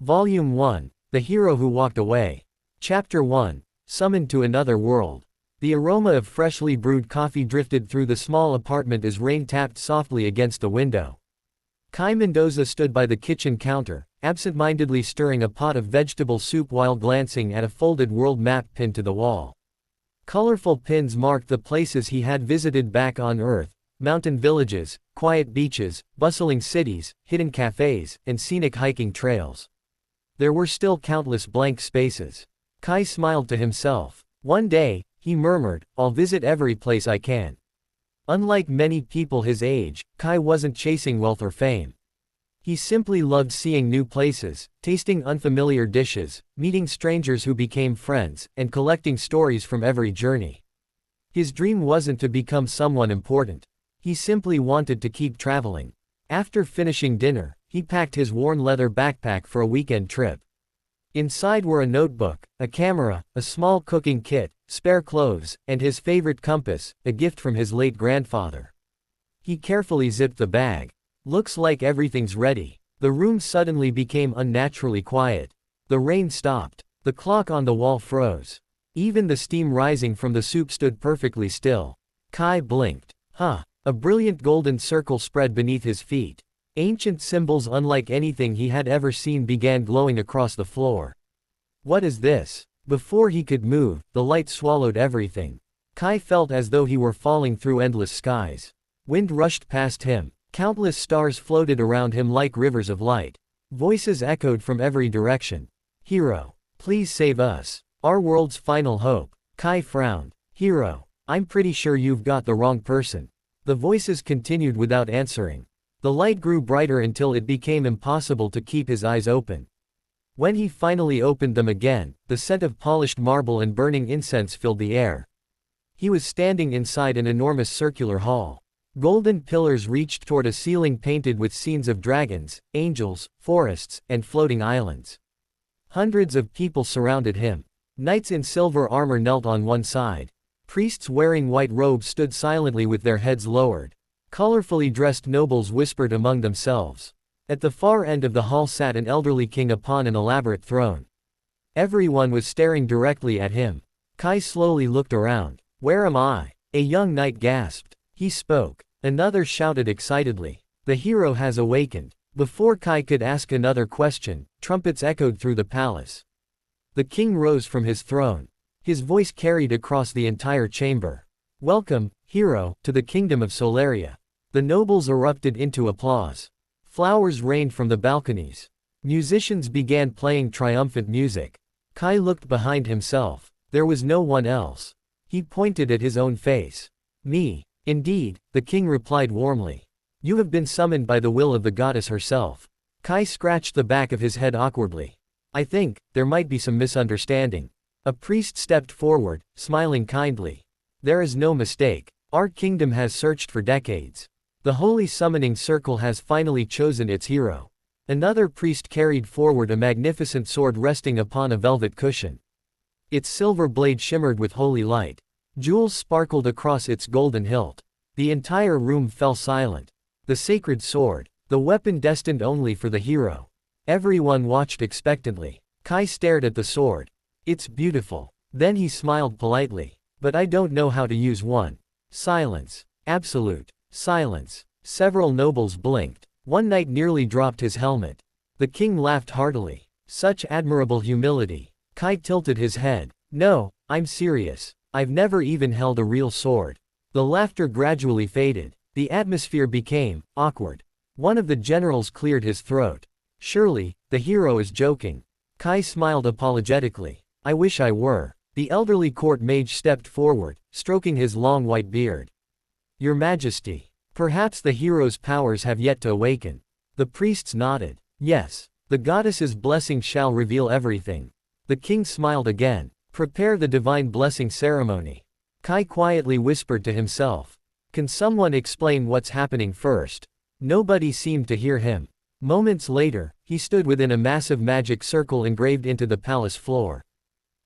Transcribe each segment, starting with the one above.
Volume 1. The Hero Who Walked Away. Chapter 1. Summoned to Another World. The aroma of freshly brewed coffee drifted through the small apartment as rain tapped softly against the window. Kai Mendoza stood by the kitchen counter, absent-mindedly stirring a pot of vegetable soup while glancing at a folded world map pinned to the wall. Colorful pins marked the places he had visited back on Earth: mountain villages, quiet beaches, bustling cities, hidden cafes, and scenic hiking trails. There were still countless blank spaces. Kai smiled to himself. One day, he murmured, I'll visit every place I can. Unlike many people his age, Kai wasn't chasing wealth or fame. He simply loved seeing new places, tasting unfamiliar dishes, meeting strangers who became friends, and collecting stories from every journey. His dream wasn't to become someone important. He simply wanted to keep traveling. After finishing dinner, he packed his worn leather backpack for a weekend trip. Inside were a notebook, a camera, a small cooking kit, spare clothes, and his favorite compass, a gift from his late grandfather. He carefully zipped the bag. Looks like everything's ready. The room suddenly became unnaturally quiet. The rain stopped. The clock on the wall froze. Even the steam rising from the soup stood perfectly still. Kai blinked. A brilliant golden circle spread beneath his feet. Ancient symbols unlike anything he had ever seen began glowing across the floor. What is this? Before he could move, the light swallowed everything. Kai felt as though he were falling through endless skies. Wind rushed past him. Countless stars floated around him like rivers of light. Voices echoed from every direction. Hero, please save us. Our world's final hope. Kai frowned. Hero, I'm pretty sure you've got the wrong person. The voices continued without answering. The light grew brighter until it became impossible to keep his eyes open. When he finally opened them again, the scent of polished marble and burning incense filled the air. He was standing inside an enormous circular hall. Golden pillars reached toward a ceiling painted with scenes of dragons, angels, forests, and floating islands. Hundreds of people surrounded him. Knights in silver armor knelt on one side. Priests wearing white robes stood silently with their heads lowered. Colorfully dressed nobles whispered among themselves. At the far end of the hall sat an elderly king upon an elaborate throne. Everyone was staring directly at him. Kai slowly looked around. Where am I? A young knight gasped. He spoke. Another shouted excitedly. The hero has awakened. Before Kai could ask another question, trumpets echoed through the palace. The king rose from his throne. His voice carried across the entire chamber. Welcome, hero, to the kingdom of Solaria. The nobles erupted into applause. Flowers rained from the balconies. Musicians began playing triumphant music. Kai looked behind himself. There was no one else. He pointed at his own face. Me. Indeed, the king replied warmly. You have been summoned by the will of the goddess herself. Kai scratched the back of his head awkwardly. I think there might be some misunderstanding. A priest stepped forward, smiling kindly. There is no mistake. Our kingdom has searched for decades. The holy summoning circle has finally chosen its hero. Another priest carried forward a magnificent sword resting upon a velvet cushion. Its silver blade shimmered with holy light. Jewels sparkled across its golden hilt. The entire room fell silent. The sacred sword, the weapon destined only for the hero. Everyone watched expectantly. Kai stared at the sword. It's beautiful. Then he smiled politely. But I don't know how to use one. Silence. Absolute silence. Several nobles blinked. One knight nearly dropped his helmet. The king laughed heartily. Such admirable humility. Kai tilted his head. No, I'm serious. I've never even held a real sword. The laughter gradually faded. The atmosphere became awkward. One of the generals cleared his throat. Surely, the hero is joking. Kai smiled apologetically. I wish I were. The elderly court mage stepped forward, stroking his long white beard. Your Majesty. Perhaps the hero's powers have yet to awaken. The priests nodded. Yes. The goddess's blessing shall reveal everything. The king smiled again. Prepare the divine blessing ceremony. Kai quietly whispered to himself. Can someone explain what's happening first? Nobody seemed to hear him. Moments later, he stood within a massive magic circle engraved into the palace floor.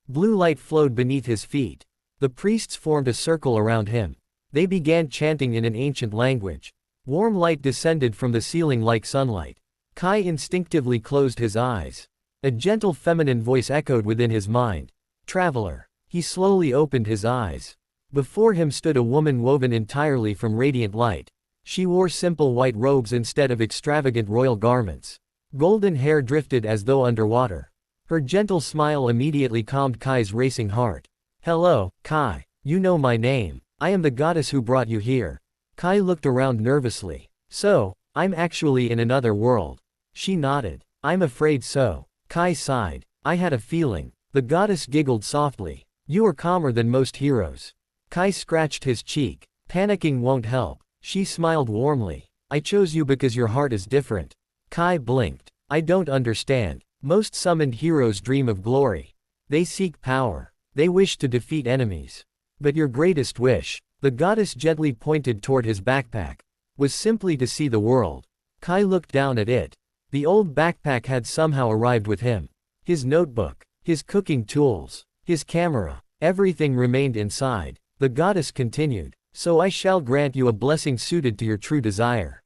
Blue light flowed beneath his feet. The priests formed a circle around him. They began chanting in an ancient language. Warm light descended from the ceiling like sunlight. Kai instinctively closed his eyes. A gentle feminine voice echoed within his mind. Traveler. He slowly opened his eyes. Before him stood a woman woven entirely from radiant light. She wore simple white robes instead of extravagant royal garments. Golden hair drifted as though underwater. Her gentle smile immediately calmed Kai's racing heart. Hello, Kai. You know my name. I am the goddess who brought you here. Kai looked around nervously. So, I'm actually in another world. She nodded. I'm afraid so. Kai sighed. I had a feeling. The goddess giggled softly. You are calmer than most heroes. Kai scratched his cheek. Panicking won't help. She smiled warmly. I chose you because your heart is different. Kai blinked. I don't understand. Most summoned heroes dream of glory. They seek power. They wish to defeat enemies. But your greatest wish, the goddess gently pointed toward his backpack, was simply to see the world. Kai looked down at it. The old backpack had somehow arrived with him. His notebook, his cooking tools, his camera, everything remained inside. The goddess continued, so I shall grant you a blessing suited to your true desire.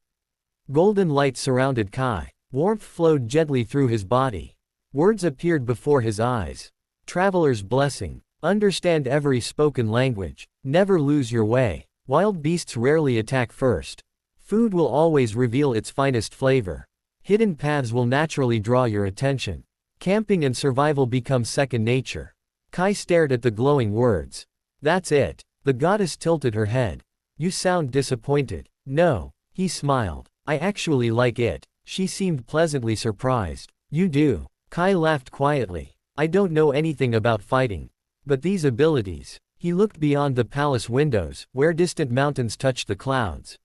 Golden light surrounded Kai. Warmth flowed gently through his body. Words appeared before his eyes. Traveler's blessing. Understand every spoken language. Never lose your way. Wild beasts rarely attack first. Food will always reveal its finest flavor. Hidden paths will naturally draw your attention. Camping and survival become second nature. Kai stared at the glowing words. That's it. The goddess tilted her head. You sound disappointed. No. He smiled. I actually like it. She seemed pleasantly surprised. You do. Kai laughed quietly. I don't know anything about fighting. But these abilities. He looked beyond the palace windows, where distant mountains touched the clouds.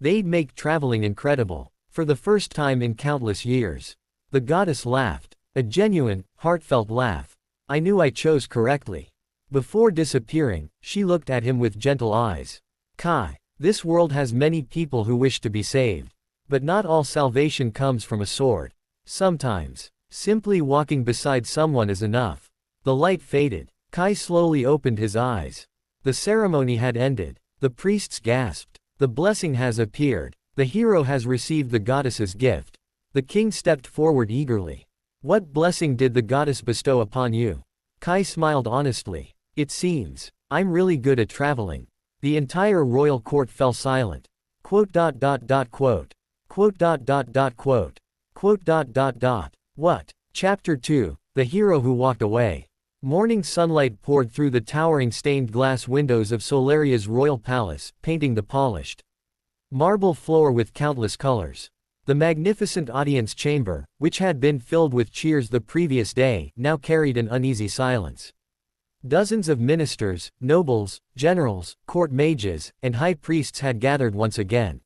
They'd make traveling incredible. For the first time in countless years. The goddess laughed. A genuine, heartfelt laugh. I knew I chose correctly. Before disappearing, she looked at him with gentle eyes. Kai, this world has many people who wish to be saved. But not all salvation comes from a sword. Sometimes, simply walking beside someone is enough. The light faded. Kai slowly opened his eyes. The ceremony had ended. The priests gasped. The blessing has appeared. The hero has received the goddess's gift. The king stepped forward eagerly. What blessing did the goddess bestow upon you? Kai smiled honestly. It seems. I'm really good at traveling. The entire royal court fell silent. Quote. Quote. What? Chapter 2. The Hero Who Walked Away. Morning sunlight poured through the towering stained glass windows of Solaria's royal palace, painting the polished marble floor with countless colors. The magnificent audience chamber, which had been filled with cheers the previous day, now carried an uneasy silence. Dozens of ministers, nobles, generals, court mages, and high priests had gathered once again.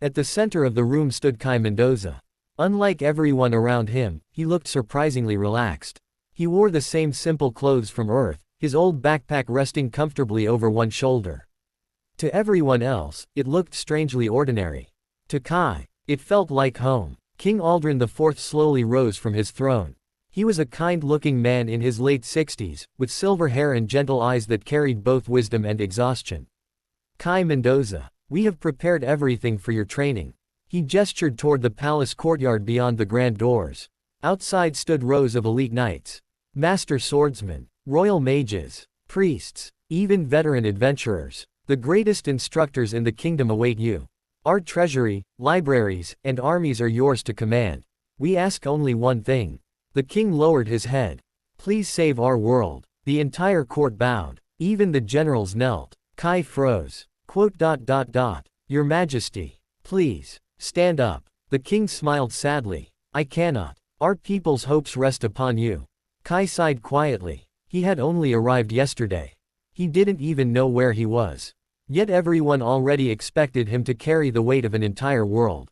At the center of the room stood Kai Mendoza. Unlike everyone around him, he looked surprisingly relaxed. He wore the same simple clothes from Earth, his old backpack resting comfortably over one shoulder. To everyone else, it looked strangely ordinary. To Kai, it felt like home. King Aldrin IV slowly rose from his throne. He was a kind-looking man in his late 60s, with silver hair and gentle eyes that carried both wisdom and exhaustion. Kai Mendoza, we have prepared everything for your training. He gestured toward the palace courtyard beyond the grand doors. Outside stood rows of elite knights, master swordsmen, royal mages, priests, even veteran adventurers. The greatest instructors in the kingdom await you. Our treasury, libraries, and armies are yours to command. We ask only one thing. The king lowered his head. Please save our world. The entire court bowed. Even the generals knelt. Kai froze. Quote. Your Majesty. Please. Stand up. The king smiled sadly. I cannot. Our people's hopes rest upon you. Kai sighed quietly. He had only arrived yesterday. He didn't even know where he was. Yet everyone already expected him to carry the weight of an entire world.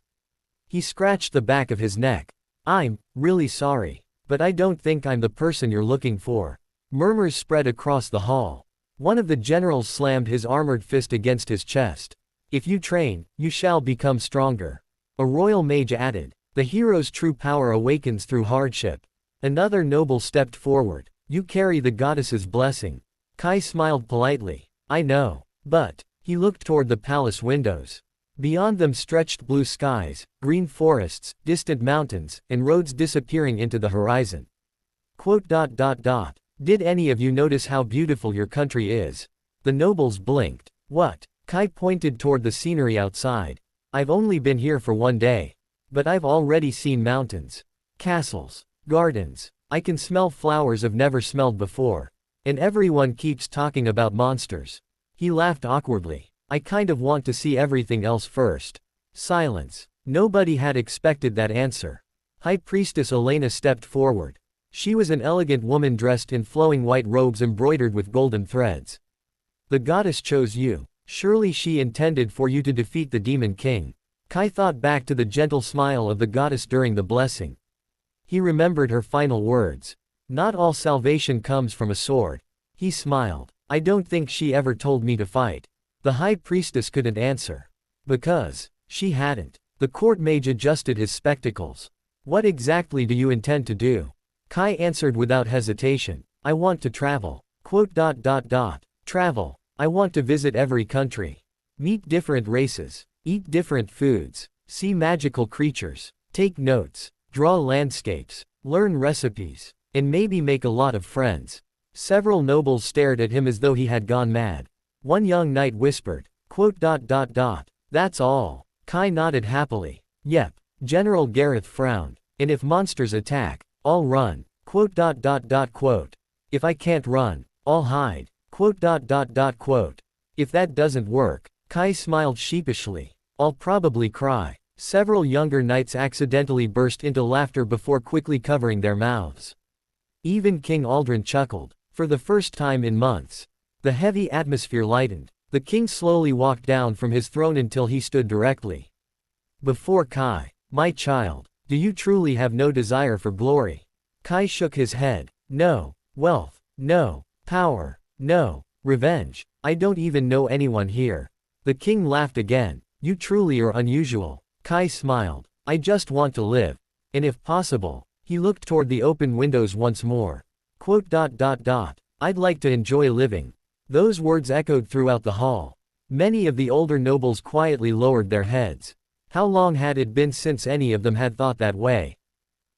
He scratched the back of his neck. I'm really sorry, but I don't think I'm the person you're looking for. Murmurs spread across the hall. One of the generals slammed his armored fist against his chest. If you train, you shall become stronger. A royal mage added. The hero's true power awakens through hardship. Another noble stepped forward. You carry the goddess's blessing. Kai smiled politely. I know. But. He looked toward the palace windows. Beyond them stretched blue skies, green forests, distant mountains, and roads disappearing into the horizon. Did any of you notice how beautiful your country is? The nobles blinked. What? Kai pointed toward the scenery outside. I've only been here for 1 day. But I've already seen mountains, castles, gardens. I can smell flowers I've never smelled before. And everyone keeps talking about monsters. He laughed awkwardly. I kind of want to see everything else first. Silence. Nobody had expected that answer. High Priestess Elena stepped forward. She was an elegant woman dressed in flowing white robes embroidered with golden threads. The goddess chose you. Surely she intended for you to defeat the Demon King. Kai thought back to the gentle smile of the goddess during the blessing. He remembered her final words. Not all salvation comes from a sword. He smiled. I don't think she ever told me to fight. The High Priestess couldn't answer. Because she hadn't. The court mage adjusted his spectacles. What exactly do you intend to do? Kai answered without hesitation. I want to travel. Travel. I want to visit every country. Meet different races. Eat different foods. See magical creatures. Take notes. Draw landscapes. Learn recipes. And maybe make a lot of friends. Several nobles stared at him as though he had gone mad. One young knight whispered. That's all. Kai nodded happily. Yep. General Gareth frowned. And if monsters attack, I'll run. If I can't run, I'll hide. If that doesn't work, Kai smiled sheepishly. I'll probably cry. Several younger knights accidentally burst into laughter before quickly covering their mouths. Even King Aldrin chuckled. For the first time in months. The heavy atmosphere lightened. The king slowly walked down from his throne until he stood directly before Kai. My child, do you truly have no desire for glory? Kai shook his head. No. Wealth. No. Power. No. Revenge. I don't even know anyone here. The king laughed again. You truly are unusual. Kai smiled. I just want to live. And if possible. He looked toward the open windows once more. I'd like to enjoy living. Those words echoed throughout the hall. Many of the older nobles quietly lowered their heads. How long had it been since any of them had thought that way?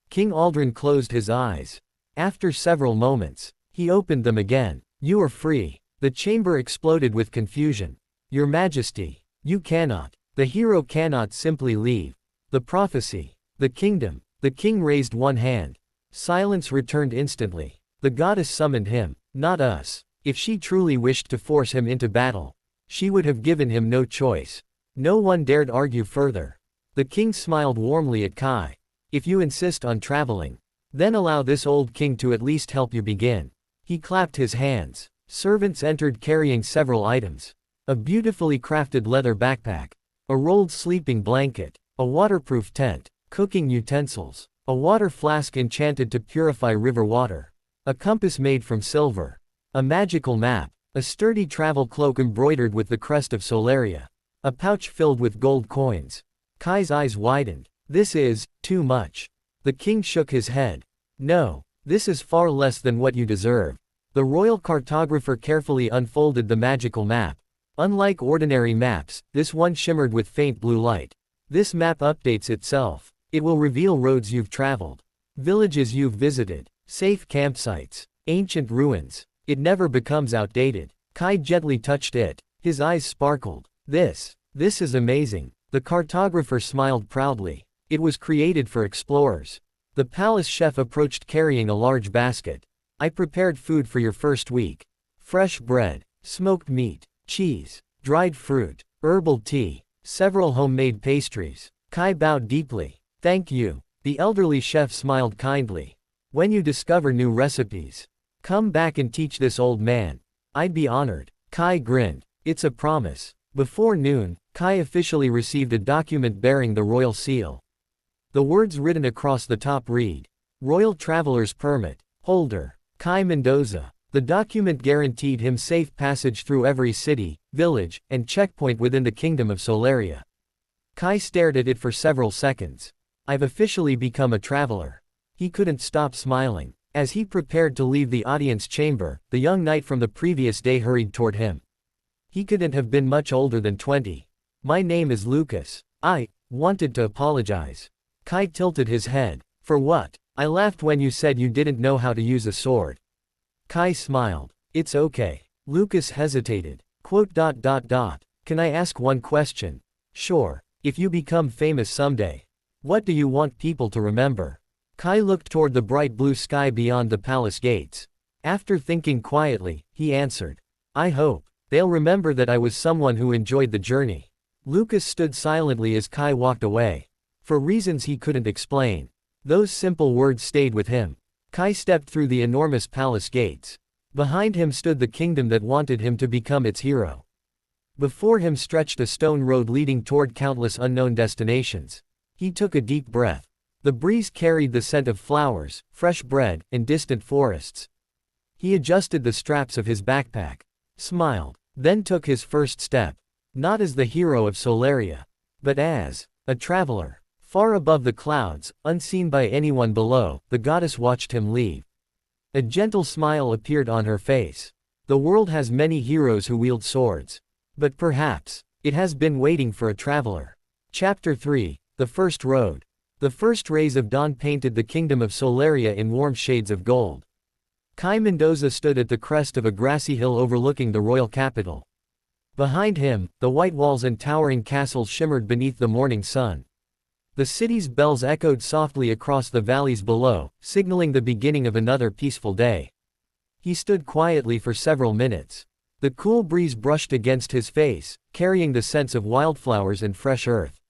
King Aldrin closed his eyes. After several moments, he opened them again. You are free. The chamber exploded with confusion. Your Majesty, you cannot. The hero cannot simply leave. The prophecy. The kingdom. The king raised one hand. Silence returned instantly. The goddess summoned him, not us. If she truly wished to force him into battle, she would have given him no choice. No one dared argue further. The king smiled warmly at Kai. If you insist on traveling, then allow this old king to at least help you begin. He clapped his hands. Servants entered carrying several items. A beautifully crafted leather backpack. A rolled sleeping blanket. A waterproof tent. Cooking utensils. A water flask enchanted to purify river water. A compass made from silver. A magical map. A sturdy travel cloak embroidered with the crest of Solaria. A pouch filled with gold coins. Kai's eyes widened. This is too much. The king shook his head. No, this is far less than what you deserve. The royal cartographer carefully unfolded the magical map. Unlike ordinary maps, this one shimmered with faint blue light. This map updates itself. It will reveal roads you've traveled, villages you've visited, safe campsites, ancient ruins. It never becomes outdated. Kai gently touched it. His eyes sparkled. This is amazing. The cartographer smiled proudly. It was created for explorers. The palace chef approached carrying a large basket. I prepared food for your first week. Fresh bread, smoked meat, cheese, dried fruit, herbal tea, several homemade pastries. Kai bowed deeply. Thank you. The elderly chef smiled kindly. When you discover new recipes, come back and teach this old man. I'd be honored. Kai grinned. It's a promise. Before noon, Kai officially received a document bearing the royal seal. The words written across the top read, Royal Traveler's Permit, Holder, Kai Mendoza. The document guaranteed him safe passage through every city, village, and checkpoint within the Kingdom of Solaria. Kai stared at it for several seconds. I've officially become a traveler. He couldn't stop smiling. As he prepared to leave the audience chamber, the young knight from the previous day hurried toward him. He couldn't have been much older than 20. My name is Lucas. I wanted to apologize. Kai tilted his head. For what? I laughed when you said you didn't know how to use a sword. Kai smiled. It's okay. Lucas hesitated. Can I ask one question? Sure. If you become famous someday, what do you want people to remember? Kai looked toward the bright blue sky beyond the palace gates. After thinking quietly, he answered. I hope they'll remember that I was someone who enjoyed the journey. Lucas stood silently as Kai walked away. For reasons he couldn't explain, those simple words stayed with him. Kai stepped through the enormous palace gates. Behind him stood the kingdom that wanted him to become its hero. Before him stretched a stone road leading toward countless unknown destinations. He took a deep breath. The breeze carried the scent of flowers, fresh bread, and distant forests. He adjusted the straps of his backpack, smiled, then took his first step. Not as the hero of Solaria, but as a traveler. Far above the clouds, unseen by anyone below, the goddess watched him leave. A gentle smile appeared on her face. The world has many heroes who wield swords. But perhaps it has been waiting for a traveler. Chapter 3, The First Road. The first rays of dawn painted the kingdom of Solaria in warm shades of gold. Kai Mendoza stood at the crest of a grassy hill overlooking the royal capital. Behind him, the white walls and towering castles shimmered beneath the morning sun. The city's bells echoed softly across the valleys below, signaling the beginning of another peaceful day. He stood quietly for several minutes. The cool breeze brushed against his face, carrying the scents of wildflowers and fresh earth.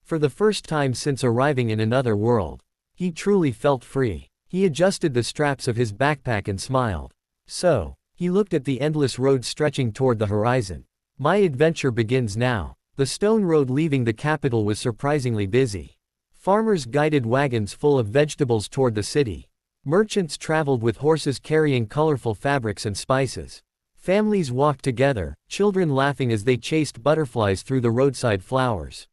For the first time since arriving in another world, he truly felt free. He adjusted the straps of his backpack and smiled. So, he looked at the endless road stretching toward the horizon. My adventure begins now. The stone road leaving the capital was surprisingly busy. Farmers guided wagons full of vegetables toward the city. Merchants traveled with horses carrying colorful fabrics and spices. Families walked together, children laughing as they chased butterflies through the roadside flowers.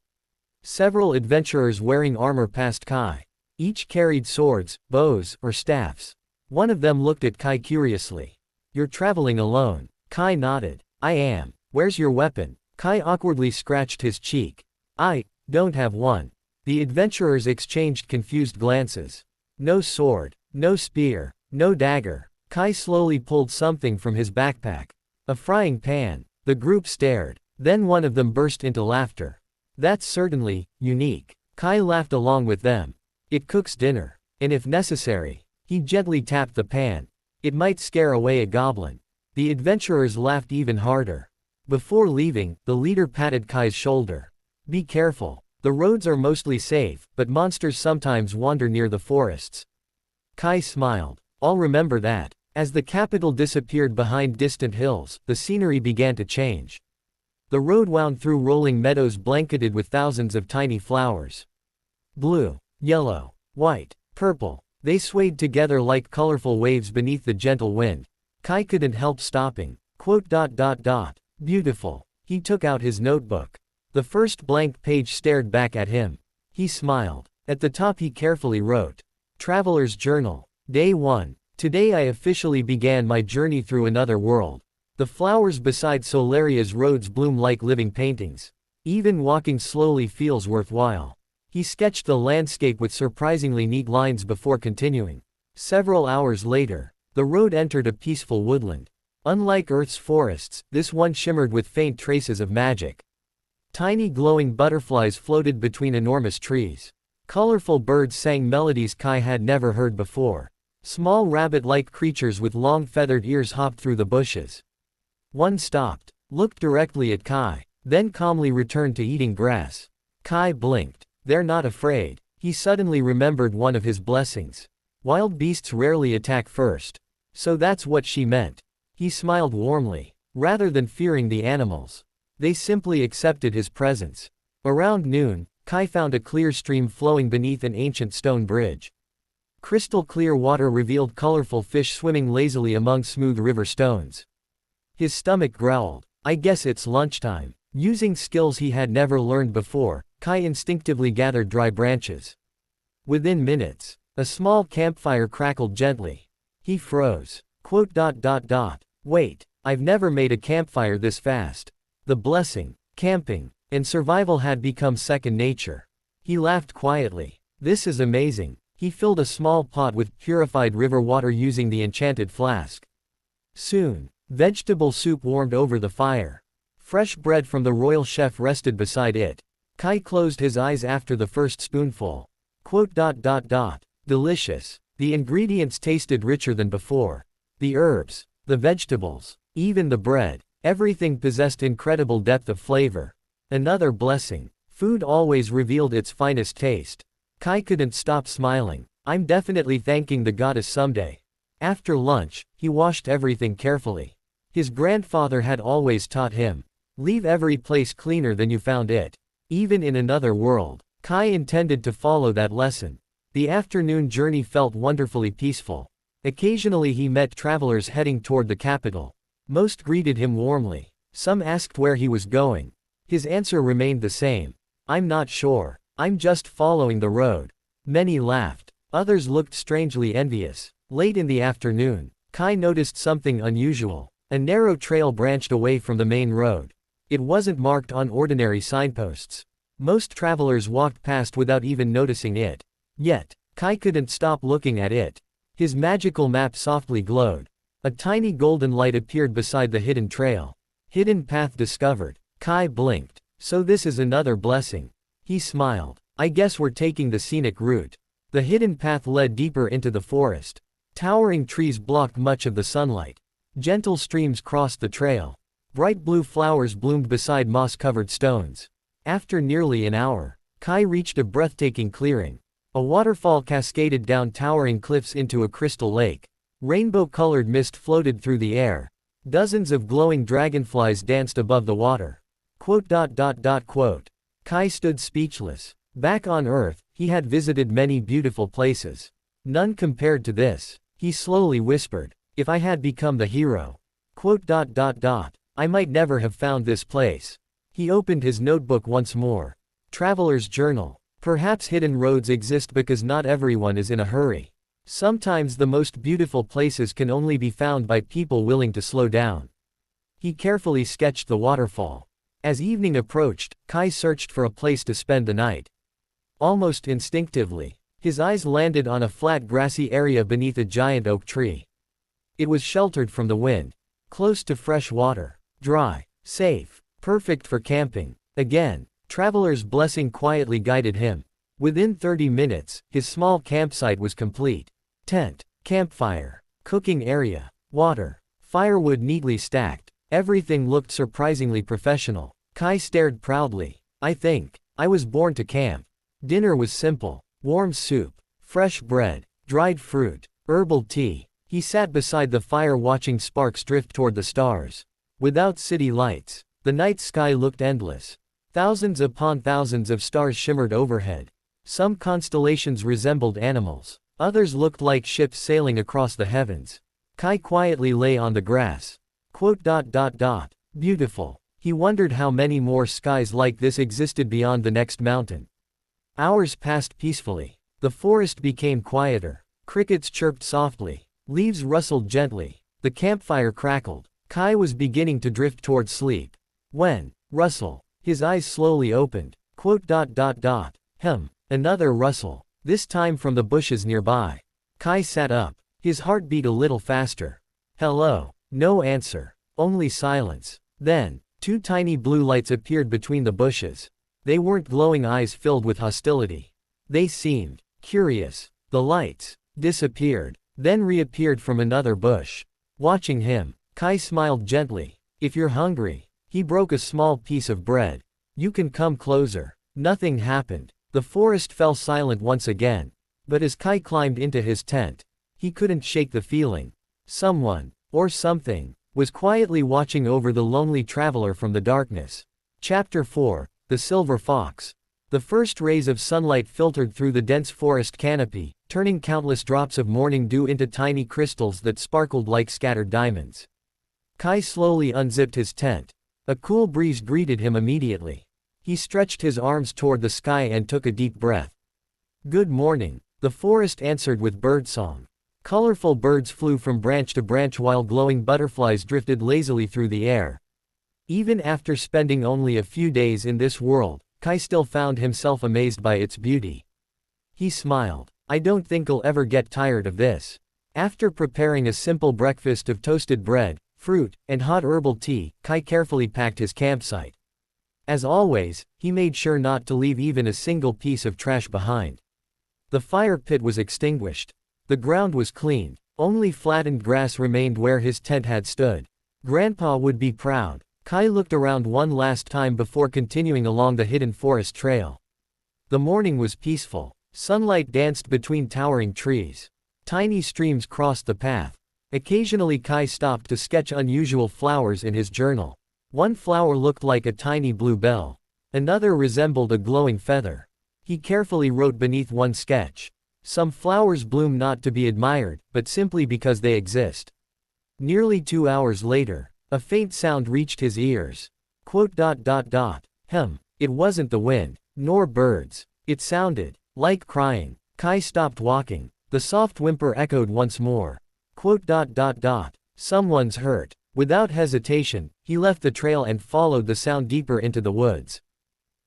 Several adventurers wearing armor passed Kai. Each carried swords, bows, or staffs. One of them looked at Kai curiously. You're traveling alone. Kai nodded. I am. Where's your weapon? Kai awkwardly scratched his cheek. I don't have one. The adventurers exchanged confused glances. No sword, no spear, no dagger. Kai slowly pulled something from his backpack. A frying pan. The group stared. Then one of them burst into laughter. That's certainly unique. Kai laughed along with them. It cooks dinner. And if necessary, he gently tapped the pan. It might scare away a goblin. The adventurers laughed even harder. Before leaving, the leader patted Kai's shoulder. Be careful. The roads are mostly safe, but monsters sometimes wander near the forests. Kai smiled. I'll remember that. As the capital disappeared behind distant hills, the scenery began to change. The road wound through rolling meadows blanketed with thousands of tiny flowers. Blue, yellow, white, purple. They swayed together like colorful waves beneath the gentle wind. Kai couldn't help stopping. Beautiful. He took out his notebook. The first blank page stared back at him. He smiled. At the top he carefully wrote. Traveler's Journal. Day 1. Today I officially began my journey through another world. The flowers beside Solaria's roads bloom like living paintings. Even walking slowly feels worthwhile. He sketched the landscape with surprisingly neat lines before continuing. Several hours later, the road entered a peaceful woodland. Unlike Earth's forests, this one shimmered with faint traces of magic. Tiny glowing butterflies floated between enormous trees. Colorful birds sang melodies Kai had never heard before. Small rabbit-like creatures with long feathered ears hopped through the bushes. One stopped, looked directly at Kai, then calmly returned to eating grass. Kai blinked. They're not afraid. He suddenly remembered one of his blessings. Wild beasts rarely attack first. So that's what she meant. He smiled warmly. Rather than fearing the animals, they simply accepted his presence. Around noon, Kai found a clear stream flowing beneath an ancient stone bridge. Crystal clear water revealed colorful fish swimming lazily among smooth river stones. His stomach growled. I guess it's lunchtime. Using skills he had never learned before, Kai instinctively gathered dry branches. Within minutes, a small campfire crackled gently. He froze. Wait, I've never made a campfire this fast. The blessing, camping, and survival had become second nature. He laughed quietly. This is amazing. He filled a small pot with purified river water using the enchanted flask. Soon, vegetable soup warmed over the fire. Fresh bread from the royal chef rested beside it. Kai closed his eyes after the first spoonful. Delicious. The ingredients tasted richer than before. The herbs, the vegetables, even the bread, everything possessed incredible depth of flavor. Another blessing. Food always revealed its finest taste. Kai couldn't stop smiling. I'm definitely thanking the goddess someday. After lunch, he washed everything carefully. His grandfather had always taught him, leave every place cleaner than you found it. Even in another world, Kai intended to follow that lesson. The afternoon journey felt wonderfully peaceful. Occasionally he met travelers heading toward the capital. Most greeted him warmly. Some asked where he was going. His answer remained the same. I'm not sure. I'm just following the road. Many laughed. Others looked strangely envious. Late in the afternoon, Kai noticed something unusual. A narrow trail branched away from the main road. It wasn't marked on ordinary signposts. Most travelers walked past without even noticing it. Yet, Kai couldn't stop looking at it. His magical map softly glowed. A tiny golden light appeared beside the hidden trail. Hidden path discovered. Kai blinked. So this is another blessing. He smiled. I guess we're taking the scenic route. The hidden path led deeper into the forest. Towering trees blocked much of the sunlight. Gentle streams crossed the trail. Bright blue flowers bloomed beside moss-covered stones. After nearly an hour, Kai reached a breathtaking clearing. A waterfall cascaded down towering cliffs into a crystal lake. Rainbow-colored mist floated through the air. Dozens of glowing dragonflies danced above the water. Kai stood speechless. Back on Earth, he had visited many beautiful places. None compared to this. He slowly whispered, if I had become the hero. I might never have found this place. He opened his notebook once more. Traveler's journal. Perhaps hidden roads exist because not everyone is in a hurry. Sometimes the most beautiful places can only be found by people willing to slow down. He carefully sketched the waterfall. As evening approached, Kai searched for a place to spend the night. Almost instinctively, his eyes landed on a flat grassy area beneath a giant oak tree. It was sheltered from the wind, close to fresh water, dry, safe, perfect for camping. Again, traveler's blessing quietly guided him. Within 30 minutes, his small campsite was complete. Tent, campfire, cooking area, water, firewood neatly stacked. Everything looked surprisingly professional. Kai stared proudly. I think I was born to camp. Dinner was simple. Warm soup, fresh bread, dried fruit, herbal tea. He sat beside the fire watching sparks drift toward the stars. Without city lights, the night sky looked endless. Thousands upon thousands of stars shimmered overhead. Some constellations resembled animals. Others looked like ships sailing across the heavens. Kai quietly lay on the grass. Beautiful. He wondered how many more skies like this existed beyond the next mountain. Hours passed peacefully. The forest became quieter. Crickets chirped softly. Leaves rustled gently. The campfire crackled. Kai was beginning to drift toward sleep. When, rustle. His eyes slowly opened. Another rustle. This time from the bushes nearby. Kai sat up. His heart beat a little faster. Hello. No answer. Only silence. Then, two tiny blue lights appeared between the bushes. They weren't glowing eyes filled with hostility. They seemed curious. The lights disappeared, then reappeared from another bush. Watching him, Kai smiled gently. If you're hungry. He broke a small piece of bread. You can come closer. Nothing happened. The forest fell silent once again. But as Kai climbed into his tent, he couldn't shake the feeling. Someone, or something, was quietly watching over the lonely traveler from the darkness. Chapter 4, The Silver Fox. The first rays of sunlight filtered through the dense forest canopy, turning countless drops of morning dew into tiny crystals that sparkled like scattered diamonds. Kai slowly unzipped his tent. A cool breeze greeted him immediately. He stretched his arms toward the sky and took a deep breath. Good morning, the forest answered with birdsong. Colorful birds flew from branch to branch while glowing butterflies drifted lazily through the air. Even after spending only a few days in this world, Kai still found himself amazed by its beauty. He smiled. I don't think I'll ever get tired of this. After preparing a simple breakfast of toasted bread, fruit, and hot herbal tea, Kai carefully packed his campsite. As always, he made sure not to leave even a single piece of trash behind. The fire pit was extinguished. The ground was cleaned. Only flattened grass remained where his tent had stood. Grandpa would be proud. Kai looked around one last time before continuing along the hidden forest trail. The morning was peaceful. Sunlight danced between towering trees. Tiny streams crossed the path. Occasionally Kai stopped to sketch unusual flowers in his journal. One flower looked like a tiny blue bell. Another resembled a glowing feather. He carefully wrote beneath one sketch. Some flowers bloom not to be admired, but simply because they exist. Nearly 2 hours later, a faint sound reached his ears. It wasn't the wind, nor birds. It sounded like crying. Kai stopped walking. The soft whimper echoed once more. Someone's hurt. Without hesitation, he left the trail and followed the sound deeper into the woods.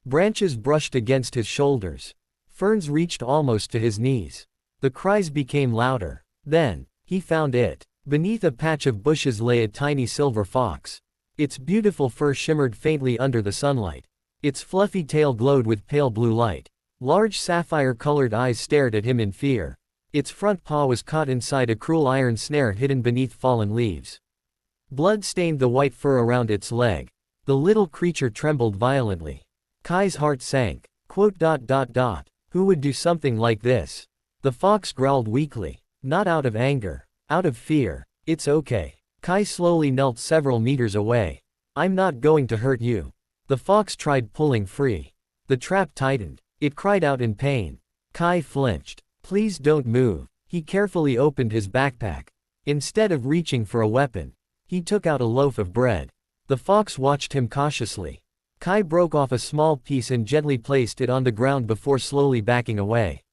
Branches brushed against his shoulders. Ferns reached almost to his knees. The cries became louder. Then, he found it. Beneath a patch of bushes lay a tiny silver fox. Its beautiful fur shimmered faintly under the sunlight. Its fluffy tail glowed with pale blue light. Large sapphire-colored eyes stared at him in fear. Its front paw was caught inside a cruel iron snare hidden beneath fallen leaves. Blood stained the white fur around its leg. The little creature trembled violently. Kai's heart sank. Who would do something like this? The fox growled weakly. Not out of anger. Out of fear. It's okay. Kai slowly knelt several meters away. I'm not going to hurt you. The fox tried pulling free. The trap tightened. It cried out in pain. Kai flinched. Please don't move. He carefully opened his backpack. Instead of reaching for a weapon, he took out a loaf of bread. The fox watched him cautiously. Kai broke off a small piece and gently placed it on the ground before slowly backing away.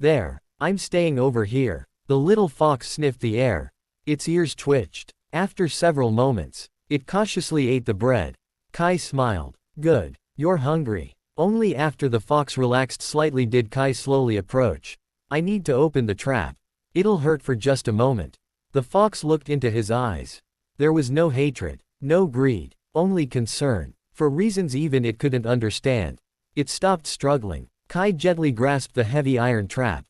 There. I'm staying over here. The little fox sniffed the air. Its ears twitched. After several moments, it cautiously ate the bread. Kai smiled. Good. You're hungry. Only after the fox relaxed slightly did Kai slowly approach. I need to open the trap. It'll hurt for just a moment. The fox looked into his eyes. There was no hatred, no greed, only concern, for reasons even it couldn't understand. It stopped struggling. Kai gently grasped the heavy iron trap.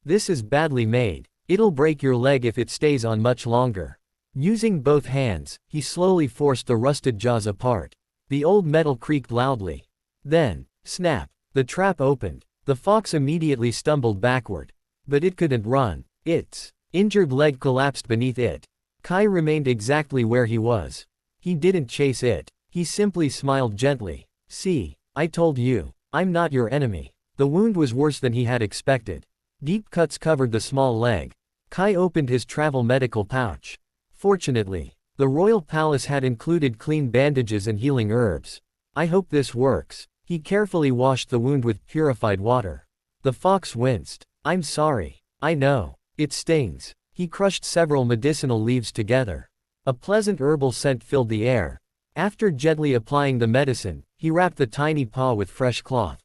This is badly made. It'll break your leg if it stays on much longer. Using both hands, he slowly forced the rusted jaws apart. The old metal creaked loudly. Then, snap, the trap opened. The fox immediately stumbled backward. But it couldn't run. Its injured leg collapsed beneath it. Kai remained exactly where he was. He didn't chase it. He simply smiled gently. See, I told you, I'm not your enemy. The wound was worse than he had expected. Deep cuts covered the small leg. Kai opened his travel medical pouch. Fortunately, the royal palace had included clean bandages and healing herbs. I hope this works. He carefully washed the wound with purified water. The fox winced. I'm sorry. I know. It stings. He crushed several medicinal leaves together. A pleasant herbal scent filled the air. After gently applying the medicine, he wrapped the tiny paw with fresh cloth.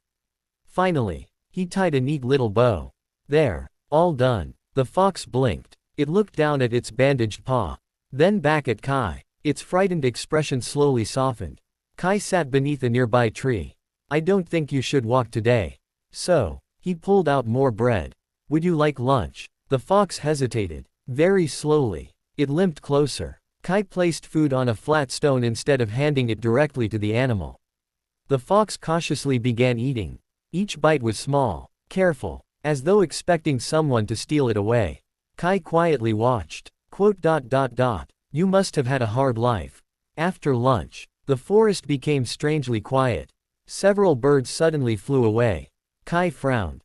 Finally, he tied a neat little bow. There. All done. The fox blinked. It looked down at its bandaged paw. Then back at Kai. Its frightened expression slowly softened. Kai sat beneath a nearby tree. I don't think you should walk today. So, he pulled out more bread. Would you like lunch? The fox hesitated. Very slowly. It limped closer. Kai placed food on a flat stone instead of handing it directly to the animal. The fox cautiously began eating. Each bite was small, careful, as though expecting someone to steal it away. Kai quietly watched. You must have had a hard life. After lunch, the forest became strangely quiet. Several birds suddenly flew away. Kai frowned.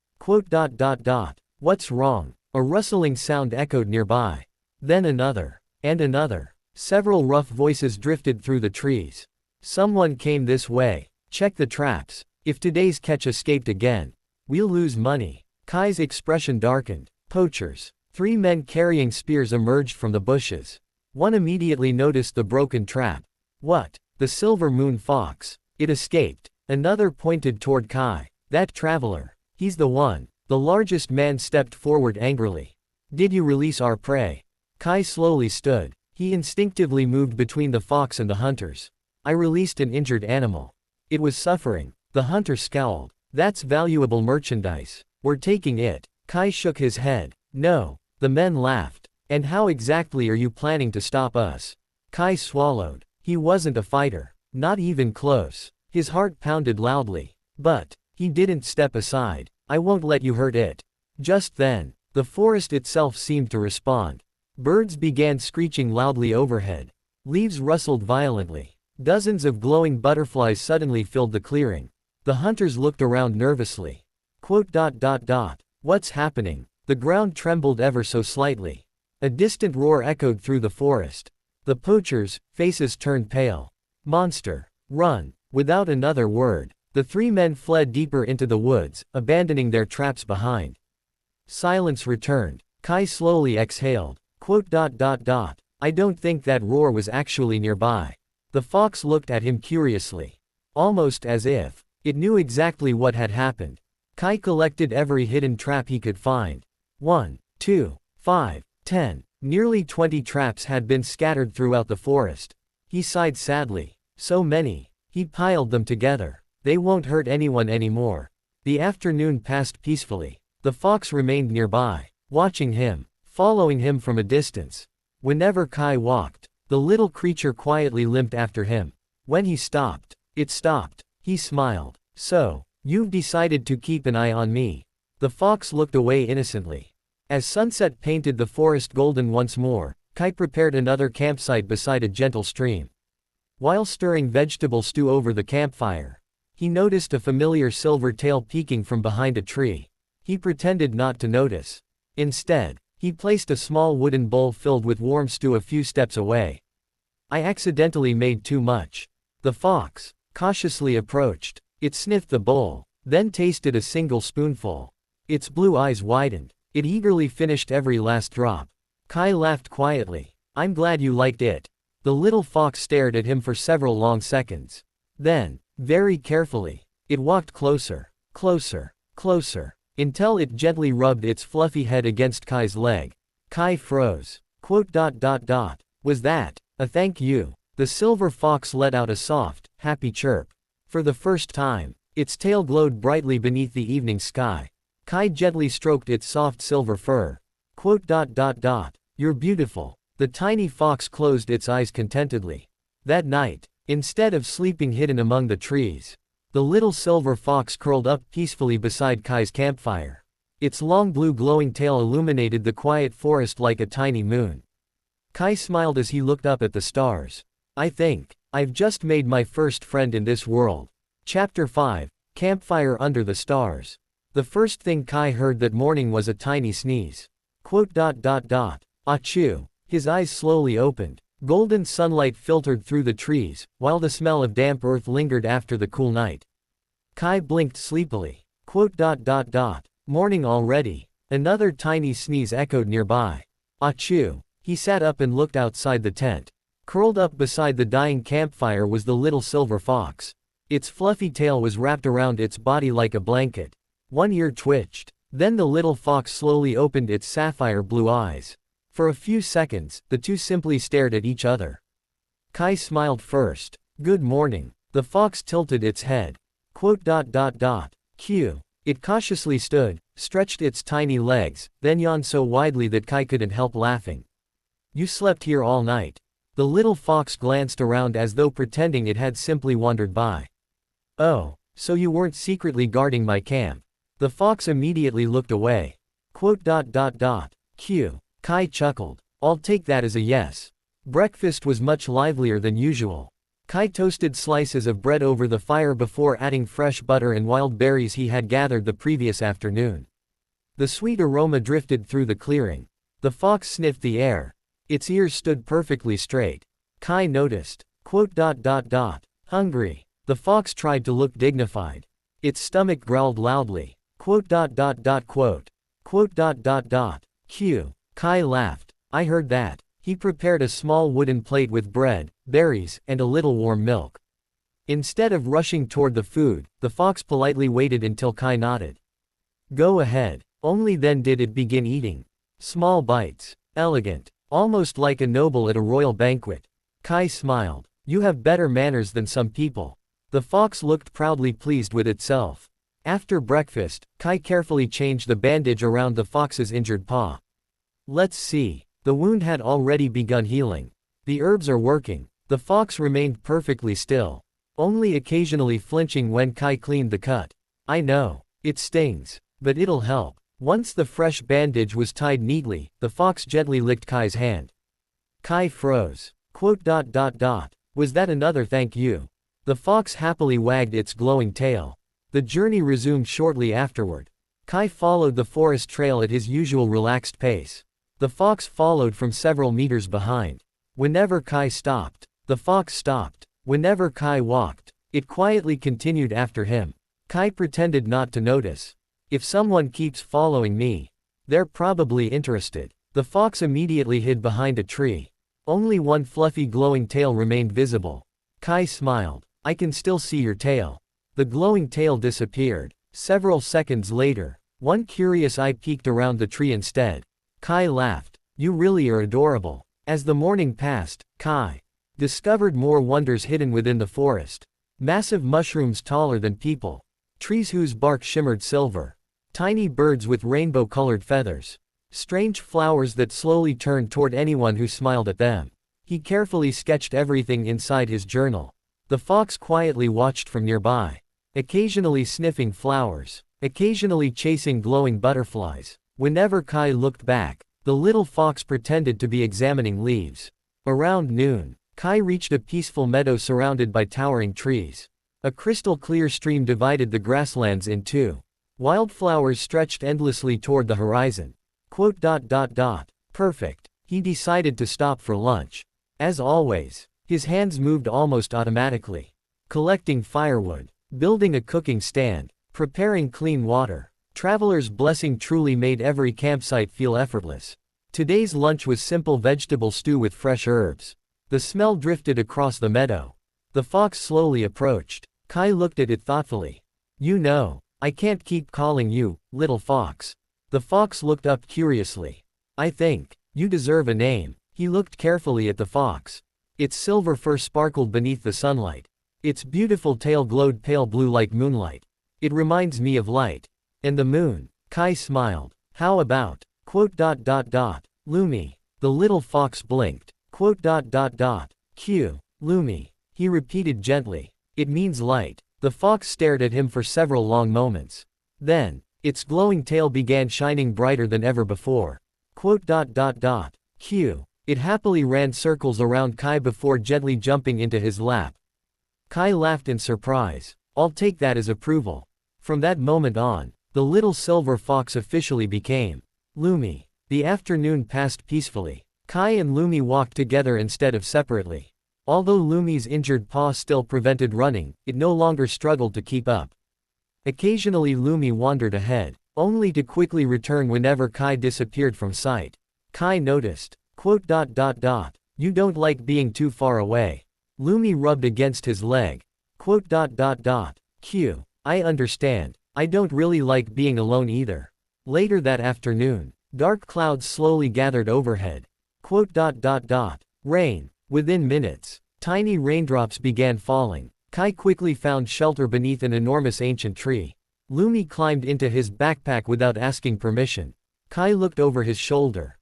What's wrong? A rustling sound echoed nearby. Then another. And another. Several rough voices drifted through the trees. Someone came this way. Check the traps. If today's catch escaped again, we'll lose money. Kai's expression darkened. Poachers. 3 men carrying spears emerged from the bushes. One immediately noticed the broken trap. What? The silver moon fox. It escaped. Another pointed toward Kai. That traveler. He's the one. The largest man stepped forward angrily. Did you release our prey? Kai slowly stood. He instinctively moved between the fox and the hunters. I released an injured animal. It was suffering. The hunter scowled. That's valuable merchandise. We're taking it. Kai shook his head. No. The men laughed. And how exactly are you planning to stop us? Kai swallowed. He wasn't a fighter. Not even close. His heart pounded loudly. But he didn't step aside. I won't let you hurt it. Just then, the forest itself seemed to respond. Birds began screeching loudly overhead. Leaves rustled violently. Dozens of glowing butterflies suddenly filled the clearing. The hunters looked around nervously. What's happening? The ground trembled ever so slightly. A distant roar echoed through the forest. The poachers' faces turned pale. Monster! Run! Without another word, the three men fled deeper into the woods, abandoning their traps behind. Silence returned. Kai slowly exhaled. I don't think that roar was actually nearby. The fox looked at him curiously. Almost as if it knew exactly what had happened. Kai collected every hidden trap he could find. 1, 2, 5, 10. Nearly 20 traps had been scattered throughout the forest. He sighed sadly. So many. He piled them together. They won't hurt anyone anymore. The afternoon passed peacefully. The fox remained nearby, watching him, following him from a distance. Whenever Kai walked, the little creature quietly limped after him. When he stopped, it stopped. He smiled. So, you've decided to keep an eye on me. The fox looked away innocently. As sunset painted the forest golden once more, Kai prepared another campsite beside a gentle stream. While stirring vegetable stew over the campfire, he noticed a familiar silver tail peeking from behind a tree. He pretended not to notice. Instead, he placed a small wooden bowl filled with warm stew a few steps away. I accidentally made too much. The fox cautiously approached. It sniffed the bowl, then tasted a single spoonful. Its blue eyes widened. It eagerly finished every last drop. Kai laughed quietly. I'm glad you liked it. The little fox stared at him for several long seconds. Then, very carefully, it walked closer, closer, closer, until it gently rubbed its fluffy head against Kai's leg. Kai froze. Was that a thank you? The silver fox let out a soft, happy chirp. For the first time, its tail glowed brightly beneath the evening sky. Kai gently stroked its soft silver fur. You're beautiful. The tiny fox closed its eyes contentedly. That night, instead of sleeping hidden among the trees, the little silver fox curled up peacefully beside Kai's campfire. Its long blue glowing tail illuminated the quiet forest like a tiny moon. Kai smiled as he looked up at the stars. I think I've just made my first friend in this world. Chapter 5, Campfire Under the Stars. The first thing Kai heard that morning was a tiny sneeze. Achoo! His eyes slowly opened. Golden sunlight filtered through the trees, while the smell of damp earth lingered after the cool night. Kai blinked sleepily. Morning already. Another tiny sneeze echoed nearby. Achoo! He sat up and looked outside the tent. Curled up beside the dying campfire was the little silver fox. Its fluffy tail was wrapped around its body like a blanket. One ear twitched. Then the little fox slowly opened its sapphire blue eyes. For a few seconds, the two simply stared at each other. Kai smiled first. Good morning. The fox tilted its head. Q. It cautiously stood, stretched its tiny legs, then yawned so widely that Kai couldn't help laughing. You slept here all night. The little fox glanced around as though pretending it had simply wandered by. Oh, so you weren't secretly guarding my camp. The fox immediately looked away. Q. Kai chuckled. I'll take that as a yes. Breakfast was much livelier than usual. Kai toasted slices of bread over the fire before adding fresh butter and wild berries he had gathered the previous afternoon. The sweet aroma drifted through the clearing. The fox sniffed the air. Its ears stood perfectly straight. Kai noticed. Hungry. The fox tried to look dignified. Its stomach growled loudly. Q. Kai laughed. I heard that. He prepared a small wooden plate with bread, berries, and a little warm milk. Instead of rushing toward the food, the fox politely waited until Kai nodded. Go ahead. Only then did it begin eating. Small bites. Elegant. Almost like a noble at a royal banquet. Kai smiled. You have better manners than some people. The fox looked proudly pleased with itself. After breakfast, Kai carefully changed the bandage around the fox's injured paw. Let's see. The wound had already begun healing. The herbs are working. The fox remained perfectly still, only occasionally flinching when Kai cleaned the cut. I know. It stings. But it'll help. Once the fresh bandage was tied neatly, the fox gently licked Kai's hand. Kai froze. Was that another thank you? The fox happily wagged its glowing tail. The journey resumed shortly afterward. Kai followed the forest trail at his usual relaxed pace. The fox followed from several meters behind. Whenever Kai stopped, the fox stopped. Whenever Kai walked, it quietly continued after him. Kai pretended not to notice. If someone keeps following me, they're probably interested. The fox immediately hid behind a tree. Only one fluffy glowing tail remained visible. Kai smiled. I can still see your tail. The glowing tail disappeared. Several seconds later, one curious eye peeked around the tree instead. Kai laughed. You really are adorable. As the morning passed, Kai discovered more wonders hidden within the forest. Massive mushrooms taller than people. Trees whose bark shimmered silver. Tiny birds with rainbow-colored feathers. Strange flowers that slowly turned toward anyone who smiled at them. He carefully sketched everything inside his journal. The fox quietly watched from nearby, occasionally sniffing flowers, occasionally chasing glowing butterflies. Whenever Kai looked back, the little fox pretended to be examining leaves. Around noon, Kai reached a peaceful meadow surrounded by towering trees. A crystal-clear stream divided the grasslands in two. Wildflowers stretched endlessly toward the horizon. Perfect. He decided to stop for lunch. As always, his hands moved almost automatically. Collecting firewood, building a cooking stand, preparing clean water. Traveler's blessing truly made every campsite feel effortless. Today's lunch was simple vegetable stew with fresh herbs. The smell drifted across the meadow. The fox slowly approached. Kai looked at it thoughtfully. You know, I can't keep calling you, little fox. The fox looked up curiously. I think you deserve a name. He looked carefully at the fox. Its silver fur sparkled beneath the sunlight. Its beautiful tail glowed pale blue like moonlight. It reminds me of light. And the moon. Kai smiled. How about, Lumi. The little fox blinked. Q. Lumi. He repeated gently. It means light. The fox stared at him for several long moments. Then, its glowing tail began shining brighter than ever before. Q. It happily ran circles around Kai before gently jumping into his lap. Kai laughed in surprise. I'll take that as approval. From that moment on, the little silver fox officially became Lumi. The afternoon passed peacefully. Kai and Lumi walked together instead of separately. Although Lumi's injured paw still prevented running, it no longer struggled to keep up. Occasionally Lumi wandered ahead, only to quickly return whenever Kai disappeared from sight. Kai noticed. You don't like being too far away. Lumi rubbed against his leg. Q. I understand. I don't really like being alone either. Later that afternoon, dark clouds slowly gathered overhead. Rain. Within minutes, tiny raindrops began falling. Kai quickly found shelter beneath an enormous ancient tree. Lumi climbed into his backpack without asking permission. Kai looked over his shoulder.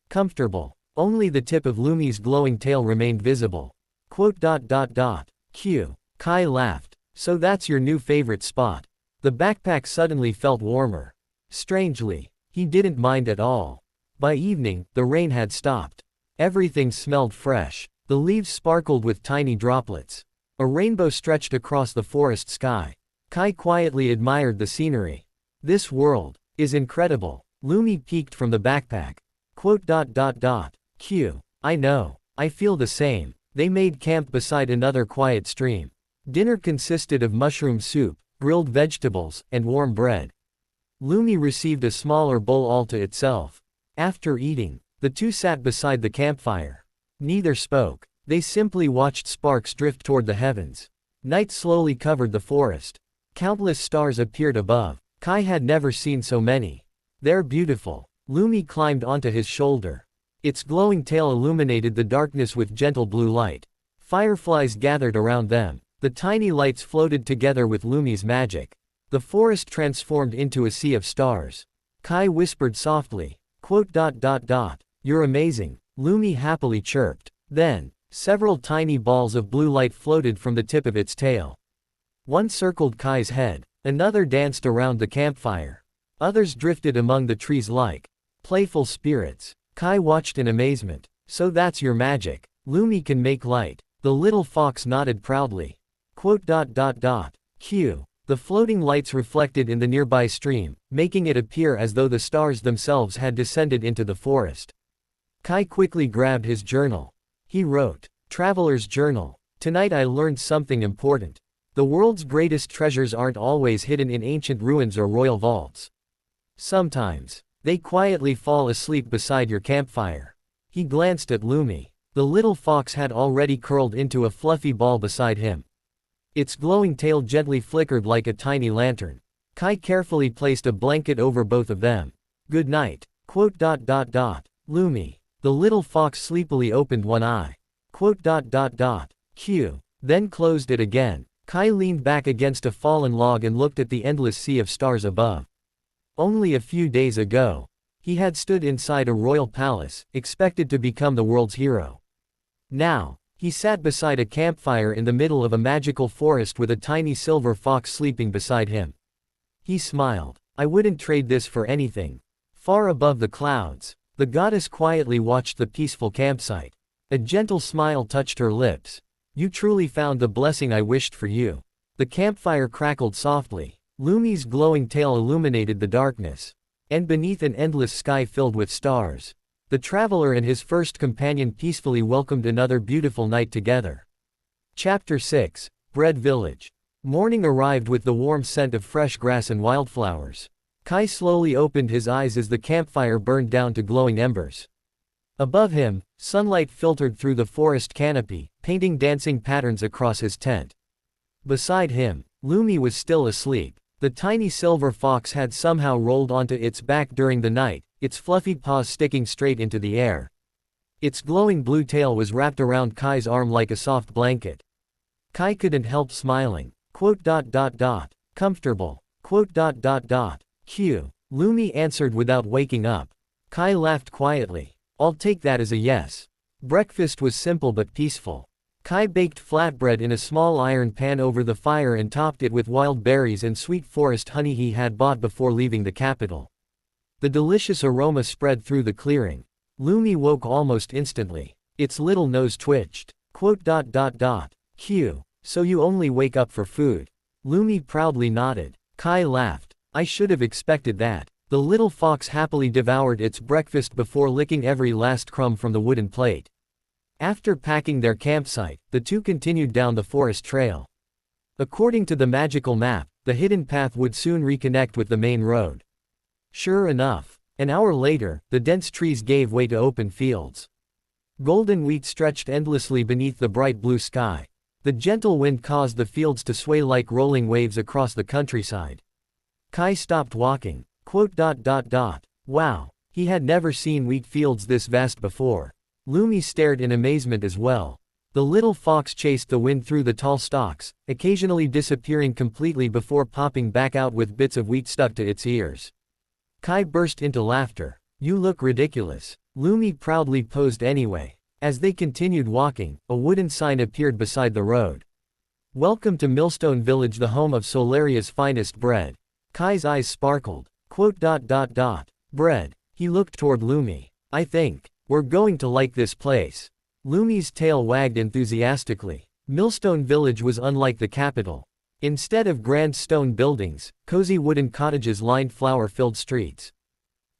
Comfortable. Only the tip of Lumi's glowing tail remained visible. Q. Kai laughed. So that's your new favorite spot. The backpack suddenly felt warmer. Strangely, he didn't mind at all. By evening, the rain had stopped. Everything smelled fresh. The leaves sparkled with tiny droplets. A rainbow stretched across the forest sky. Kai quietly admired the scenery. This world is incredible. Lumi peeked from the backpack. Q. I know. I feel the same. They made camp beside another quiet stream. Dinner consisted of mushroom soup, grilled vegetables, and warm bread. Lumi received a smaller bowl all to itself. After eating, The two sat beside the campfire. Neither spoke. They simply watched sparks drift toward the heavens. Night slowly covered the forest. Countless stars appeared above. Kai had never seen so many. They're beautiful. Lumi climbed onto his shoulder. Its glowing tail illuminated the darkness with gentle blue light. Fireflies gathered around them. The tiny lights floated together with Lumi's magic. The forest transformed into a sea of stars. Kai whispered softly, "You're amazing," Lumi happily chirped. Then, several tiny balls of blue light floated from the tip of its tail. One circled Kai's head. Another danced around the campfire. Others drifted among the trees like playful spirits. Kai watched in amazement. "So that's your magic. Lumi can make light." The little fox nodded proudly. Q. The floating lights reflected in the nearby stream, making it appear as though the stars themselves had descended into the forest. Kai quickly grabbed his journal. He wrote, "Traveler's Journal. Tonight I learned something important. The world's greatest treasures aren't always hidden in ancient ruins or royal vaults. Sometimes, they quietly fall asleep beside your campfire." He glanced at Lumi. The little fox had already curled into a fluffy ball beside him. Its glowing tail gently flickered like a tiny lantern. Kai carefully placed a blanket over both of them. "Good night." Lumi. The little fox sleepily opened one eye. Q. Then closed it again. Kai leaned back against a fallen log and looked at the endless sea of stars above. Only a few days ago, he had stood inside a royal palace, expected to become the world's hero. Now, he sat beside a campfire in the middle of a magical forest with a tiny silver fox sleeping beside him. He smiled. "I wouldn't trade this for anything." Far above the clouds, the goddess quietly watched the peaceful campsite. A gentle smile touched her lips. "You truly found the blessing I wished for you." The campfire crackled softly. Lumi's glowing tail illuminated the darkness. And beneath an endless sky filled with stars, the traveler and his first companion peacefully welcomed another beautiful night together. Chapter 6, Bread Village. Morning arrived with the warm scent of fresh grass and wildflowers. Kai slowly opened his eyes as the campfire burned down to glowing embers. Above him, sunlight filtered through the forest canopy, painting dancing patterns across his tent. Beside him, Lumi was still asleep. The tiny silver fox had somehow rolled onto its back during the night, its fluffy paws sticking straight into the air. Its glowing blue tail was wrapped around Kai's arm like a soft blanket. Kai couldn't help smiling. Comfortable. Q. Lumi answered without waking up. Kai laughed quietly. "I'll take that as a yes." Breakfast was simple but peaceful. Kai baked flatbread in a small iron pan over the fire and topped it with wild berries and sweet forest honey he had bought before leaving the capital. The delicious aroma spread through the clearing. Lumi woke almost instantly. Its little nose twitched. Q. So you only wake up for food? Lumi proudly nodded. Kai laughed. "I should have expected that." The little fox happily devoured its breakfast before licking every last crumb from the wooden plate. After packing their campsite, the two continued down the forest trail. According to the magical map, the hidden path would soon reconnect with the main road. Sure enough, an hour later, the dense trees gave way to open fields. Golden wheat stretched endlessly beneath the bright blue sky. The gentle wind caused the fields to sway like rolling waves across the countryside. Kai stopped walking. Wow, he had never seen wheat fields this vast before. Lumi stared in amazement as well. The little fox chased the wind through the tall stalks, occasionally disappearing completely before popping back out with bits of wheat stuck to its ears. Kai burst into laughter. "You look ridiculous." Lumi proudly posed anyway. As they continued walking, a wooden sign appeared beside the road. "Welcome to Millstone Village, the home of Solaria's finest bread." Kai's eyes sparkled. Bread. He looked toward Lumi. "I think we're going to like this place." Lumi's tail wagged enthusiastically. Millstone Village was unlike the capital. Instead of grand stone buildings, cozy wooden cottages lined flower-filled streets.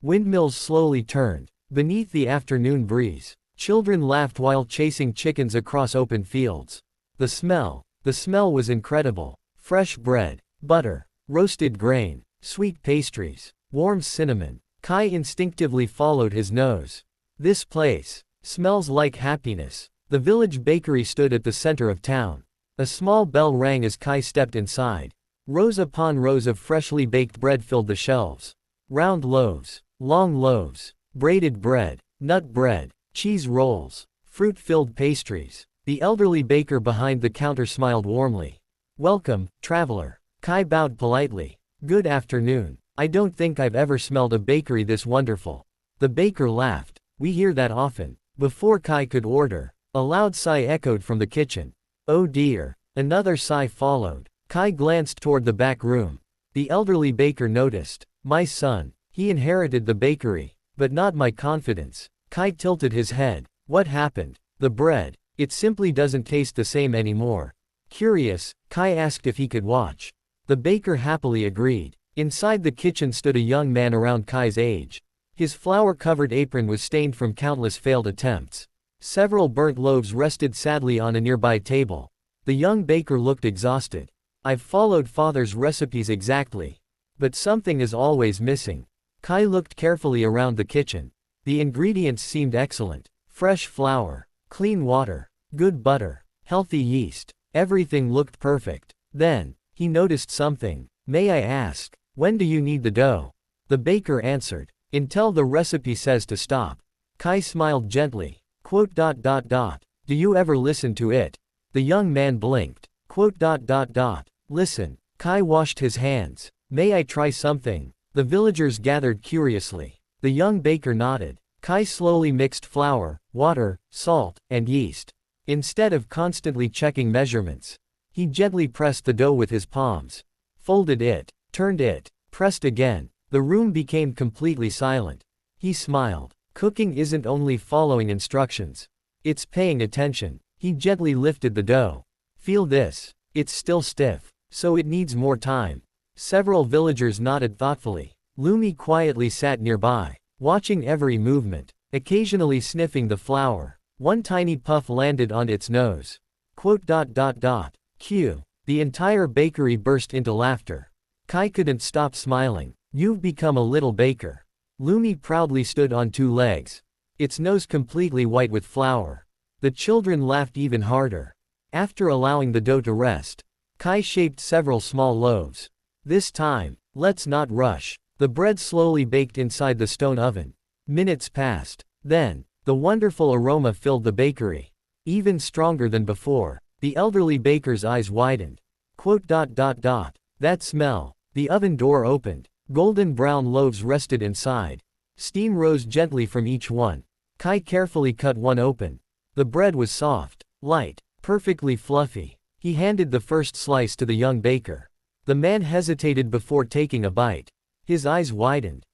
Windmills slowly turned beneath the afternoon breeze. Children laughed while chasing chickens across open fields. The smell was incredible. Fresh bread, butter, roasted grain, sweet pastries, warm cinnamon. Kai instinctively followed his nose. This place smells like happiness. The village bakery stood at the center of town. A small bell rang as Kai stepped inside. Rows upon rows of freshly baked bread filled the shelves. Round loaves, long loaves, braided bread, nut bread, cheese rolls, fruit-filled pastries. The elderly baker behind the counter smiled warmly. "Welcome, traveler." Kai bowed politely. "Good afternoon. I don't think I've ever smelled a bakery this wonderful." The baker laughed. "We hear that often." Before Kai could order, a loud sigh echoed from the kitchen. "Oh dear." Another sigh followed. Kai glanced toward the back room. The elderly baker noticed. "My son. He inherited the bakery, but not my confidence." Kai tilted his head. "What happened?" "The bread. It simply doesn't taste the same anymore." Curious, Kai asked if he could watch. The baker happily agreed. Inside the kitchen stood a young man around Kai's age. His flour-covered apron was stained from countless failed attempts. Several burnt loaves rested sadly on a nearby table. The young baker looked exhausted. "I've followed father's recipes exactly. But something is always missing." Kai looked carefully around the kitchen. The ingredients seemed excellent. Fresh flour, clean water, good butter, healthy yeast. Everything looked perfect. Then, he noticed something. "May I ask, when do you need the dough?" The baker answered. "Until the recipe says to stop." Kai smiled gently. "Do you ever listen to it?" The young man blinked. "Listen." Kai washed his hands. "May I try something?" The villagers gathered curiously. The young baker nodded. Kai slowly mixed flour, water, salt, and yeast. Instead of constantly checking measurements, he gently pressed the dough with his palms. Folded it, turned it, pressed again. The room became completely silent. He smiled. Cooking isn't only following instructions. It's paying attention. He gently lifted the dough. "Feel this. It's still stiff, so it needs more time." Several villagers nodded thoughtfully. Lumi quietly sat nearby, watching every movement, occasionally sniffing the flour. One tiny puff landed on its nose. Q. The entire bakery burst into laughter. Kai couldn't stop smiling. "You've become a little baker." Lumi proudly stood on two legs, its nose completely white with flour. The children laughed even harder. After allowing the dough to rest, Kai shaped several small loaves. "This time, let's not rush." The bread slowly baked inside the stone oven. Minutes passed. Then, the wonderful aroma filled the bakery. Even stronger than before. The elderly baker's eyes widened. That smell. The oven door opened. Golden brown loaves rested inside. Steam rose gently from each one. Kai carefully cut one open. The bread was soft, light, perfectly fluffy. He handed the first slice to the young baker. The man hesitated before taking a bite. His eyes widened.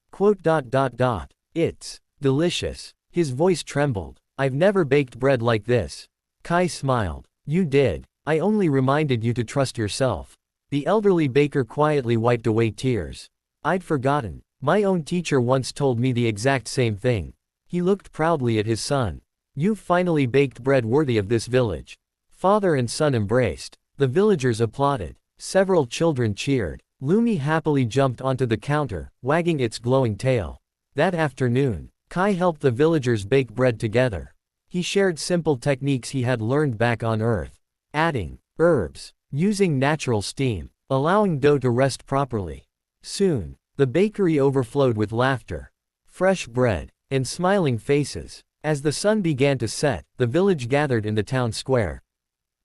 It's delicious. His voice trembled. "I've never baked bread like this." Kai smiled. "You did. I only reminded you to trust yourself." The elderly baker quietly wiped away tears. "I'd forgotten. My own teacher once told me the exact same thing." He looked proudly at his son. "You've finally baked bread worthy of this village." Father and son embraced. The villagers applauded. Several children cheered. Lumi happily jumped onto the counter, wagging its glowing tail. That afternoon, Kai helped the villagers bake bread together. He shared simple techniques he had learned back on Earth. Adding herbs, using natural steam, allowing dough to rest properly. Soon, the bakery overflowed with laughter, fresh bread, and smiling faces. As the sun began to set, the village gathered in the town square.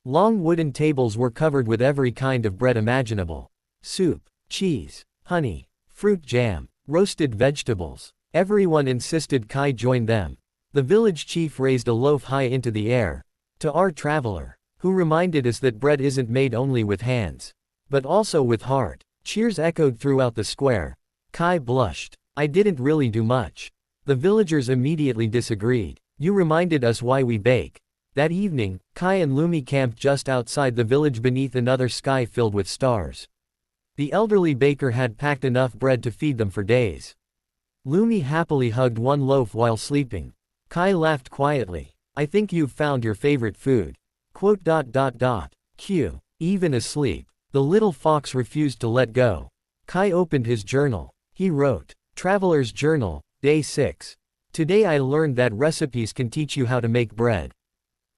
Long wooden tables were covered with every kind of bread imaginable. Soup, cheese, honey, fruit jam, roasted vegetables. Everyone insisted Kai join them. The village chief raised a loaf high into the air. "To our traveler, who reminded us that bread isn't made only with hands, but also with heart." Cheers echoed throughout the square. Kai blushed. "I didn't really do much." The villagers immediately disagreed. "You reminded us why we bake." That evening, Kai and Lumi camped just outside the village beneath another sky filled with stars. The elderly baker had packed enough bread to feed them for days. Lumi happily hugged one loaf while sleeping. Kai laughed quietly. "I think you've found your favorite food." Q. Even asleep, the little fox refused to let go. Kai opened his journal. He wrote, "Traveler's Journal, Day 6. Today I learned that recipes can teach you how to make bread.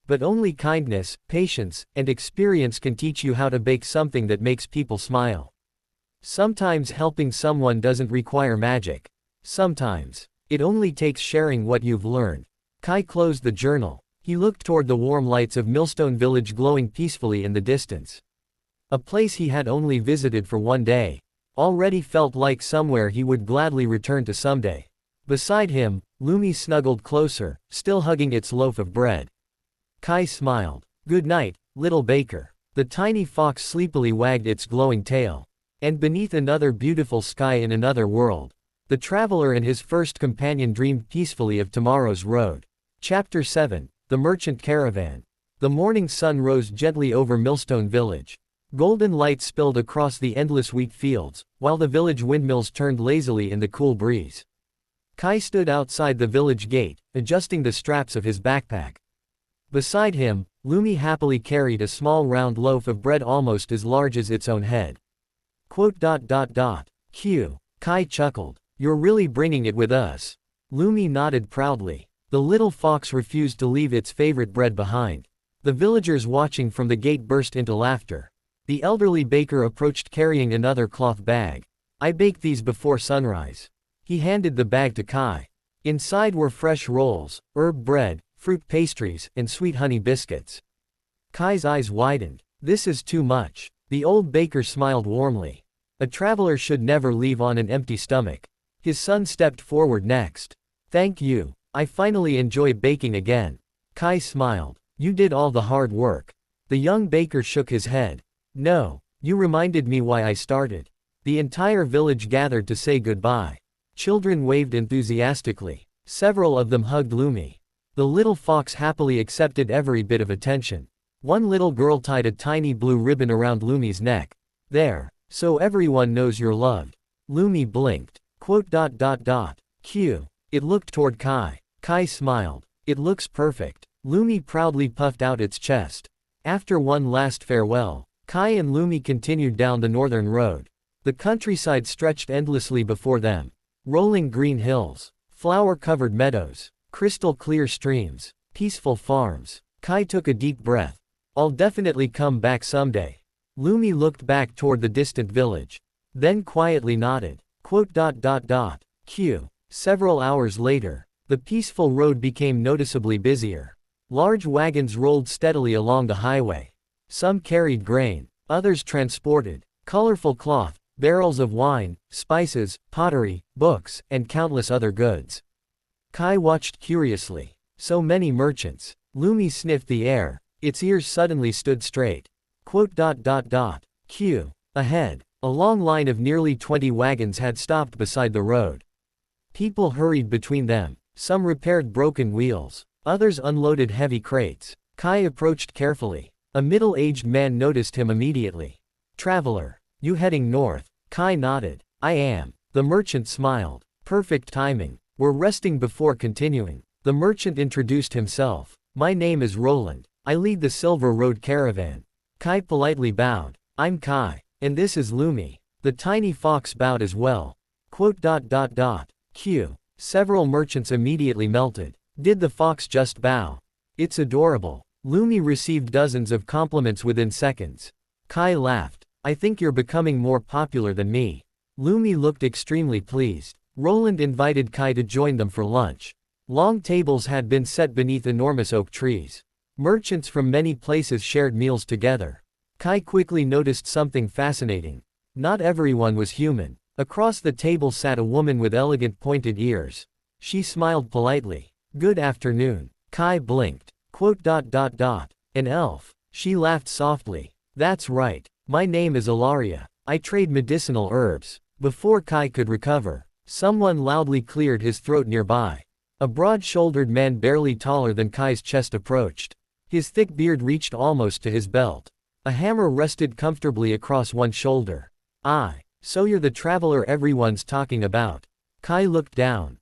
But only kindness, patience, and experience can teach you how to bake something that makes people smile. Sometimes helping someone doesn't require magic. Sometimes it only takes sharing what you've learned. Kai closed the journal. He looked toward the warm lights of Millstone Village glowing peacefully in the distance. A place he had only visited for one day. Already felt like somewhere he would gladly return to someday. Beside him, Lumi snuggled closer, still hugging its loaf of bread. Kai smiled. Good night, little baker. The tiny fox sleepily wagged its glowing tail. And beneath another beautiful sky in another world, the traveler and his first companion dreamed peacefully of tomorrow's road. Chapter 7. The Merchant Caravan. The morning sun rose gently over Millstone Village. Golden light spilled across the endless wheat fields, while the village windmills turned lazily in the cool breeze. Kai stood outside the village gate, adjusting the straps of his backpack. Beside him, Lumi happily carried a small round loaf of bread almost as large as its own head. Q. Kai chuckled. You're really bringing it with us. Lumi nodded proudly. The little fox refused to leave its favorite bread behind. The villagers watching from the gate burst into laughter. The elderly baker approached carrying another cloth bag. I baked these before sunrise. He handed the bag to Kai. Inside were fresh rolls, herb bread, fruit pastries, and sweet honey biscuits. Kai's eyes widened. This is too much. The old baker smiled warmly. A traveler should never leave on an empty stomach. His son stepped forward next. Thank you. I finally enjoy baking again. Kai smiled. You did all the hard work. The young baker shook his head. No, you reminded me why I started. The entire village gathered to say goodbye. Children waved enthusiastically. Several of them hugged Lumi. The little fox happily accepted every bit of attention. One little girl tied a tiny blue ribbon around Lumi's neck. There, so everyone knows you're loved. Lumi blinked. Q. It looked toward Kai. Kai smiled. It looks perfect. Lumi proudly puffed out its chest. After one last farewell, Kai and Lumi continued down the northern road. The countryside stretched endlessly before them. Rolling green hills, flower-covered meadows, crystal-clear streams, peaceful farms. Kai took a deep breath. I'll definitely come back someday. Lumi looked back toward the distant village. Then quietly nodded. Q. Several hours later, the peaceful road became noticeably busier. Large wagons rolled steadily along the highway. Some carried grain, others transported colorful cloth, barrels of wine, spices, pottery, books, and countless other goods. Kai watched curiously. So many merchants. Lumi sniffed the air. Its ears suddenly stood straight. Q. Ahead, a long line of nearly 20 wagons had stopped beside the road. People hurried between them. Some repaired broken wheels. Others unloaded heavy crates. Kai approached carefully. A middle-aged man noticed him immediately. Traveler, you heading north? Kai nodded. I am. The merchant smiled. Perfect timing. We're resting before continuing. The merchant introduced himself. My name is Roland. I lead the Silver Road Caravan. Kai politely bowed. I'm Kai. And this is Lumi. The tiny fox bowed as well. Q. Several merchants immediately melted. Did the fox just bow? It's adorable. Lumi received dozens of compliments within seconds. Kai laughed. I think you're becoming more popular than me. Lumi looked extremely pleased. Roland invited Kai to join them for lunch. Long tables had been set beneath enormous oak trees. Merchants from many places shared meals together. Kai quickly noticed something fascinating. Not everyone was human. Across the table sat a woman with elegant pointed ears. She smiled politely. Good afternoon. Kai blinked. An elf. She laughed softly. That's right. My name is Ilaria. I trade medicinal herbs. Before Kai could recover, someone loudly cleared his throat nearby. A broad-shouldered man barely taller than Kai's chest approached. His thick beard reached almost to his belt. A hammer rested comfortably across one shoulder. So you're the traveler everyone's talking about. Kai looked down.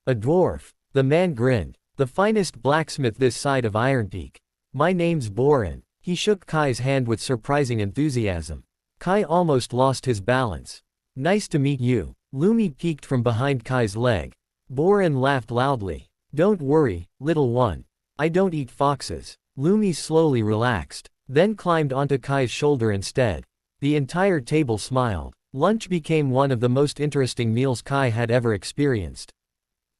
A dwarf. The man grinned. The finest blacksmith this side of Iron Peak. My name's Borin. He shook Kai's hand with surprising enthusiasm. Kai almost lost his balance. Nice to meet you. Lumi peeked from behind Kai's leg. Boran laughed loudly. Don't worry, little one. I don't eat foxes. Lumi slowly relaxed, then climbed onto Kai's shoulder instead. The entire table smiled. Lunch became one of the most interesting meals Kai had ever experienced.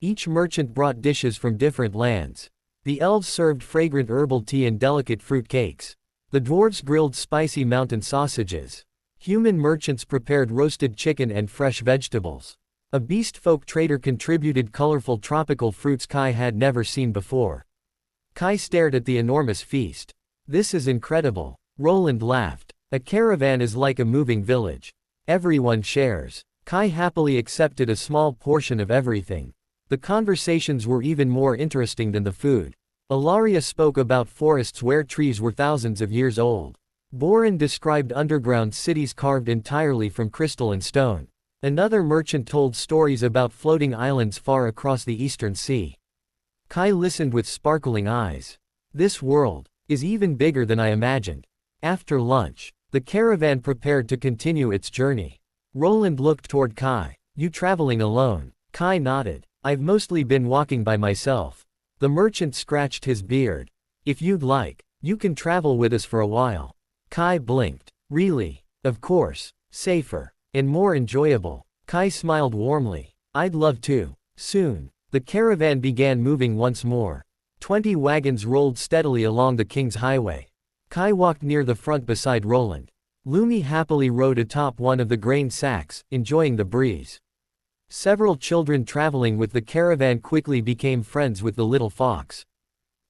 Each merchant brought dishes from different lands. The elves served fragrant herbal tea and delicate fruit cakes. The dwarves grilled spicy mountain sausages. Human merchants prepared roasted chicken and fresh vegetables. A beastfolk trader contributed colorful tropical fruits Kai had never seen before. Kai stared at the enormous feast. This is incredible. Roland laughed. A caravan is like a moving village. Everyone shares. Kai happily accepted a small portion of everything. The conversations were even more interesting than the food. Ilaria spoke about forests where trees were thousands of years old. Boran described underground cities carved entirely from crystal and stone. Another merchant told stories about floating islands far across the eastern sea. Kai listened with sparkling eyes. This world is even bigger than I imagined. After lunch, the caravan prepared to continue its journey. Roland looked toward Kai. You traveling alone? Kai nodded. I've mostly been walking by myself. The merchant scratched his beard. If you'd like, you can travel with us for a while. Kai blinked. Really? Of course. Safer. And more enjoyable. Kai smiled warmly. I'd love to. Soon, the caravan began moving once more. 20 wagons rolled steadily along the King's Highway. Kai walked near the front beside Roland. Lumi happily rode atop one of the grain sacks, enjoying the breeze. Several children traveling with the caravan quickly became friends with the little fox.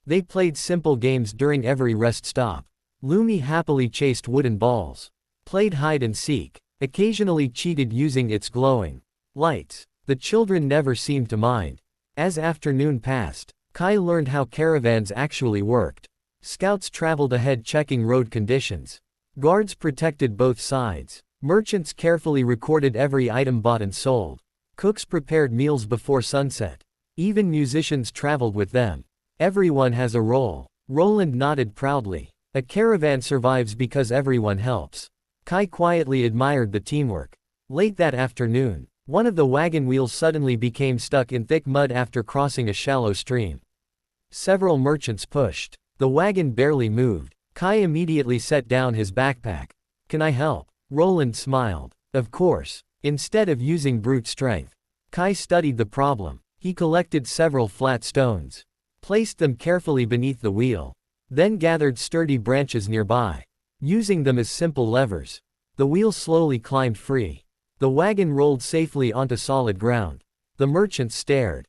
They played simple games during every rest stop. Lumi happily chased wooden balls, played hide and seek, occasionally cheated using its glowing lights. The children never seemed to mind. As afternoon passed, Kai learned how caravans actually worked. Scouts traveled ahead checking road conditions. Guards protected both sides. Merchants carefully recorded every item bought and sold. Cooks prepared meals before sunset. Even musicians traveled with them. Everyone has a role. Roland nodded proudly. A caravan survives because everyone helps. Kai quietly admired the teamwork. Late that afternoon, one of the wagon wheels suddenly became stuck in thick mud after crossing a shallow stream. Several merchants pushed. The wagon barely moved. Kai immediately set down his backpack. Can I help? Roland smiled. Of course. Instead of using brute strength, Kai studied the problem. He collected several flat stones, placed them carefully beneath the wheel, then gathered sturdy branches nearby. Using them as simple levers, the wheel slowly climbed free. The wagon rolled safely onto solid ground. The merchants stared.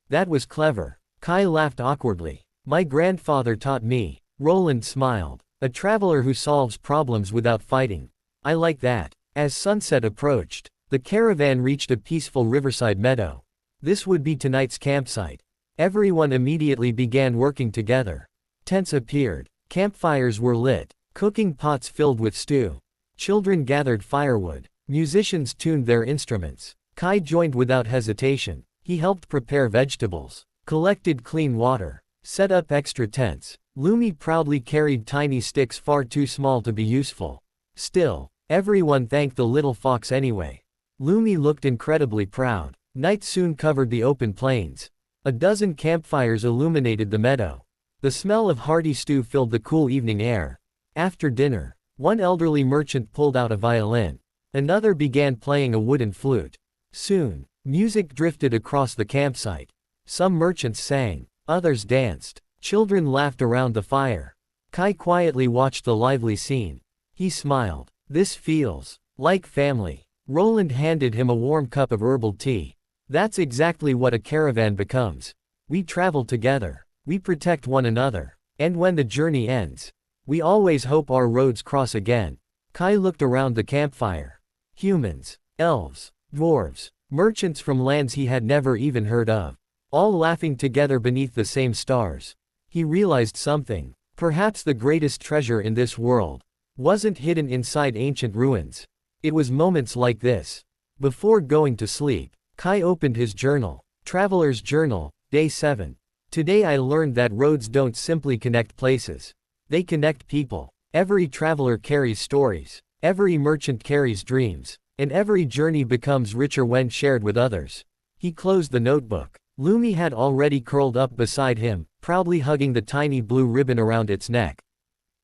That was clever. Kai laughed awkwardly. My grandfather taught me. Roland smiled. A traveler who solves problems without fighting. I like that. As sunset approached, the caravan reached a peaceful riverside meadow. This would be tonight's campsite. Everyone immediately began working together. Tents appeared. Campfires were lit. Cooking pots filled with stew. Children gathered firewood. Musicians tuned their instruments. Kai joined without hesitation. He helped prepare vegetables, collected clean water, set up extra tents. Lumi proudly carried tiny sticks far too small to be useful. Still, everyone thanked the little fox anyway. Lumi looked incredibly proud. Night soon covered the open plains. A dozen campfires illuminated the meadow. The smell of hearty stew filled the cool evening air. After dinner, one elderly merchant pulled out a violin. Another began playing a wooden flute. Soon, music drifted across the campsite. Some merchants sang, others danced. Children laughed around the fire. Kai quietly watched the lively scene. He smiled. This feels like family. Roland handed him a warm cup of herbal tea. That's exactly what a caravan becomes. We travel together. We protect one another. And when the journey ends, we always hope our roads cross again. Kai looked around the campfire. Humans, elves, dwarves, merchants from lands he had never even heard of, all laughing together beneath the same stars. He realized something. Perhaps the greatest treasure in this world wasn't hidden inside ancient ruins. It was moments like this. Before going to sleep, Kai opened his journal. Traveler's Journal, Day 7. Today I learned that roads don't simply connect places. They connect people. Every traveler carries stories. Every merchant carries dreams. And every journey becomes richer when shared with others. He closed the notebook. Lumi had already curled up beside him, proudly hugging the tiny blue ribbon around its neck.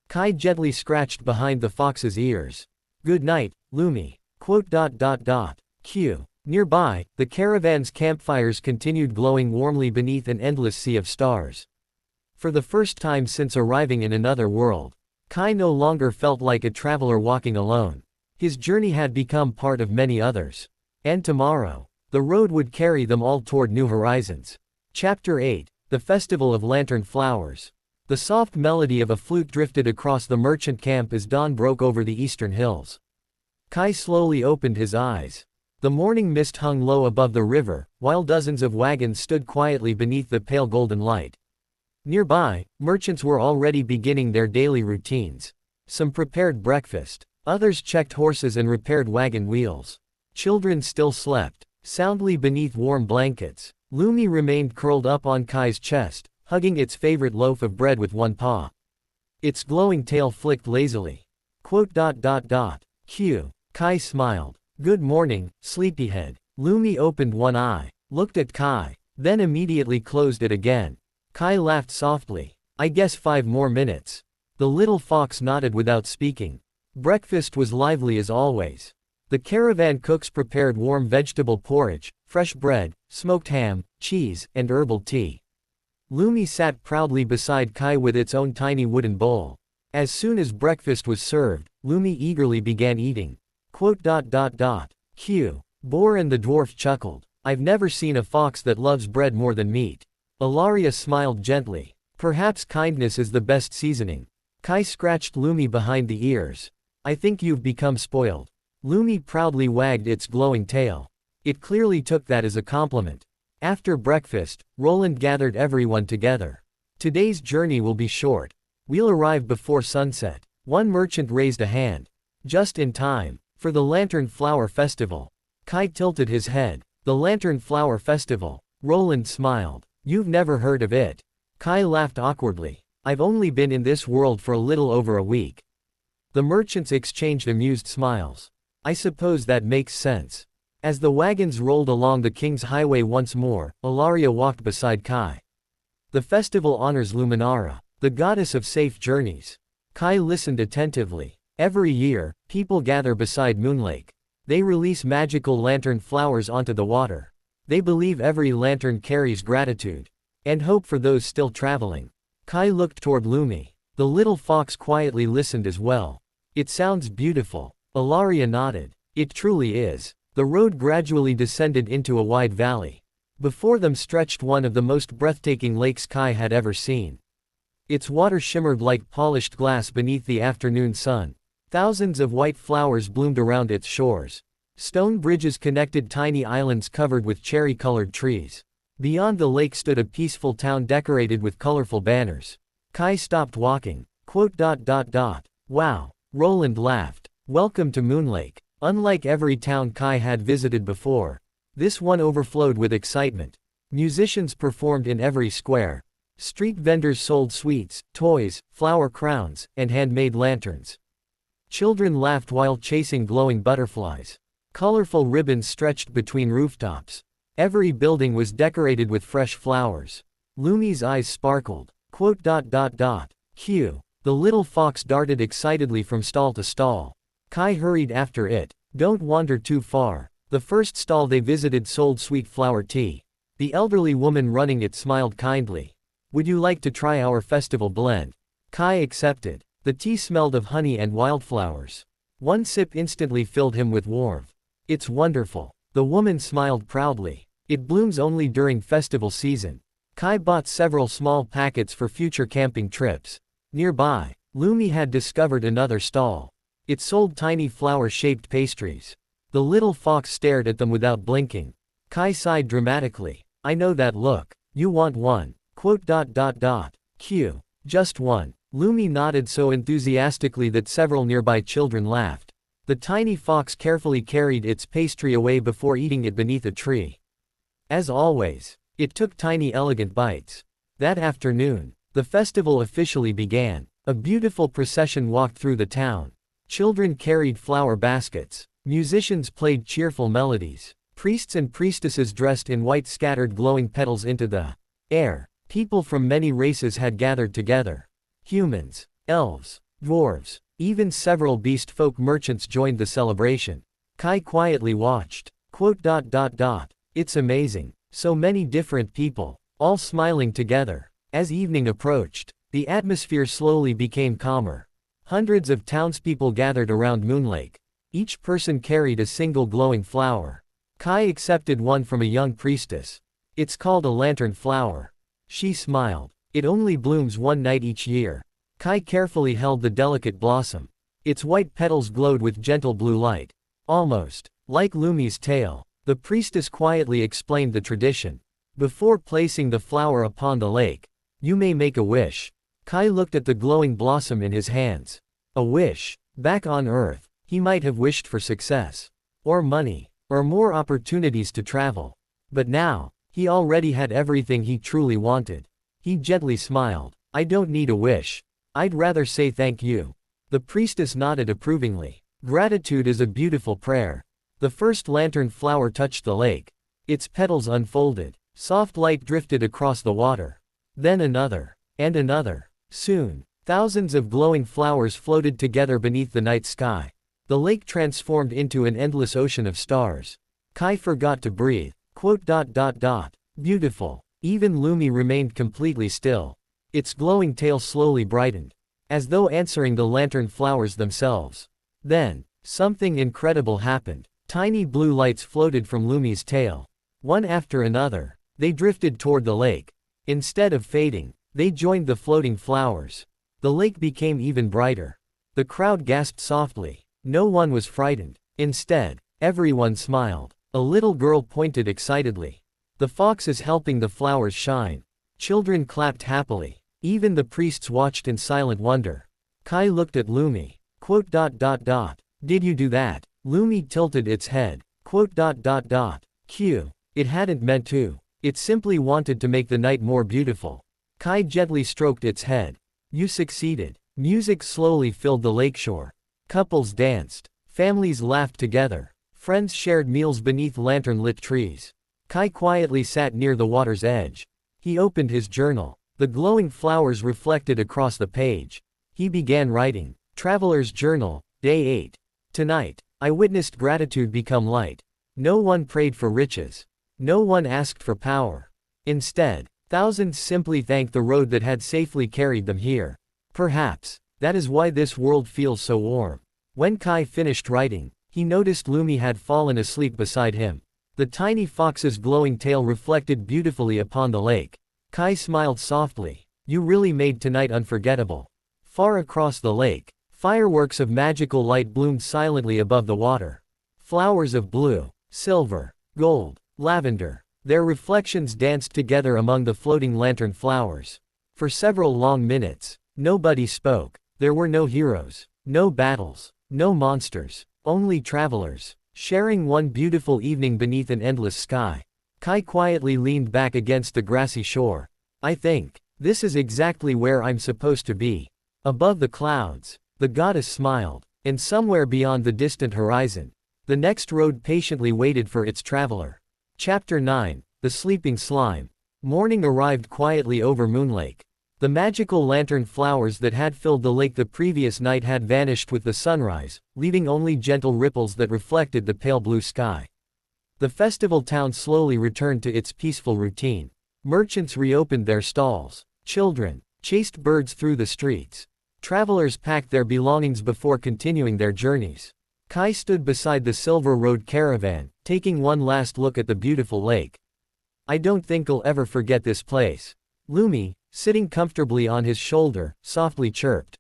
Kai gently scratched behind the fox's ears. "Good night, Lumi." Q. Nearby, the caravan's campfires continued glowing warmly beneath an endless sea of stars. For the first time since arriving in another world, Kai no longer felt like a traveler walking alone. His journey had become part of many others. And tomorrow, the road would carry them all toward new horizons. Chapter 8. The Festival of Lantern Flowers. The soft melody of a flute drifted across the merchant camp as dawn broke over the eastern hills. Kai slowly opened his eyes. The morning mist hung low above the river, while dozens of wagons stood quietly beneath the pale golden light. Nearby, merchants were already beginning their daily routines. Some prepared breakfast. Others checked horses and repaired wagon wheels. Children still slept, soundly beneath warm blankets. Lumi remained curled up on Kai's chest, hugging its favorite loaf of bread with one paw. Its glowing tail flicked lazily. Q. Kai smiled. "Good morning, sleepyhead." Lumi opened one eye, looked at Kai, then immediately closed it again. Kai laughed softly. "I guess 5 more minutes." The little fox nodded without speaking. Breakfast was lively as always. The caravan cooks prepared warm vegetable porridge, fresh bread, smoked ham, cheese, and herbal tea. Lumi sat proudly beside Kai with its own tiny wooden bowl. As soon as breakfast was served, Lumi eagerly began eating. Q. Boar and the dwarf chuckled. "I've never seen a fox that loves bread more than meat." Ilaria smiled gently. "Perhaps kindness is the best seasoning." Kai scratched Lumi behind the ears. "I think you've become spoiled." Lumi proudly wagged its glowing tail. It clearly took that as a compliment. After breakfast, Roland gathered everyone together. "Today's journey will be short. We'll arrive before sunset." One merchant raised a hand. "Just in time. For the Lantern Flower Festival." Kai tilted his head. "The Lantern Flower Festival?" Roland smiled. "You've never heard of it." Kai laughed awkwardly. "I've only been in this world for a little over a week." The merchants exchanged amused smiles. "I suppose that makes sense." As the wagons rolled along the King's Highway once more, Ilaria walked beside Kai. "The festival honors Luminara, the goddess of safe journeys." Kai listened attentively. "Every year, people gather beside Moonlake. They release magical lantern flowers onto the water. They believe every lantern carries gratitude and hope for those still traveling." Kai looked toward Lumi. The little fox quietly listened as well. "It sounds beautiful." Ilaria nodded. "It truly is." The road gradually descended into a wide valley. Before them stretched one of the most breathtaking lakes Kai had ever seen. Its water shimmered like polished glass beneath the afternoon sun. Thousands of white flowers bloomed around its shores. Stone bridges connected tiny islands covered with cherry-colored trees. Beyond the lake stood a peaceful town decorated with colorful banners. Kai stopped walking. "Wow." Roland laughed. "Welcome to Moonlake." Unlike every town Kai had visited before, this one overflowed with excitement. Musicians performed in every square. Street vendors sold sweets, toys, flower crowns, and handmade lanterns. Children laughed while chasing glowing butterflies. Colorful ribbons stretched between rooftops. Every building was decorated with fresh flowers. Lumi's eyes sparkled. Q. The little fox darted excitedly from stall to stall. Kai hurried after it. "Don't wander too far." The first stall they visited sold sweet flower tea. The elderly woman running it smiled kindly. "Would you like to try our festival blend?" Kai accepted. The tea smelled of honey and wildflowers. One sip instantly filled him with warmth. "It's wonderful." The woman smiled proudly. "It blooms only during festival season." Kai bought several small packets for future camping trips. Nearby, Lumi had discovered another stall. It sold tiny flower-shaped pastries. The little fox stared at them without blinking. Kai sighed dramatically. "I know that look. You want one?" Q. Just one. Lumi nodded so enthusiastically that several nearby children laughed. The tiny fox carefully carried its pastry away before eating it beneath a tree. As always, it took tiny elegant bites. That afternoon, the festival officially began. A beautiful procession walked through the town. Children carried flower baskets. Musicians played cheerful melodies. Priests and priestesses dressed in white scattered glowing petals into the air. People from many races had gathered together. Humans, elves, dwarves, even several beastfolk merchants joined the celebration. Kai quietly watched. It's amazing. So many different people, all smiling together. As evening approached, the atmosphere slowly became calmer. Hundreds of townspeople gathered around Moonlake. Each person carried a single glowing flower. Kai accepted one from a young priestess. It's called a lantern flower. She smiled. It only blooms one night each year. Kai carefully held the delicate blossom. Its white petals glowed with gentle blue light. Almost like Lumi's tail. The priestess quietly explained the tradition. Before placing the flower upon the lake, you may make a wish. Kai looked at the glowing blossom in his hands. A wish. Back on Earth, he might have wished for success. Or money. Or more opportunities to travel. But now, he already had everything he truly wanted. He gently smiled. I don't need a wish. I'd rather say thank you. The priestess nodded approvingly. Gratitude is a beautiful prayer. The first lantern flower touched the lake. Its petals unfolded. Soft light drifted across the water. Then another. And another. Soon, thousands of glowing flowers floated together beneath the night sky. The lake transformed into an endless ocean of stars. Kai forgot to breathe. Beautiful. Even Lumi remained completely still. Its glowing tail slowly brightened, as though answering the lantern flowers themselves. Then, something incredible happened. Tiny blue lights floated from Lumi's tail. One after another, they drifted toward the lake. Instead of fading, they joined the floating flowers. The lake became even brighter. The crowd gasped softly. No one was frightened. Instead, everyone smiled. A little girl pointed excitedly. The fox is helping the flowers shine. Children clapped happily. Even the priests watched in silent wonder. Kai looked at Lumi. Did you do that? Lumi tilted its head. Q. It hadn't meant to. It simply wanted to make the night more beautiful. Kai gently stroked its head. You succeeded. Music slowly filled the lakeshore. Couples danced. Families laughed together. Friends shared meals beneath lantern-lit trees. Kai quietly sat near the water's edge. He opened his journal. The glowing flowers reflected across the page. He began writing. Traveler's Journal, Day 8. Tonight, I witnessed gratitude become light. No one prayed for riches. No one asked for power. Instead, thousands simply thanked the road that had safely carried them here. Perhaps, that is why this world feels so warm. When Kai finished writing, he noticed Lumi had fallen asleep beside him. The tiny fox's glowing tail reflected beautifully upon the lake. Kai smiled softly. You really made tonight unforgettable. Far across the lake, fireworks of magical light bloomed silently above the water. Flowers of blue, silver, gold, lavender. Their reflections danced together among the floating lantern flowers. For several long minutes, nobody spoke. There were no heroes, no battles, no monsters, only travelers, sharing one beautiful evening beneath an endless sky. Kai quietly leaned back against the grassy shore. I think, this is exactly where I'm supposed to be. Above the clouds, the goddess smiled, and somewhere beyond the distant horizon, the next road patiently waited for its traveler. Chapter 9, The Sleeping Slime. Morning arrived quietly over Moonlake. The magical lantern flowers that had filled the lake the previous night had vanished with the sunrise, leaving only gentle ripples that reflected the pale blue sky. The festival town slowly returned to its peaceful routine. Merchants reopened their stalls. Children chased birds through the streets. Travelers packed their belongings before continuing their journeys. Kai stood beside the Silver Road caravan, taking one last look at the beautiful lake. I don't think I'll ever forget this place. Lumi, sitting comfortably on his shoulder, softly chirped.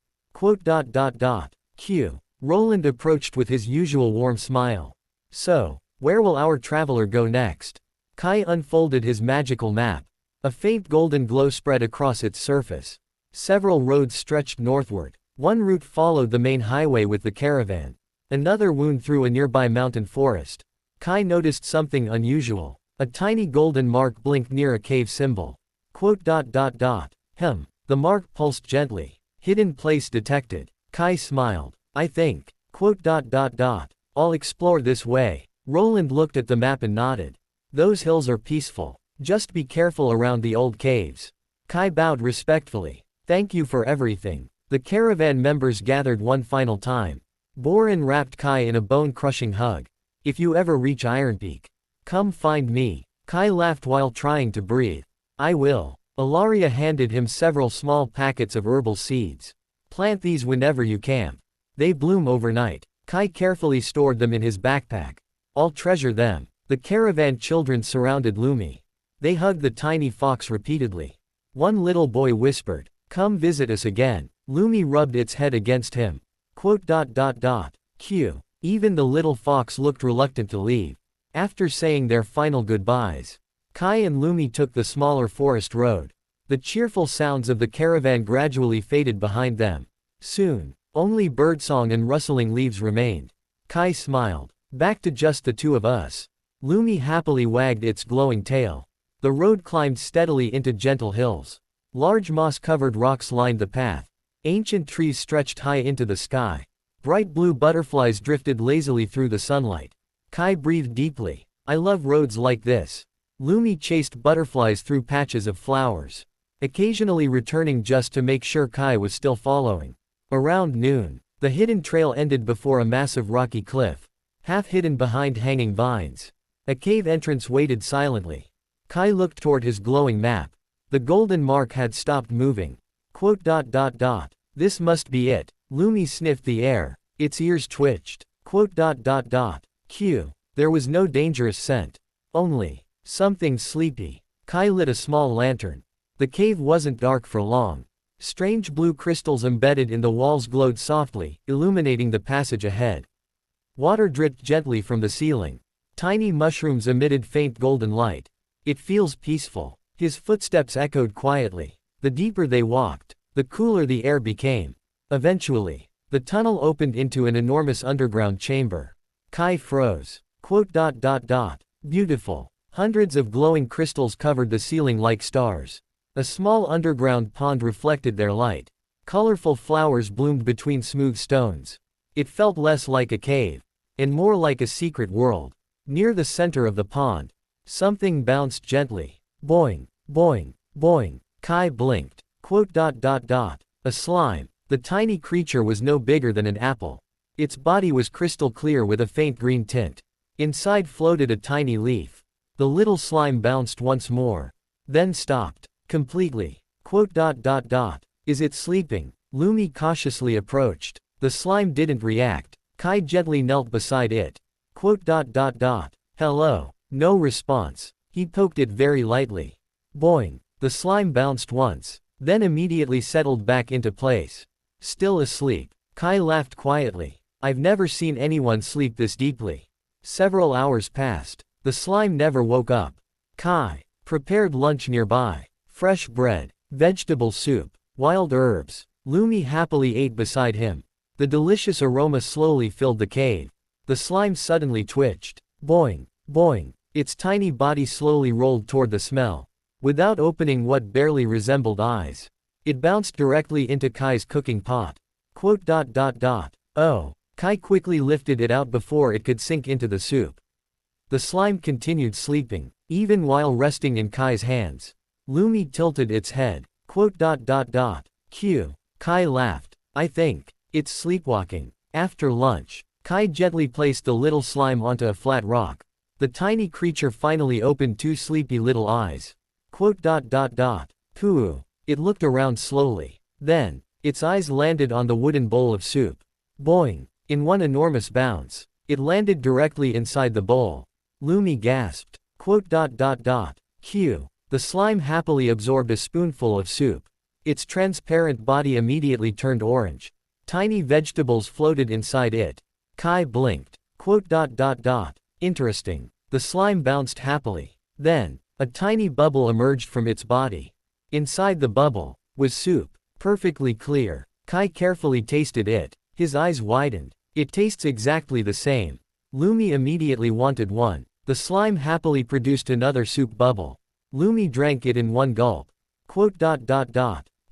Q. Roland approached with his usual warm smile. So, where will our traveler go next? Kai unfolded his magical map. A faint golden glow spread across its surface. Several roads stretched northward. One route followed the main highway with the caravan. Another wound through a nearby mountain forest. Kai noticed something unusual. A tiny golden mark blinked near a cave symbol. The mark pulsed gently. Hidden place detected. Kai smiled. I think. I'll explore this way. Roland looked at the map and nodded. Those hills are peaceful. Just be careful around the old caves. Kai bowed respectfully. Thank you for everything. The caravan members gathered one final time. Borin wrapped Kai in a bone-crushing hug. If you ever reach Iron Peak, come find me. Kai laughed while trying to breathe. I will. Ilaria handed him several small packets of herbal seeds. Plant these whenever you camp. They bloom overnight. Kai carefully stored them in his backpack. I'll treasure them. The caravan children surrounded Lumi. They hugged the tiny fox repeatedly. One little boy whispered, "Come visit us again." Lumi rubbed its head against him. Q. Even the little fox looked reluctant to leave. After saying their final goodbyes, Kai and Lumi took the smaller forest road. The cheerful sounds of the caravan gradually faded behind them. Soon, only birdsong and rustling leaves remained. Kai smiled. Back to just the two of us. Lumi happily wagged its glowing tail. The road climbed steadily into gentle hills. Large moss-covered rocks lined the path. Ancient trees stretched high into the sky. Bright blue butterflies drifted lazily through the sunlight. Kai breathed deeply. I love roads like this. Lumi chased butterflies through patches of flowers, occasionally returning just to make sure Kai was still following. Around noon, the hidden trail ended before a massive rocky cliff, half hidden behind hanging vines. A cave entrance waited silently. Kai looked toward his glowing map. The golden mark had stopped moving. This must be it. Lumi sniffed the air. Its ears twitched. Q. There was no dangerous scent. Only something sleepy. Kai lit a small lantern. The cave wasn't dark for long. Strange blue crystals embedded in the walls glowed softly, illuminating the passage ahead. Water dripped gently from the ceiling. Tiny mushrooms emitted faint golden light. It feels peaceful. His footsteps echoed quietly. The deeper they walked, the cooler the air became. Eventually, the tunnel opened into an enormous underground chamber. Kai froze. Beautiful. Hundreds of glowing crystals covered the ceiling like stars. A small underground pond reflected their light. Colorful flowers bloomed between smooth stones. It felt less like a cave, and more like a secret world. Near the center of the pond, something bounced gently. Boing, boing, boing. Kai blinked. A slime. The tiny creature was no bigger than an apple. Its body was crystal clear with a faint green tint. Inside floated a tiny leaf. The little slime bounced once more, then stopped. Completely. Is it sleeping? Lumi cautiously approached. The slime didn't react. Kai gently knelt beside it. Hello. No response. He poked it very lightly. Boing. The slime bounced once, then immediately settled back into place. Still asleep. Kai laughed quietly. I've never seen anyone sleep this deeply. Several hours passed. The slime never woke up. Kai prepared lunch nearby. Fresh bread, vegetable soup, wild herbs. Lumi happily ate beside him. The delicious aroma slowly filled the cave. The slime suddenly twitched. Boing, boing. Its tiny body slowly rolled toward the smell. Without opening what barely resembled eyes, it bounced directly into Kai's cooking pot. Oh. Kai quickly lifted it out before it could sink into the soup. The slime continued sleeping, even while resting in Kai's hands. Lumi tilted its head. Q. Kai laughed. I think it's sleepwalking. After lunch, Kai gently placed the little slime onto a flat rock. The tiny creature finally opened two sleepy little eyes. Pooh. It looked around slowly. Then, its eyes landed on the wooden bowl of soup. Boing. In one enormous bounce, it landed directly inside the bowl. Lumi gasped. Q. The slime happily absorbed a spoonful of soup. Its transparent body immediately turned orange. Tiny vegetables floated inside it. Kai blinked. Interesting. The slime bounced happily. Then, a tiny bubble emerged from its body. Inside the bubble was soup, perfectly clear. Kai carefully tasted it. His eyes widened. It tastes exactly the same. Lumi immediately wanted one. The slime happily produced another soup bubble. Lumi drank it in one gulp.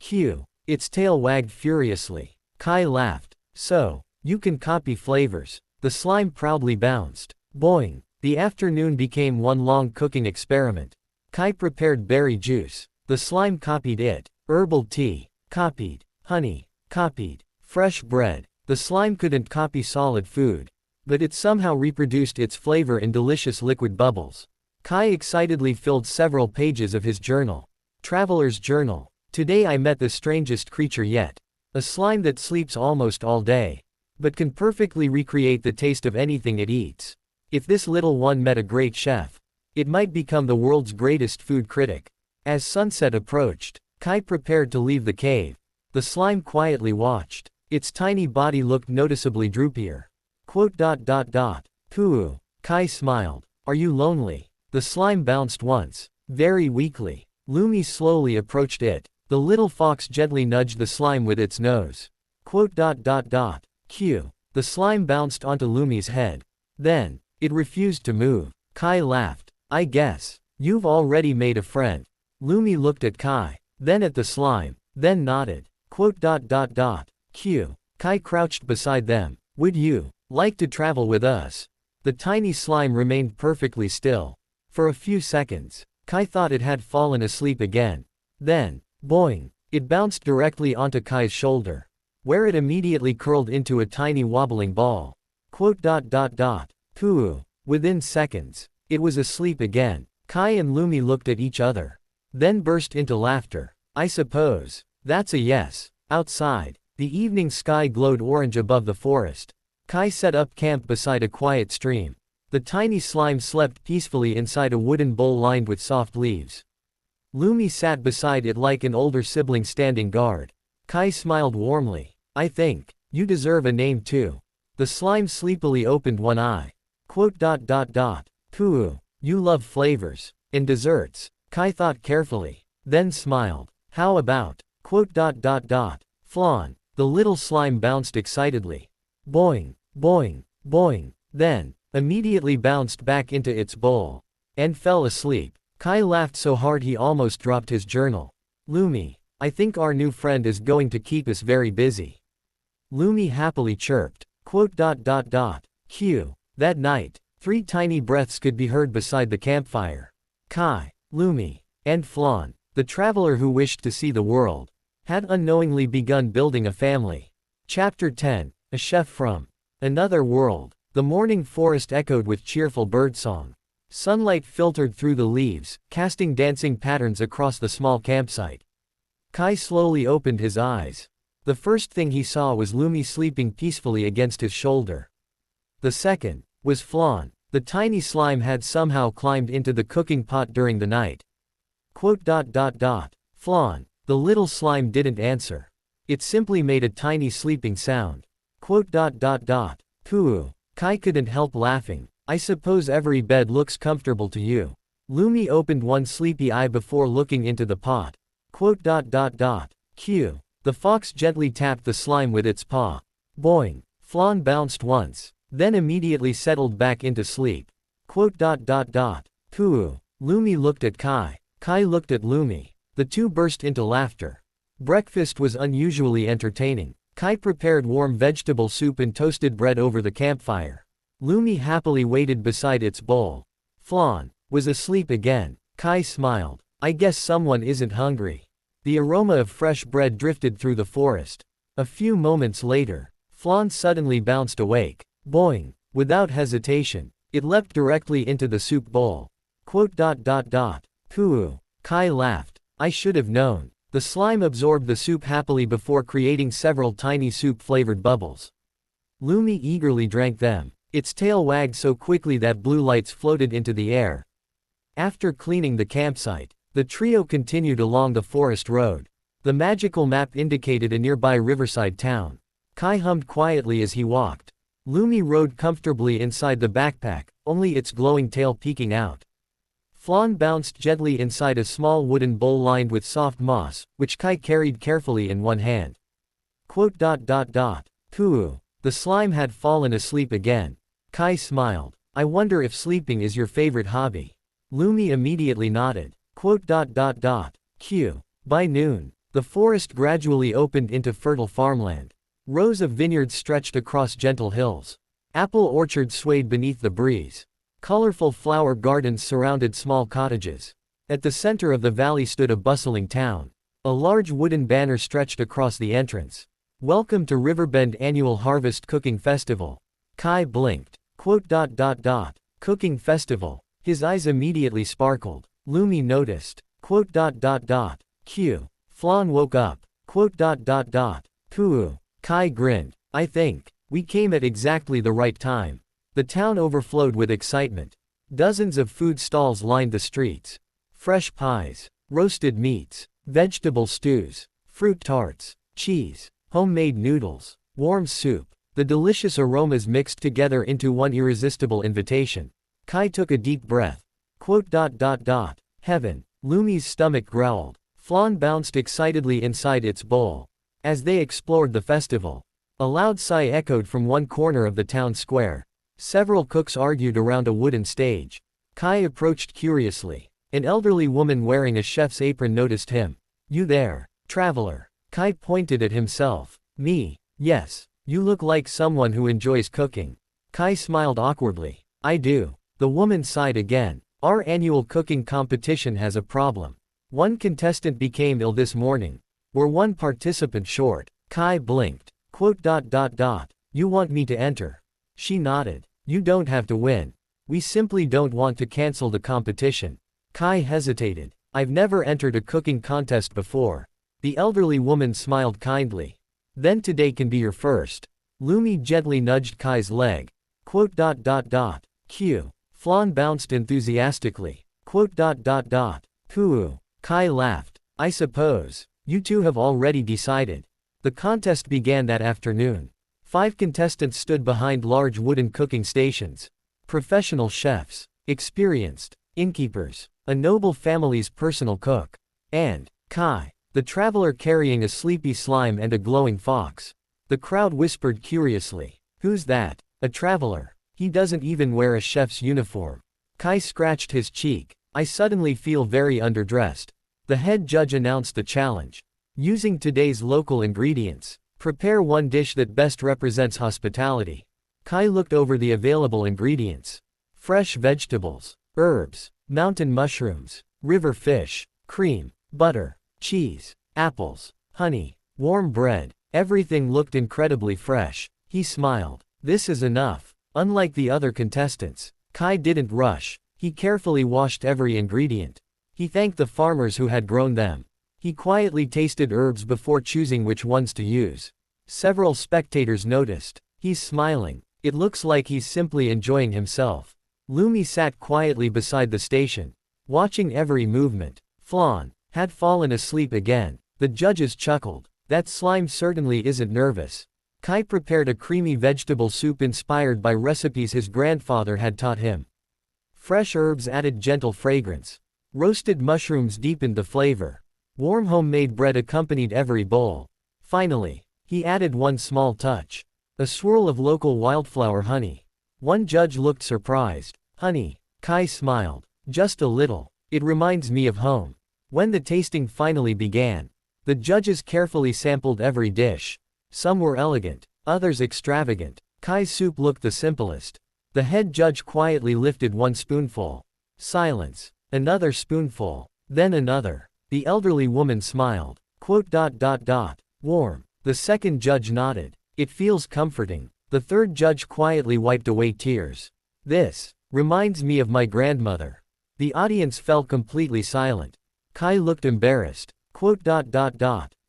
Q. Its tail wagged furiously. Kai laughed. So, you can copy flavors. The slime proudly bounced. Boing. The afternoon became one long cooking experiment. Kai prepared berry juice. The slime copied it. Herbal tea. Copied. Honey. Copied. Fresh bread. The slime couldn't copy solid food, but it somehow reproduced its flavor in delicious liquid bubbles. Kai excitedly filled several pages of his journal. Traveler's journal. Today I met the strangest creature yet. A slime that sleeps almost all day, but can perfectly recreate the taste of anything it eats. If this little one met a great chef, it might become the world's greatest food critic. As sunset approached, Kai prepared to leave the cave. The slime quietly watched. Its tiny body looked noticeably droopier. Pooh. Kai smiled. Are you lonely? The slime bounced once, very weakly. Lumi slowly approached it. The little fox gently nudged the slime with its nose. Q. The slime bounced onto Lumi's head. Then, it refused to move. Kai laughed. I guess you've already made a friend. Lumi looked at Kai, then at the slime, then nodded. Q. Kai crouched beside them. Would you like to travel with us? The tiny slime remained perfectly still. For a few seconds, Kai thought it had fallen asleep again. Then, boing, it bounced directly onto Kai's shoulder, where it immediately curled into a tiny wobbling ball. Pooh. Within seconds, it was asleep again. Kai and Lumi looked at each other, then burst into laughter. I suppose that's a yes. Outside, the evening sky glowed orange above the forest. Kai set up camp beside a quiet stream. The tiny slime slept peacefully inside a wooden bowl lined with soft leaves. Lumi sat beside it like an older sibling standing guard. Kai smiled warmly. I think you deserve a name too. The slime sleepily opened one eye. Pooh. You love flavors and desserts. Kai thought carefully, then smiled. How about flan? The little slime bounced excitedly. Boing, boing, boing, then immediately bounced back into its bowl and fell asleep. Kai laughed so hard he almost dropped his journal. Lumi, I think our new friend is going to keep us very busy. Lumi happily chirped. Q. That night, 3 tiny breaths could be heard beside the campfire. Kai, Lumi, and Flan, the traveler who wished to see the world, had unknowingly begun building a family. Chapter 10. A chef from another world. The morning forest echoed with cheerful birdsong. Sunlight filtered through the leaves, casting dancing patterns across the small campsite. Kai slowly opened his eyes. The first thing he saw was Lumi sleeping peacefully against his shoulder. The second was Flan. The tiny slime had somehow climbed into the cooking pot during the night. Flan. The little slime didn't answer. It simply made a tiny sleeping sound. Pooh. Kai couldn't help laughing. I suppose every bed looks comfortable to you. Lumi opened one sleepy eye before looking into the pot. Q. The fox gently tapped the slime with its paw. Boing. Flan bounced once, then immediately settled back into sleep. Pooh. Lumi looked at Kai. Kai looked at Lumi. The two burst into laughter. Breakfast was unusually entertaining. Kai prepared warm vegetable soup and toasted bread over the campfire. Lumi happily waited beside its bowl. Flan was asleep again. Kai smiled. I guess someone isn't hungry. The aroma of fresh bread drifted through the forest. A few moments later, Flan suddenly bounced awake. Boing. Without hesitation, it leapt directly into the soup bowl. Pooh. Kai laughed. I should have known. The slime absorbed the soup happily before creating several tiny soup-flavored bubbles. Lumi eagerly drank them. Its tail wagged so quickly that blue lights floated into the air. After cleaning the campsite, the trio continued along the forest road. The magical map indicated a nearby riverside town. Kai hummed quietly as he walked. Lumi rode comfortably inside the backpack, only its glowing tail peeking out. Flan bounced gently inside a small wooden bowl lined with soft moss, which Kai carried carefully in one hand. Pooh. The slime had fallen asleep again. Kai smiled. I wonder if sleeping is your favorite hobby. Lumi immediately nodded. Q. By noon, the forest gradually opened into fertile farmland. Rows of vineyards stretched across gentle hills. Apple orchards swayed beneath the breeze. Colorful flower gardens surrounded small cottages. At the center of the valley stood a bustling town. A large wooden banner stretched across the entrance. "Welcome to Riverbend Annual Harvest Cooking Festival." Kai blinked. Cooking festival. His eyes immediately sparkled. Lumi noticed. Q. Flan woke up. Poo. Kai grinned. "I think we came at exactly the right time." The town overflowed with excitement. Dozens of food stalls lined the streets. Fresh pies, roasted meats, vegetable stews, fruit tarts, cheese, homemade noodles, warm soup. The delicious aromas mixed together into one irresistible invitation. Kai took a deep breath. Heaven. Lumi's stomach growled. Flan bounced excitedly inside its bowl. As they explored the festival, a loud sigh echoed from one corner of the town square. Several cooks argued around a wooden stage. Kai approached curiously. An elderly woman wearing a chef's apron noticed him. "You there, traveler?" Kai pointed at himself. "Me? Yes. You look like someone who enjoys cooking." Kai smiled awkwardly. "I do." The woman sighed again. "Our annual cooking competition has a problem. One contestant became ill this morning. We're one participant short." Kai blinked. You want me to enter?" She nodded. "You don't have to win. We simply don't want to cancel the competition." Kai hesitated. "I've never entered a cooking contest before." The elderly woman smiled kindly. "Then today can be your first." Lumi gently nudged Kai's leg. Q. Flan bounced enthusiastically. Poo. Kai laughed. "I suppose you two have already decided." The contest began that afternoon. 5 contestants stood behind large wooden cooking stations. Professional chefs, experienced innkeepers, a noble family's personal cook, and Kai, the traveler carrying a sleepy slime and a glowing fox. The crowd whispered curiously. "Who's that? A traveler? He doesn't even wear a chef's uniform." Kai scratched his cheek. "I suddenly feel very underdressed." The head judge announced the challenge. Using today's local ingredients, prepare one dish that best represents hospitality. Kai looked over the available ingredients. Fresh vegetables, herbs, mountain mushrooms, river fish, cream, butter, cheese, apples, honey, warm bread. Everything looked incredibly fresh. He smiled. "This is enough." Unlike the other contestants, Kai didn't rush. He carefully washed every ingredient. He thanked the farmers who had grown them. He quietly tasted herbs before choosing which ones to use. Several spectators noticed. "He's smiling. It looks like he's simply enjoying himself." Lumi sat quietly beside the station, watching every movement. Flan had fallen asleep again. The judges chuckled. "That slime certainly isn't nervous." Kai prepared a creamy vegetable soup inspired by recipes his grandfather had taught him. Fresh herbs added gentle fragrance. Roasted mushrooms deepened the flavor. Warm homemade bread accompanied every bowl. Finally, he added one small touch. A swirl of local wildflower honey. One judge looked surprised. "Honey?" Kai smiled. "Just a little. It reminds me of home." When the tasting finally began, the judges carefully sampled every dish. Some were elegant, others extravagant. Kai's soup looked the simplest. The head judge quietly lifted one spoonful. Silence. Another spoonful. Then another. The elderly woman smiled. Warm. The second judge nodded. "It feels comforting." The third judge quietly wiped away tears. "This reminds me of my grandmother." The audience fell completely silent. Kai looked embarrassed.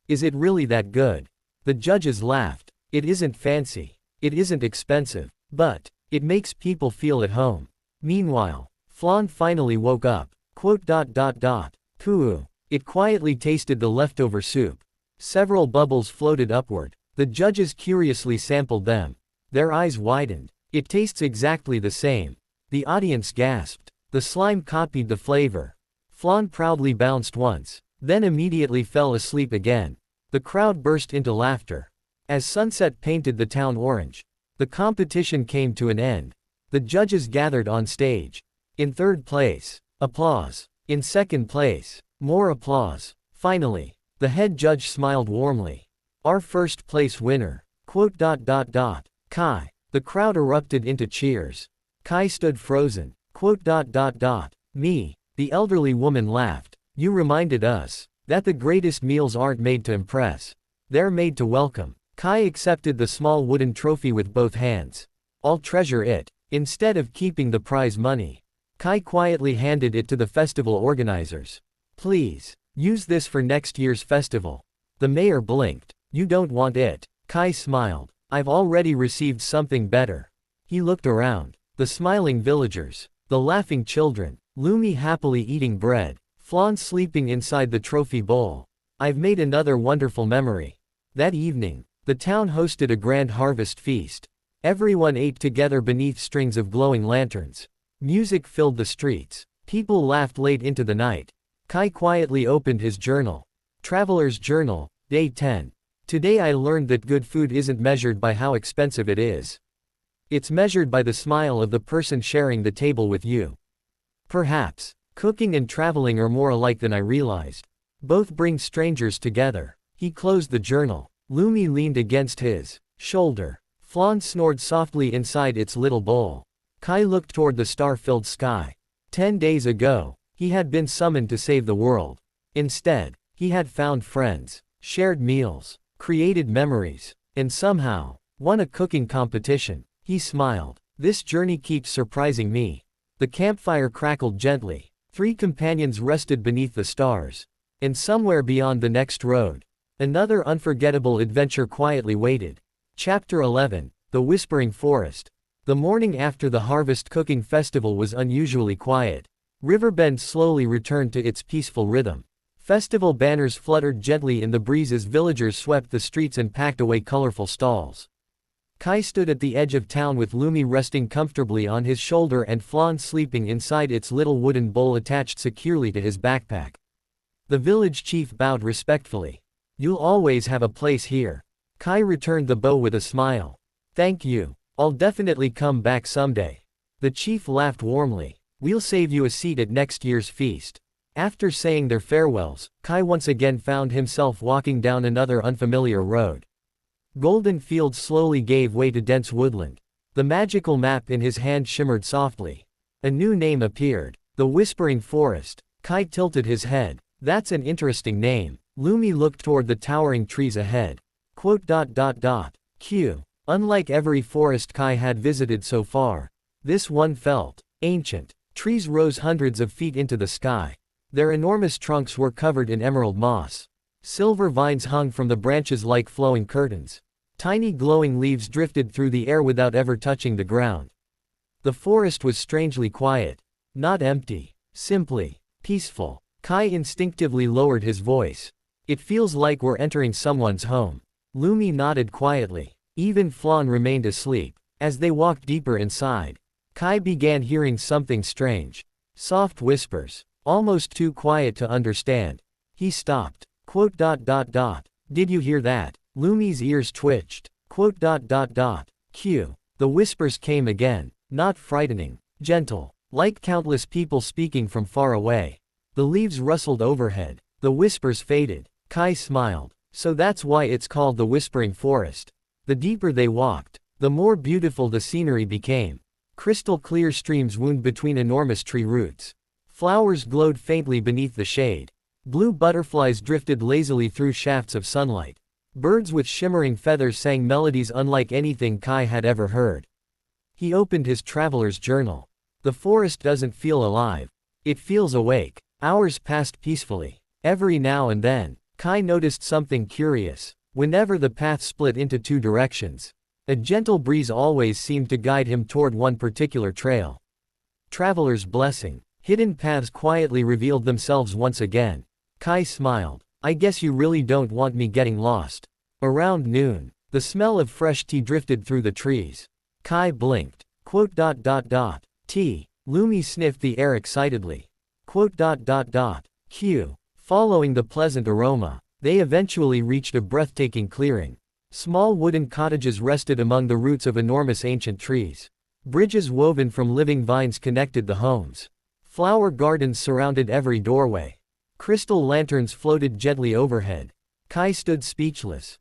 Is it really that good?" The judges laughed. "It isn't fancy. It isn't expensive. But it makes people feel at home." Meanwhile, Flan finally woke up. Poo. It quietly tasted the leftover soup. Several bubbles floated upward. The judges curiously sampled them. Their eyes widened. "It tastes exactly the same." The audience gasped. The slime copied the flavor. Flan proudly bounced once, then immediately fell asleep again. The crowd burst into laughter. As sunset painted the town orange, the competition came to an end. The judges gathered on stage. In third place, applause. In second place, more applause. Finally, the head judge smiled warmly. "Our first place winner." Kai. The crowd erupted into cheers. Kai stood frozen. Me, the elderly woman laughed. You reminded us that the greatest meals aren't made to impress. They're made to welcome. Kai accepted the small wooden trophy with both hands. I'll treasure it. Instead of keeping the prize money, Kai quietly handed it to the festival organizers. Please, use this for next year's festival. The mayor blinked. You don't want it. Kai smiled. I've already received something better. He looked around. The smiling villagers. The laughing children. Lumi happily eating bread. Flan sleeping inside the trophy bowl. I've made another wonderful memory. That evening, the town hosted a grand harvest feast. Everyone ate together beneath strings of glowing lanterns. Music filled the streets. People laughed late into the night. Kai quietly opened his journal. Traveler's Journal, Day 10. Today I learned that good food isn't measured by how expensive it is. It's measured by the smile of the person sharing the table with you. Perhaps, cooking and traveling are more alike than I realized. Both bring strangers together. He closed the journal. Lumi leaned against his shoulder. Flan snored softly inside its little bowl. Kai looked toward the star-filled sky. 10 days ago, he had been summoned to save the world. Instead, he had found friends, shared meals, created memories, and somehow, won a cooking competition. He smiled. This journey keeps surprising me. The campfire crackled gently. 3 companions rested beneath the stars. And somewhere beyond the next road, another unforgettable adventure quietly waited. Chapter 11, The Whispering Forest. The morning after the harvest cooking festival was unusually quiet. Riverbend slowly returned to its peaceful rhythm. Festival banners fluttered gently in the breeze as villagers swept the streets and packed away colorful stalls. Kai stood at the edge of town with Lumi resting comfortably on his shoulder and Flan sleeping inside its little wooden bowl attached securely to his backpack. The village chief bowed respectfully. You'll always have a place here. Kai returned the bow with a smile. Thank you. I'll definitely come back someday. The chief laughed warmly. We'll save you a seat at next year's feast. After saying their farewells, Kai once again found himself walking down another unfamiliar road. Golden fields slowly gave way to dense woodland. The magical map in his hand shimmered softly. A new name appeared. The Whispering Forest. Kai tilted his head. That's an interesting name. Lumi looked toward the towering trees ahead. Q. Unlike every forest Kai had visited so far, this one felt ancient. Trees rose hundreds of feet into the sky. Their enormous trunks were covered in emerald moss. Silver vines hung from the branches like flowing curtains. Tiny glowing leaves drifted through the air without ever touching the ground. The forest was strangely quiet. Not empty. Simply peaceful. Kai instinctively lowered his voice. It feels like we're entering someone's home. Lumi nodded quietly. Even Flan remained asleep. As they walked deeper inside, Kai began hearing something strange. Soft whispers. Almost too quiet to understand. He stopped. Did you hear that? Lumi's ears twitched. Q. The whispers came again. Not frightening. Gentle. Like countless people speaking from far away. The leaves rustled overhead. The whispers faded. Kai smiled. So that's why it's called the Whispering Forest. The deeper they walked, the more beautiful the scenery became. Crystal clear streams wound between enormous tree roots. Flowers glowed faintly beneath the shade. Blue butterflies drifted lazily through shafts of sunlight. Birds with shimmering feathers sang melodies unlike anything Kai had ever heard. He opened his traveler's journal. The forest doesn't feel alive. It feels awake. Hours passed peacefully. Every now and then, Kai noticed something curious. Whenever the path split into 2 directions, a gentle breeze always seemed to guide him toward one particular trail. Traveler's blessing. Hidden paths quietly revealed themselves once again. Kai smiled. I guess you really don't want me getting lost. Around noon, the smell of fresh tea drifted through the trees. Kai blinked. Tea. Lumi sniffed the air excitedly. Q. Following the pleasant aroma, they eventually reached a breathtaking clearing. Small wooden cottages rested among the roots of enormous ancient trees. Bridges woven from living vines connected the homes. Flower gardens surrounded every doorway. Crystal lanterns floated gently overhead. Kai stood speechless.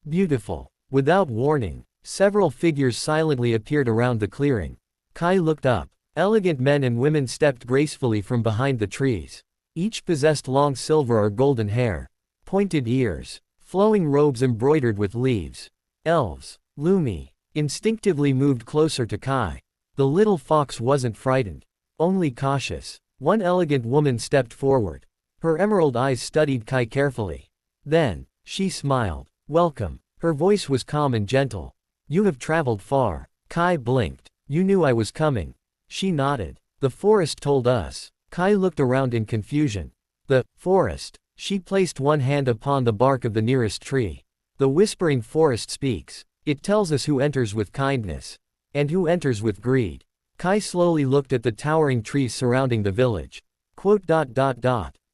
Beautiful. Without warning, several figures silently appeared around the clearing. Kai looked up. Elegant men and women stepped gracefully from behind the trees. Each possessed long silver or golden hair, pointed ears, flowing robes embroidered with leaves. Elves. Lumi instinctively moved closer to Kai. The little fox wasn't frightened, only cautious. One elegant woman stepped forward. Her emerald eyes studied Kai carefully. Then, she smiled. Welcome. Her voice was calm and gentle. You have traveled far. Kai blinked. You knew I was coming. She nodded. The forest told us. Kai looked around in confusion. The forest. She placed one hand upon the bark of the nearest tree. The whispering forest speaks. It tells us who enters with kindness, and who enters with greed. Kai slowly looked at the towering trees surrounding the village.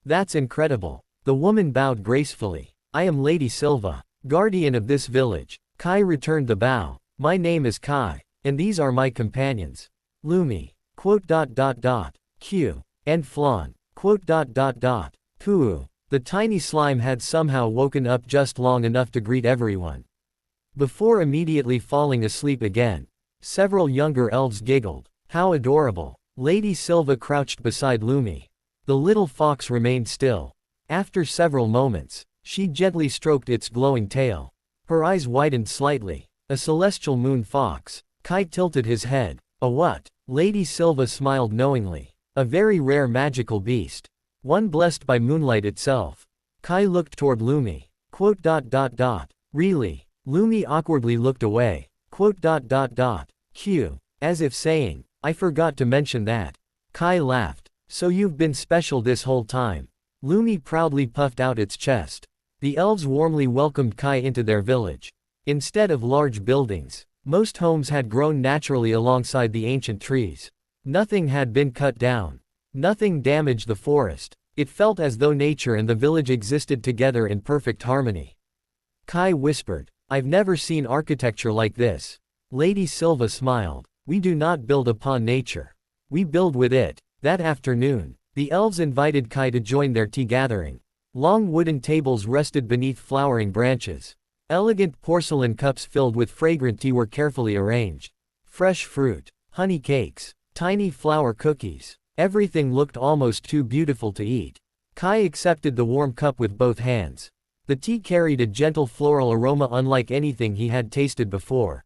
That's incredible. The woman bowed gracefully. I am Lady Silva, guardian of this village. Kai returned the bow. My name is Kai, and these are my companions. Lumi. Q. And Flan. Puu. The tiny slime had somehow woken up just long enough to greet everyone, before immediately falling asleep again. Several younger elves giggled. How adorable. Lady Silva crouched beside Lumi. The little fox remained still. After several moments, she gently stroked its glowing tail. Her eyes widened slightly. A celestial moon fox. Kai tilted his head. A what? Lady Silva smiled knowingly. A very rare magical beast. One blessed by moonlight itself. Kai looked toward Lumi. Really? Lumi awkwardly looked away. Q. As if saying, I forgot to mention that. Kai laughed. So you've been special this whole time. Lumi proudly puffed out its chest. The elves warmly welcomed Kai into their village. Instead of large buildings, most homes had grown naturally alongside the ancient trees. Nothing had been cut down. Nothing damaged the forest. It felt as though nature and the village existed together in perfect harmony. Kai whispered, I've never seen architecture like this. Lady Silva smiled. We do not build upon nature. We build with it. That afternoon, the elves invited Kai to join their tea gathering. Long wooden tables rested beneath flowering branches. Elegant porcelain cups filled with fragrant tea were carefully arranged. Fresh fruit, honey cakes, tiny flour cookies. Everything looked almost too beautiful to eat. Kai accepted the warm cup with both hands. The tea carried a gentle floral aroma unlike anything he had tasted before.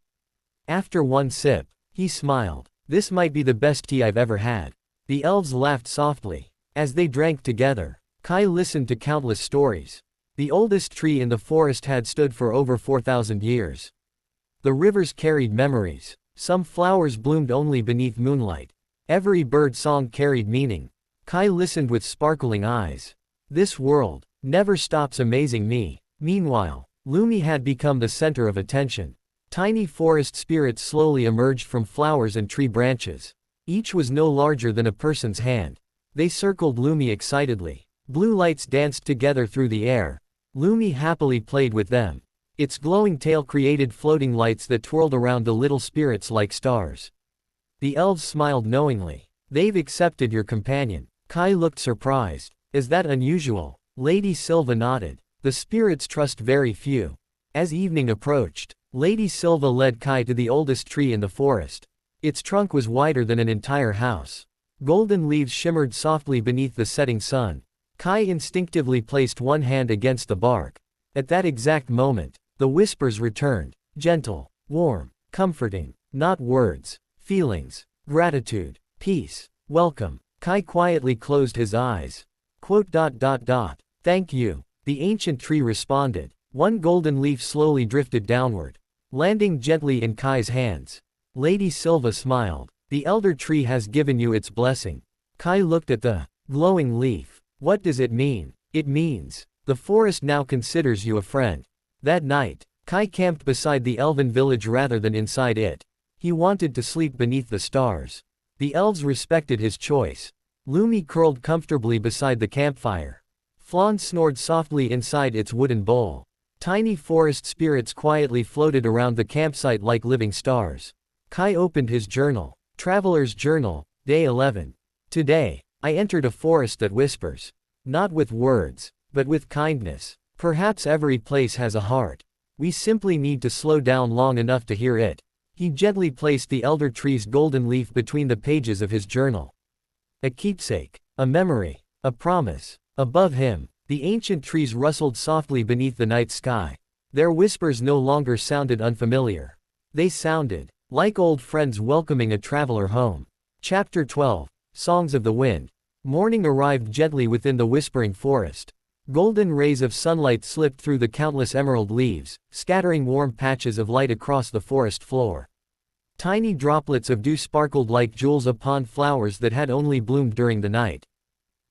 After one sip, he smiled. This might be the best tea I've ever had. The elves laughed softly. As they drank together, Kai listened to countless stories. The oldest tree in the forest had stood for over 4,000 years. The rivers carried memories. Some flowers bloomed only beneath moonlight. Every bird song carried meaning. Kai listened with sparkling eyes. This world never stops amazing me. Meanwhile, Lumi had become the center of attention. Tiny forest spirits slowly emerged from flowers and tree branches. Each was no larger than a person's hand. They circled Lumi excitedly. Blue lights danced together through the air. Lumi happily played with them. Its glowing tail created floating lights that twirled around the little spirits like stars. The elves smiled knowingly. They've accepted your companion. Kai looked surprised. Is that unusual? Lady Silva nodded. The spirits trust very few. As evening approached, Lady Silva led Kai to the oldest tree in the forest. Its trunk was wider than an entire house. Golden leaves shimmered softly beneath the setting sun. Kai instinctively placed one hand against the bark. At that exact moment, the whispers returned. Gentle, warm, comforting. Not words. Feelings. Gratitude. Peace. Welcome. Kai quietly closed his eyes. Thank you. The ancient tree responded. One golden leaf slowly drifted downward, landing gently in Kai's hands. Lady Silva smiled. The elder tree has given you its blessing. Kai looked at the glowing leaf. What does it mean? It means, the forest now considers you a friend. That night, Kai camped beside the elven village rather than inside it. He wanted to sleep beneath the stars. The elves respected his choice. Lumi curled comfortably beside the campfire. Flan snored softly inside its wooden bowl. Tiny forest spirits quietly floated around the campsite like living stars. Kai opened his journal. Traveler's Journal, Day 11. Today, I entered a forest that whispers. Not with words, but with kindness. Perhaps every place has a heart. We simply need to slow down long enough to hear it. He gently placed the elder tree's golden leaf between the pages of his journal. A keepsake. A memory. A promise. Above him, the ancient trees rustled softly beneath the night sky. Their whispers no longer sounded unfamiliar. They sounded like old friends welcoming a traveler home. Chapter 12. Songs of the Wind. Morning arrived gently within the whispering forest. Golden rays of sunlight slipped through the countless emerald leaves, scattering warm patches of light across the forest floor. Tiny droplets of dew sparkled like jewels upon flowers that had only bloomed during the night.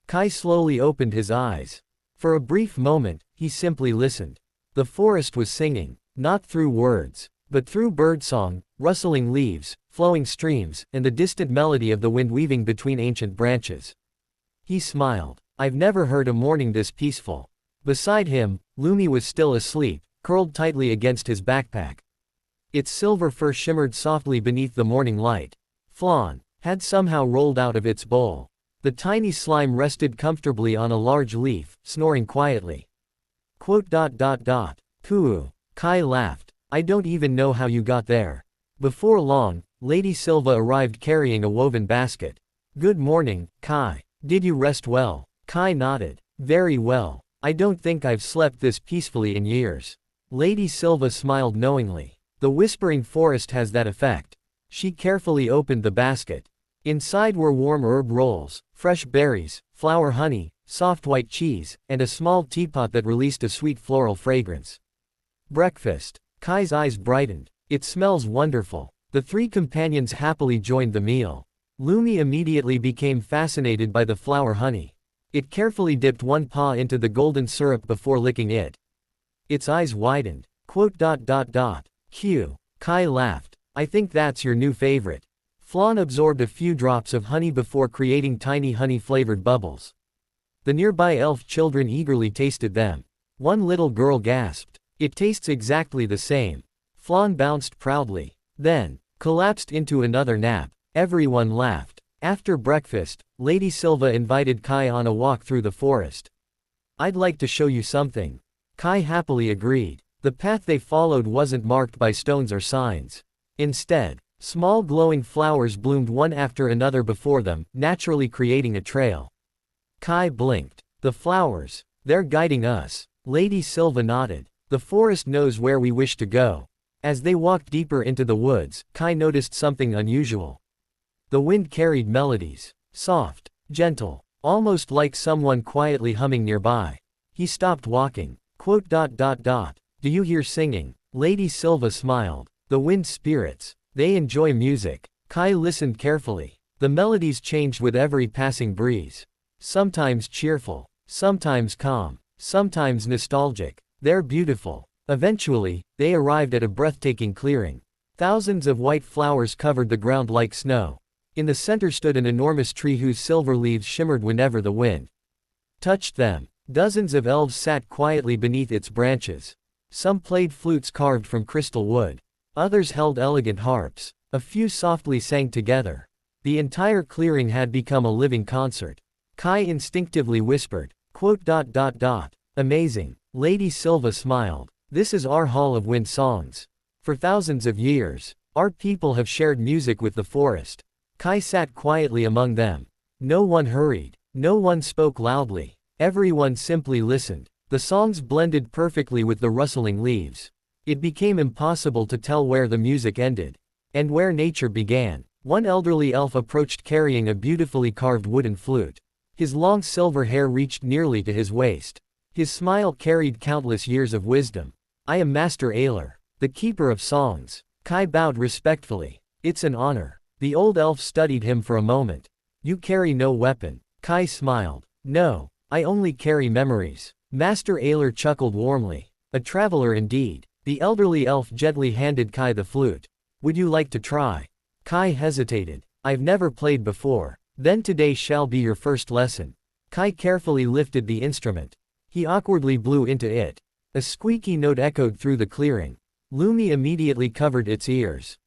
Kai slowly opened his eyes. For a brief moment, he simply listened. The forest was singing, not through words, but through birdsong, rustling leaves, flowing streams, and the distant melody of the wind weaving between ancient branches. He smiled. I've never heard a morning this peaceful. Beside him, Lumi was still asleep, curled tightly against his backpack. Its silver fur shimmered softly beneath the morning light. Flan had somehow rolled out of its bowl. The tiny slime rested comfortably on a large leaf, snoring quietly. Pooh. Kai laughed. I don't even know how you got there. Before long, Lady Silva arrived carrying a woven basket. Good morning, Kai. Did you rest well? Kai nodded. Very well. I don't think I've slept this peacefully in years. Lady Silva smiled knowingly. The whispering forest has that effect. She carefully opened the basket. Inside were warm herb rolls, fresh berries, flower honey, soft white cheese, and a small teapot that released a sweet floral fragrance. Breakfast. Kai's eyes brightened. It smells wonderful. The three companions happily joined the meal. Lumi immediately became fascinated by the flower honey. It carefully dipped one paw into the golden syrup before licking it. Its eyes widened. Q. Kai laughed. I think that's your new favorite. Flan absorbed a few drops of honey before creating tiny honey-flavored bubbles. The nearby elf children eagerly tasted them. One little girl gasped. It tastes exactly the same. Flan bounced proudly. Then, collapsed into another nap. Everyone laughed. After breakfast, Lady Silva invited Kai on a walk through the forest. I'd like to show you something. Kai happily agreed. The path they followed wasn't marked by stones or signs. Instead, small glowing flowers bloomed one after another before them, naturally creating a trail. Kai blinked. The flowers. They're guiding us. Lady Silva nodded. The forest knows where we wish to go. As they walked deeper into the woods, Kai noticed something unusual. The wind carried melodies. Soft, gentle, almost like someone quietly humming nearby. He stopped walking. Do you hear singing? Lady Silva smiled. The wind spirits. They enjoy music. Kai listened carefully. The melodies changed with every passing breeze. Sometimes cheerful, sometimes calm, sometimes nostalgic. They're beautiful. Eventually, they arrived at a breathtaking clearing. Thousands of white flowers covered the ground like snow. In the center stood an enormous tree whose silver leaves shimmered whenever the wind touched them. Dozens of elves sat quietly beneath its branches. Some played flutes carved from crystal wood. Others held elegant harps. A few softly sang together. The entire clearing had become a living concert. Kai instinctively whispered, Amazing. Lady Silva smiled. This is our Hall of Wind songs. For thousands of years, our people have shared music with the forest. Kai sat quietly among them. No one hurried. No one spoke loudly. Everyone simply listened. The songs blended perfectly with the rustling leaves. It became impossible to tell where the music ended and where nature began. One elderly elf approached carrying a beautifully carved wooden flute. His long silver hair reached nearly to his waist. His smile carried countless years of wisdom. I am Master Ayler, the keeper of songs. Kai bowed respectfully. It's an honor. The old elf studied him for a moment. You carry no weapon. Kai smiled. No, I only carry memories. Master Ayler chuckled warmly. A traveler indeed. The elderly elf gently handed Kai the flute. Would you like to try? Kai hesitated. I've never played before. Then today shall be your first lesson. Kai carefully lifted the instrument. He awkwardly blew into it. A squeaky note echoed through the clearing. Lumi immediately covered its ears.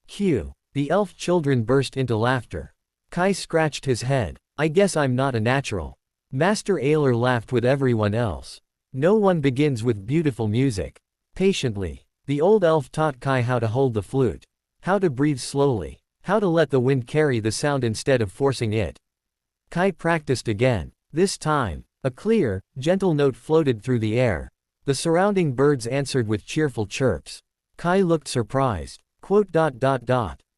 Q. The elf children burst into laughter. Kai scratched his head. I guess I'm not a natural. Master Ayler laughed with everyone else. No one begins with beautiful music. Patiently. The old elf taught Kai how to hold the flute, how to breathe slowly, how to let the wind carry the sound instead of forcing it. Kai practiced again. This time, a clear, gentle note floated through the air. The surrounding birds answered with cheerful chirps. Kai looked surprised.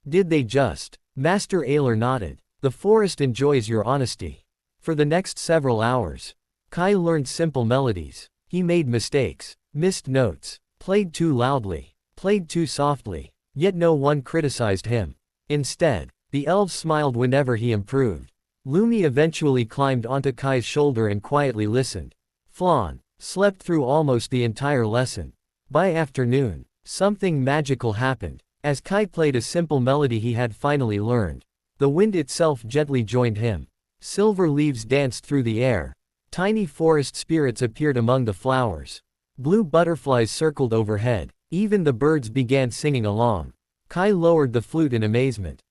Did they just? Master Aylar nodded. The forest enjoys your honesty. For the next several hours, Kai learned simple melodies. He made mistakes, missed notes, played too loudly, played too softly, yet no one criticized him. Instead, the elves smiled whenever he improved. Lumi eventually climbed onto Kai's shoulder and quietly listened. Flan slept through almost the entire lesson. By afternoon, something magical happened. As Kai played a simple melody he had finally learned, the wind itself gently joined him. Silver leaves danced through the air. Tiny forest spirits appeared among the flowers. Blue butterflies circled overhead. Even the birds began singing along. Kai lowered the flute in amazement.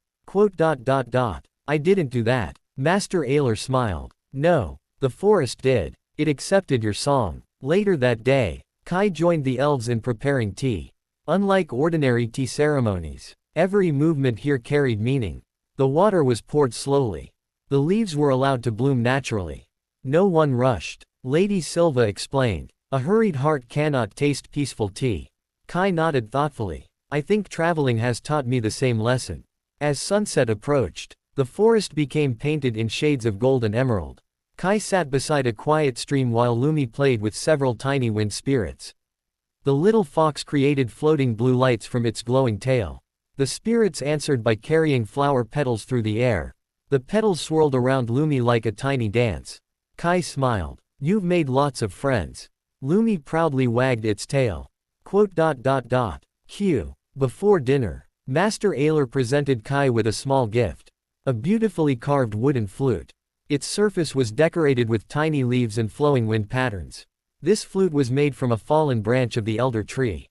I didn't do that. Master Aylar smiled. No, the forest did. It accepted your song. Later that day, Kai joined the elves in preparing tea. Unlike ordinary tea ceremonies, every movement here carried meaning. The water was poured slowly. The leaves were allowed to bloom naturally. No one rushed. Lady Silva explained. A hurried heart cannot taste peaceful tea. Kai nodded thoughtfully. I think traveling has taught me the same lesson. As sunset approached, the forest became painted in shades of gold and emerald. Kai sat beside a quiet stream while Lumi played with several tiny wind spirits. The little fox created floating blue lights from its glowing tail. The spirits answered by carrying flower petals through the air. The petals swirled around Lumi like a tiny dance. Kai smiled. You've made lots of friends. Lumi proudly wagged its tail. Q. Before dinner, Master Aylar presented Kai with a small gift. A beautifully carved wooden flute. Its surface was decorated with tiny leaves and flowing wind patterns. This flute was made from a fallen branch of the elder tree.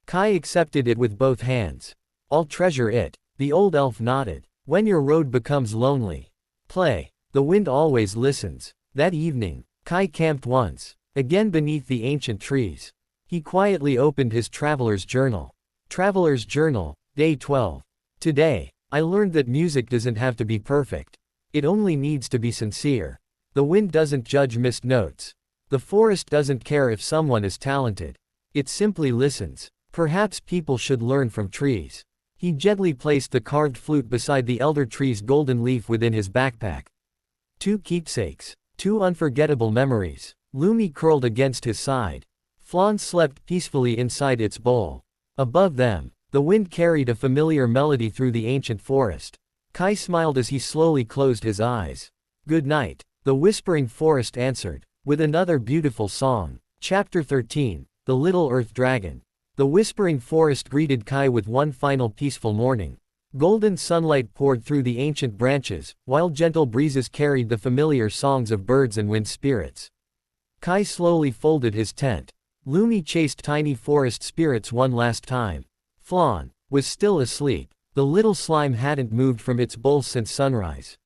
Kai accepted it with both hands. I'll treasure it. The old elf nodded. When your road becomes lonely, play. The wind always listens. That evening, Kai camped once again beneath the ancient trees. He quietly opened his traveler's journal. Traveler's journal, day 12. Today, I learned that music doesn't have to be perfect. It only needs to be sincere. The wind doesn't judge missed notes. The forest doesn't care if someone is talented. It simply listens. Perhaps people should learn from trees. He gently placed the carved flute beside the elder tree's golden leaf within his backpack. 2 keepsakes. 2 unforgettable memories. Lumi curled against his side. Flan slept peacefully inside its bowl. Above them, the wind carried a familiar melody through the ancient forest. Kai smiled as he slowly closed his eyes. Good night, the whispering forest answered, with another beautiful song. Chapter 13, The Little Earth Dragon. The whispering forest greeted Kai with one final peaceful morning. Golden sunlight poured through the ancient branches, while gentle breezes carried the familiar songs of birds and wind spirits. Kai slowly folded his tent. Lumi chased tiny forest spirits one last time. Flan was still asleep. The little slime hadn't moved from its bowl since sunrise.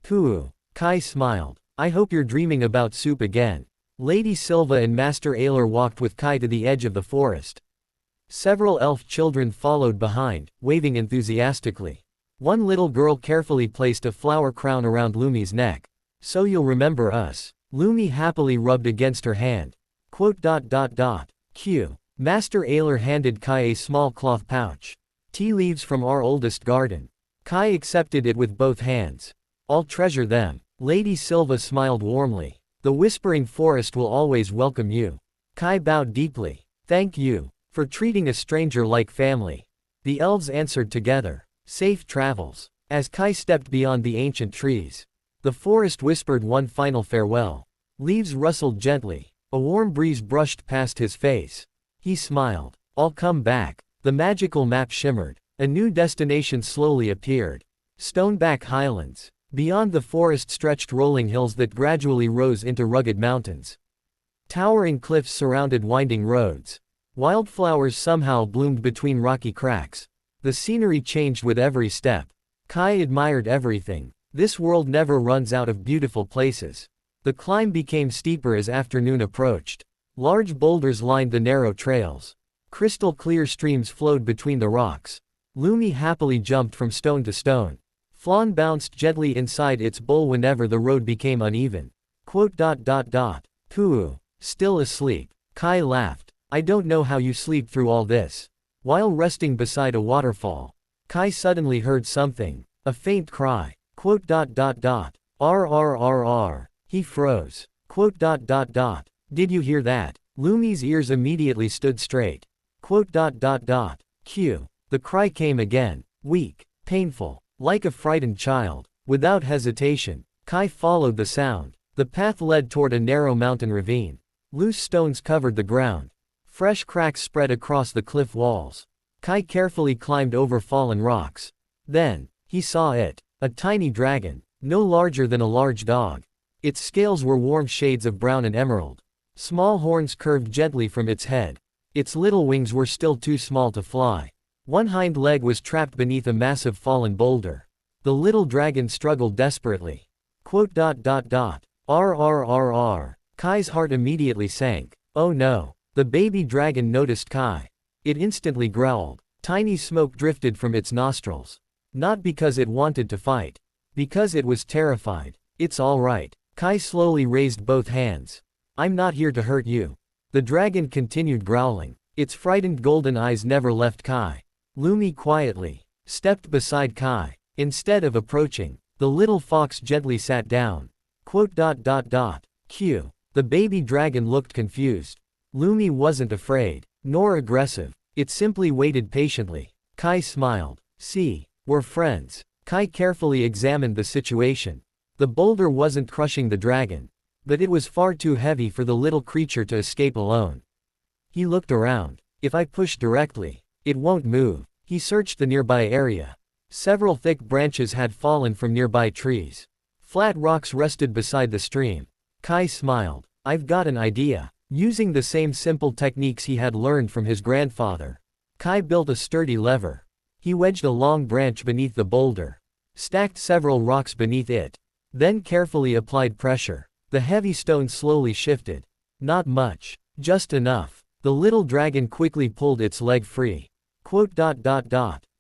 Pooh. Kai smiled. I hope you're dreaming about soup again. Lady Silva and Master Aylar walked with Kai to the edge of the forest. Several elf children followed behind, waving enthusiastically. One little girl carefully placed a flower crown around Lumi's neck. So you'll remember us. Lumi happily rubbed against her hand. Q. Master Aylar handed Kai a small cloth pouch. Tea leaves from our oldest garden. Kai accepted it with both hands. I'll treasure them. Lady Silva smiled warmly. The whispering forest will always welcome you. Kai bowed deeply. Thank you for treating a stranger like family. The elves answered together. Safe travels. As Kai stepped beyond the ancient trees, the forest whispered one final farewell. Leaves rustled gently. A warm breeze brushed past his face. He smiled. I'll come back. The magical map shimmered. A new destination slowly appeared. Stoneback Highlands. Beyond the forest stretched rolling hills that gradually rose into rugged mountains. Towering cliffs surrounded winding roads. Wildflowers somehow bloomed between rocky cracks. The scenery changed with every step. Kai admired everything. This world never runs out of beautiful places. The climb became steeper as afternoon approached. Large boulders lined the narrow trails. Crystal clear streams flowed between the rocks. Lumi happily jumped from stone to stone. Flan bounced gently inside its bowl whenever the road became uneven. Pooh. Still asleep. Kai laughed. I don't know how you sleep through all this. While resting beside a waterfall, Kai suddenly heard something. A faint cry. RRRR. He froze. Did you hear that? Lumi's ears immediately stood straight. Q. The cry came again. Weak. Painful. Like a frightened child. Without hesitation, Kai followed the sound. The path led toward a narrow mountain ravine. Loose stones covered the ground. Fresh cracks spread across the cliff walls. Kai carefully climbed over fallen rocks. Then, he saw it. A tiny dragon. No larger than a large dog. Its scales were warm shades of brown and emerald. Small horns curved gently from its head. Its little wings were still too small to fly. One hind leg was trapped beneath a massive fallen boulder. The little dragon struggled desperately. RRRR. Kai's heart immediately sank. Oh no. The baby dragon noticed Kai. It instantly growled. Tiny smoke drifted from its nostrils. Not because it wanted to fight. Because it was terrified. It's all right. Kai slowly raised both hands. I'm not here to hurt you. The dragon continued growling. Its frightened golden eyes never left Kai. Lumi quietly stepped beside Kai. Instead of approaching, the little fox gently sat down. Q. The baby dragon looked confused. Lumi wasn't afraid, nor aggressive. It simply waited patiently. Kai smiled. See, we're friends. Kai carefully examined the situation. The boulder wasn't crushing the dragon, but it was far too heavy for the little creature to escape alone. He looked around. If I push directly, it won't move. He searched the nearby area. Several thick branches had fallen from nearby trees. Flat rocks rested beside the stream. Kai smiled. I've got an idea. Using the same simple techniques he had learned from his grandfather, Kai built a sturdy lever. He wedged a long branch beneath the boulder, stacked several rocks beneath it, then carefully applied pressure. The heavy stone slowly shifted. Not much, just enough. The little dragon quickly pulled its leg free.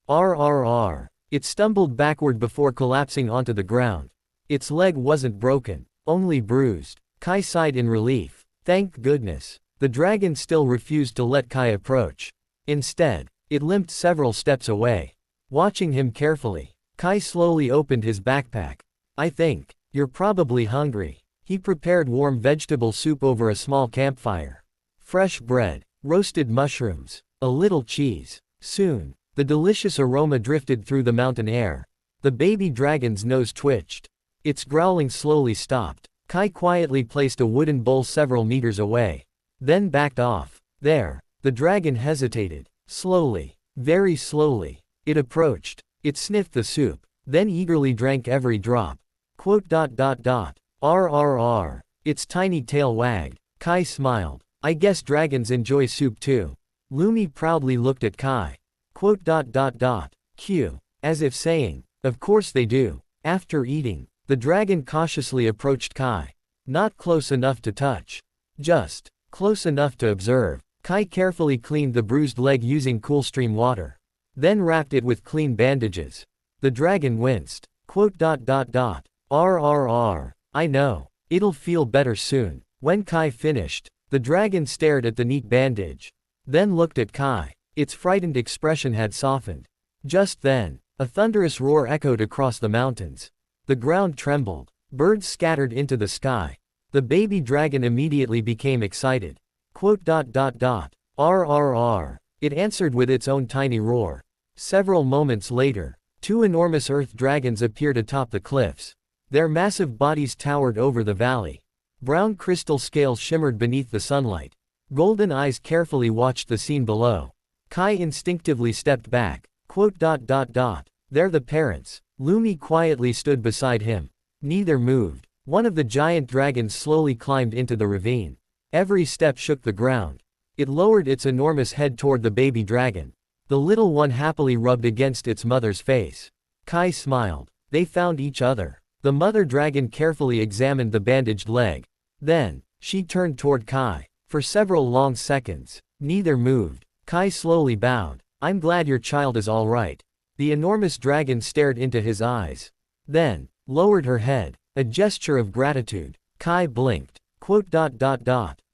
RRR. It stumbled backward before collapsing onto the ground. Its leg wasn't broken, only bruised. Kai sighed in relief. Thank goodness. The dragon still refused to let Kai approach. Instead, it limped several steps away. Watching him carefully, Kai slowly opened his backpack. I think you're probably hungry. He prepared warm vegetable soup over a small campfire. Fresh bread, roasted mushrooms, a little cheese. Soon, the delicious aroma drifted through the mountain air. The baby dragon's nose twitched. Its growling slowly stopped. Kai quietly placed a wooden bowl several meters away. Then backed off. There, the dragon hesitated. Slowly, very slowly, it approached. It sniffed the soup, then eagerly drank every drop. RRR. Its tiny tail wagged. Kai smiled. I guess dragons enjoy soup too. Lumi proudly looked at Kai. Q. As if saying, of course they do. After eating, the dragon cautiously approached Kai. Not close enough to touch. Just close enough to observe. Kai carefully cleaned the bruised leg using cool stream water. Then wrapped it with clean bandages. The dragon winced. RRR. I know. It'll feel better soon. When Kai finished, the dragon stared at the neat bandage. Then looked at Kai. Its frightened expression had softened. Just then, a thunderous roar echoed across the mountains. The ground trembled. Birds scattered into the sky. The baby dragon immediately became excited. RRR. It answered with its own tiny roar. Several moments later, two enormous earth dragons appeared atop the cliffs. Their massive bodies towered over the valley. Brown crystal scales shimmered beneath the sunlight. Golden eyes carefully watched the scene below. Kai instinctively stepped back. They're the parents. Lumi quietly stood beside him. Neither moved. One of the giant dragons slowly climbed into the ravine. Every step shook the ground. It lowered its enormous head toward the baby dragon. The little one happily rubbed against its mother's face. Kai smiled. They found each other. The mother dragon carefully examined the bandaged leg. Then, she turned toward Kai. For several long seconds, neither moved. Kai slowly bowed. I'm glad your child is all right. The enormous dragon stared into his eyes. Then, lowered her head, a gesture of gratitude. Kai blinked.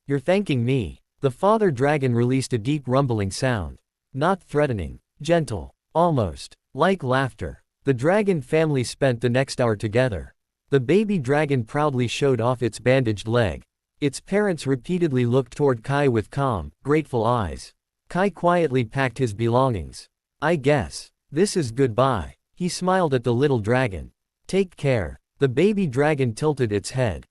You're thanking me. The father dragon released a deep rumbling sound. Not threatening, gentle, almost like laughter. The dragon family spent the next hour together. The baby dragon proudly showed off its bandaged leg. Its parents repeatedly looked toward Kai with calm, grateful eyes. Kai quietly packed his belongings. I guess this is goodbye. He smiled at the little dragon. Take care. The baby dragon tilted its head.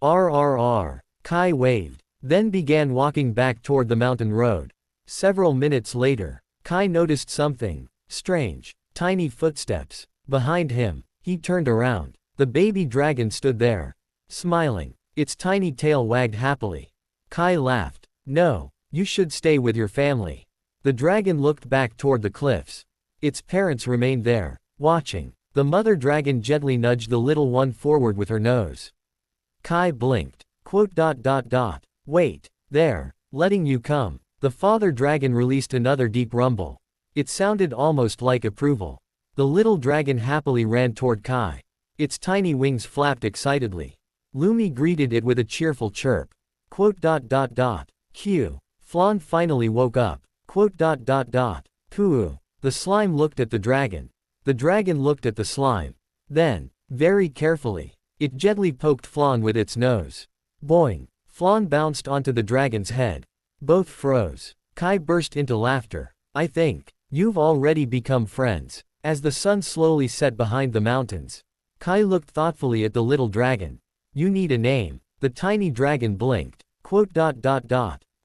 RRR. Kai waved, then began walking back toward the mountain road. Several minutes later, Kai noticed something strange. Tiny footsteps. Behind him, he turned around. The baby dragon stood there, smiling. Its tiny tail wagged happily. Kai laughed. No, you should stay with your family. The dragon looked back toward the cliffs. Its parents remained there, watching. The mother dragon gently nudged the little one forward with her nose. Kai blinked. Wait, there, letting you come. The father dragon released another deep rumble. It sounded almost like approval. The little dragon happily ran toward Kai. Its tiny wings flapped excitedly. Lumi greeted it with a cheerful chirp. Q. Flan finally woke up. Pooh. The slime looked at the dragon. The dragon looked at the slime. Then, very carefully, it gently poked Flan with its nose. Boing. Flan bounced onto the dragon's head. Both froze. Kai burst into laughter. I think you've already become friends. As the sun slowly set behind the mountains, Kai looked thoughtfully at the little dragon. You need a name. The tiny dragon blinked.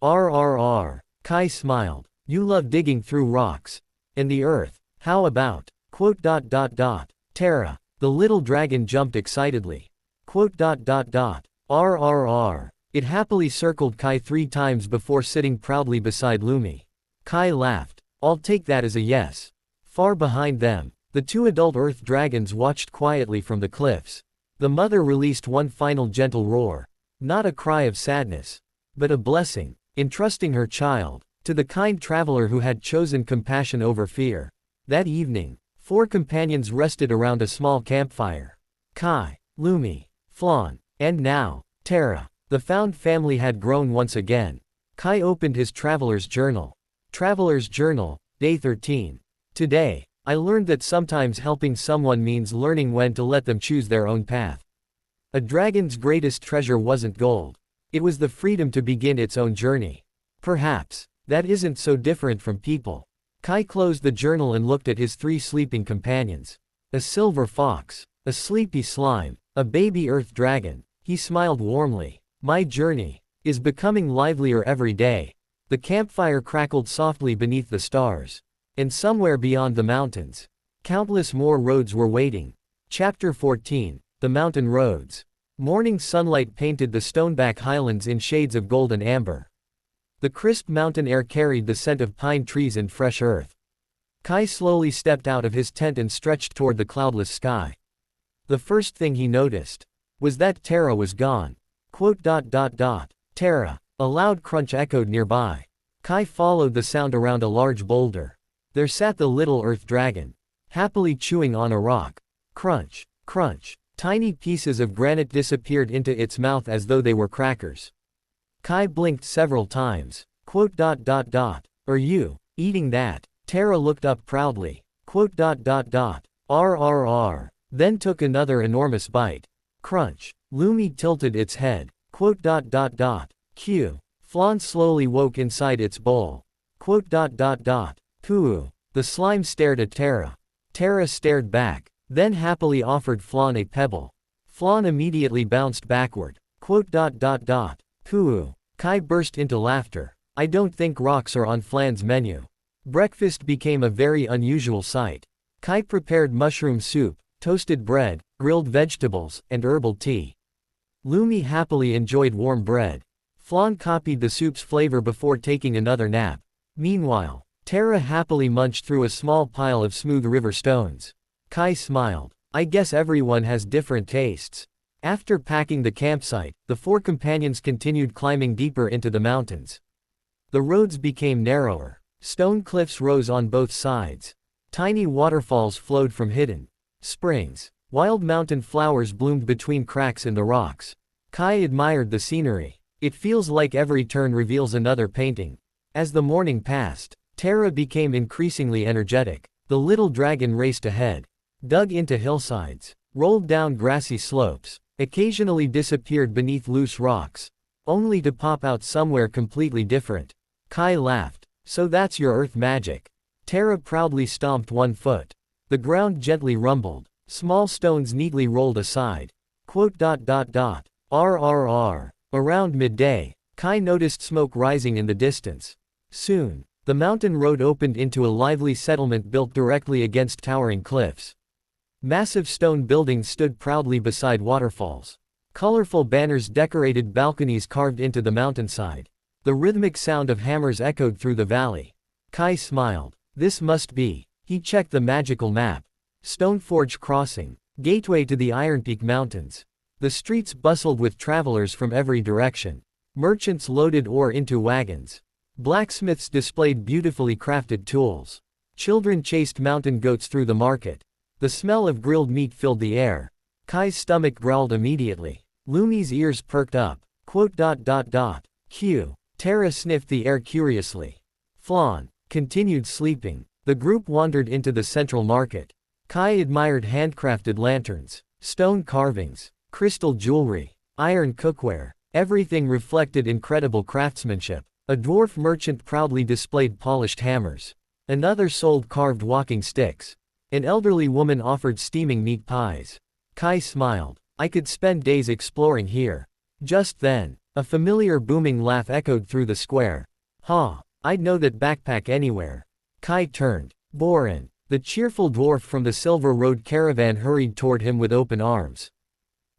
RRR. Kai smiled. You love digging through rocks. And the earth. How about Terra. The little dragon jumped excitedly. RRR. It happily circled Kai 3 times before sitting proudly beside Lumi. Kai laughed. I'll take that as a yes. Far behind them, the 2 adult earth dragons watched quietly from the cliffs. The mother released one final gentle roar. Not a cry of sadness, but a blessing, entrusting her child to the kind traveler who had chosen compassion over fear. That evening, 4 companions rested around a small campfire. Kai, Lumi, Flan, and now, Terra. The found family had grown once again. Kai opened his traveler's journal. Traveler's journal, day 13. Today, I learned that sometimes helping someone means learning when to let them choose their own path. A dragon's greatest treasure wasn't gold. It was the freedom to begin its own journey. Perhaps, that isn't so different from people. Kai closed the journal and looked at his 3 sleeping companions. A silver fox, a sleepy slime, a baby earth dragon. He smiled warmly. My journey is becoming livelier every day. The campfire crackled softly beneath the stars. And somewhere beyond the mountains, countless more roads were waiting. Chapter 14. The Mountain Roads. Morning sunlight painted the Stoneback Highlands in shades of gold and amber. The crisp mountain air carried the scent of pine trees and fresh earth. Kai slowly stepped out of his tent and stretched toward the cloudless sky. The first thing he noticed was that Terra was gone. Terra. A loud crunch echoed nearby. Kai followed the sound around a large boulder. There sat the little earth dragon, happily chewing on a rock. Crunch, crunch. Tiny pieces of granite disappeared into its mouth as though they were crackers. Kai blinked several times. Are you eating that? Terra looked up proudly. RRR. Then took another enormous bite. Crunch. Lumi tilted its head. Q. Flan slowly woke inside its bowl. Pooh. The slime stared at Terra. Terra stared back, then happily offered Flan a pebble. Flan immediately bounced backward. Pooh. Kai burst into laughter. I don't think rocks are on Flan's menu. Breakfast became a very unusual sight. Kai prepared mushroom soup, toasted bread, grilled vegetables, and herbal tea. Lumi happily enjoyed warm bread. Flan copied the soup's flavor before taking another nap. Meanwhile, Terra happily munched through a small pile of smooth river stones. Kai smiled. I guess everyone has different tastes. After packing the campsite, the four companions continued climbing deeper into the mountains. The roads became narrower. Stone cliffs rose on both sides. Tiny waterfalls flowed from hidden springs. Wild mountain flowers bloomed between cracks in the rocks. Kai admired the scenery. It feels like every turn reveals another painting. As the morning passed, Tara became increasingly energetic. The little dragon raced ahead, dug into hillsides, rolled down grassy slopes, occasionally disappeared beneath loose rocks, only to pop out somewhere completely different. Kai laughed. So that's your earth magic. Tara proudly stomped one foot. The ground gently rumbled. Small stones neatly rolled aside. RRR. Around midday, Kai noticed smoke rising in the distance. Soon, the mountain road opened into a lively settlement built directly against towering cliffs. Massive stone buildings stood proudly beside waterfalls. Colorful banners decorated balconies carved into the mountainside. The rhythmic sound of hammers echoed through the valley. Kai smiled. This must be. He checked the magical map. Stoneforge Crossing, gateway to the Iron Peak Mountains. The streets bustled with travelers from every direction. Merchants loaded ore into wagons. Blacksmiths displayed beautifully crafted tools. Children chased mountain goats through the market. The smell of grilled meat filled the air. Kai's stomach growled immediately. Lumi's ears perked up. Q. Tara sniffed the air curiously. Flan continued sleeping. The group wandered into the central market. Kai admired handcrafted lanterns, stone carvings, crystal jewelry, iron cookware. Everything reflected incredible craftsmanship. A dwarf merchant proudly displayed polished hammers. Another sold carved walking sticks. An elderly woman offered steaming meat pies. Kai smiled. I could spend days exploring here. Just then, a familiar booming laugh echoed through the square. Ha! I'd know that backpack anywhere. Kai turned. Borin, the cheerful dwarf from the Silver Road caravan, hurried toward him with open arms.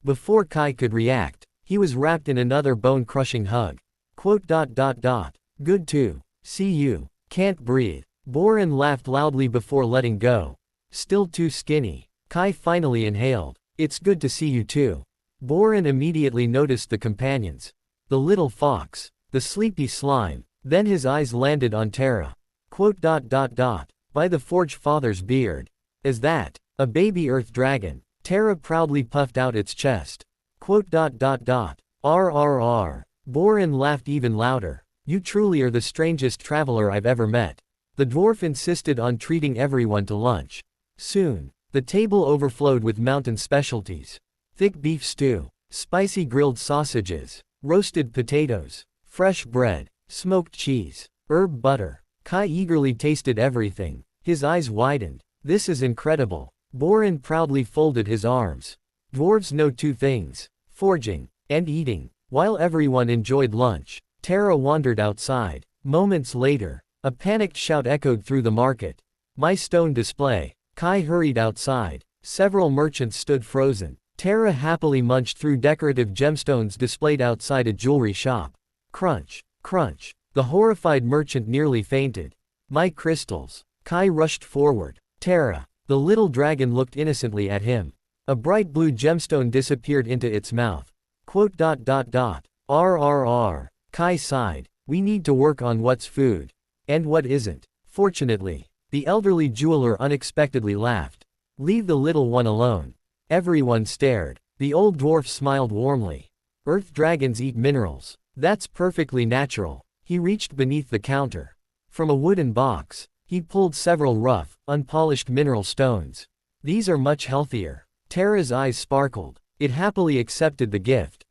Before Kai could react, he was wrapped in another bone-crushing hug. Good to see you. Can't breathe. Borin laughed loudly before letting go. Still too skinny. Kai finally inhaled. It's good to see you too. Borin immediately noticed the companions. The little fox. The sleepy slime. Then his eyes landed on Tara. By the Forge Father's beard. Is that a baby earth dragon? Tara proudly puffed out its chest. RRR. Borin laughed even louder. You truly are the strangest traveler I've ever met. The dwarf insisted on treating everyone to lunch. Soon, the table overflowed with mountain specialties. Thick beef stew, spicy grilled sausages, roasted potatoes, fresh bread, smoked cheese, herb butter. Kai eagerly tasted everything. His eyes widened. This is incredible. Borin proudly folded his arms. Dwarves know two things: forging and eating. While everyone enjoyed lunch, Tara wandered outside. Moments later, a panicked shout echoed through the market. My stone display. Kai hurried outside. Several merchants stood frozen. Tara happily munched through decorative gemstones displayed outside a jewelry shop. Crunch, crunch. The horrified merchant nearly fainted. My crystals. Kai rushed forward. Tara. The little dragon looked innocently at him. A bright blue gemstone disappeared into its mouth. RRR. Kai sighed. We need to work on what's food. And what isn't. Fortunately, the elderly jeweler unexpectedly laughed. Leave the little one alone. Everyone stared. The old dwarf smiled warmly. Earth dragons eat minerals. That's perfectly natural. He reached beneath the counter. From a wooden box, he pulled several rough, unpolished mineral stones. These are much healthier. Tara's eyes sparkled. It happily accepted the gift.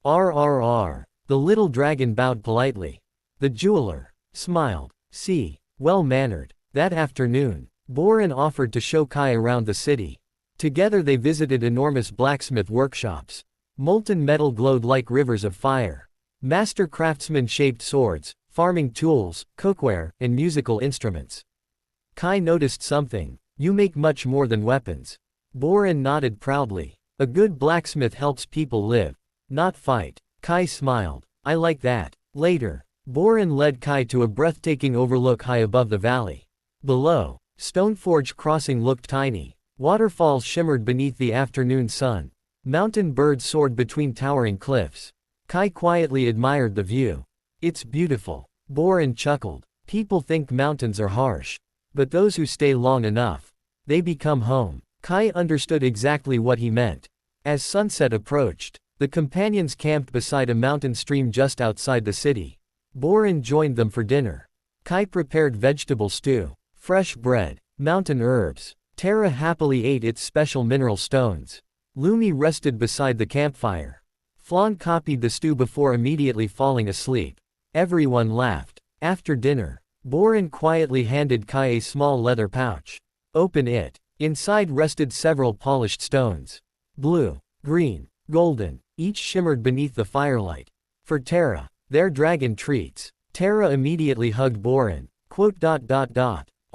RRR. The little dragon bowed politely. The jeweler smiled. See, well-mannered. That afternoon, Borin offered to show Kai around the city. Together they visited enormous blacksmith workshops. Molten metal glowed like rivers of fire. Master craftsmen shaped swords, farming tools, cookware, and musical instruments. Kai noticed something. You make much more than weapons. Borin nodded proudly. A good blacksmith helps people live, not fight. Kai smiled. I like that. Later, Borin led Kai to a breathtaking overlook high above the valley. Below, Stoneforge Crossing looked tiny. Waterfalls shimmered beneath the afternoon sun. Mountain birds soared between towering cliffs. Kai quietly admired the view. It's beautiful. Boren chuckled. People think mountains are harsh. But those who stay long enough, they become home. Kai understood exactly what he meant. As sunset approached, the companions camped beside a mountain stream just outside the city. Boren joined them for dinner. Kai prepared vegetable stew, fresh bread, mountain herbs. Tara happily ate its special mineral stones. Lumi rested beside the campfire. Flan copied the stew before immediately falling asleep. Everyone laughed. After dinner, Boren quietly handed Kai a small leather pouch. Open it. Inside rested several polished stones. Blue, green, golden, each shimmered beneath the firelight. For Tara, their dragon treats. Tara immediately hugged Boren.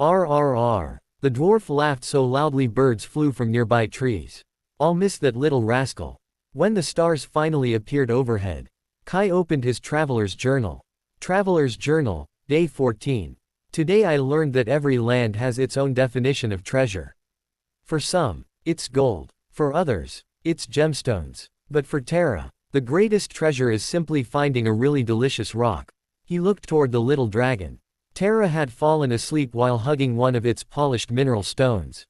RRR. The dwarf laughed so loudly birds flew from nearby trees. I'll miss that little rascal. When the stars finally appeared overhead, Kai opened his traveler's journal. Traveler's Journal, Day 14. Today I learned that every land has its own definition of treasure. For some, it's gold. For others, it's gemstones. But for Tara, the greatest treasure is simply finding a really delicious rock. He looked toward the little dragon. Tara had fallen asleep while hugging one of its polished mineral stones.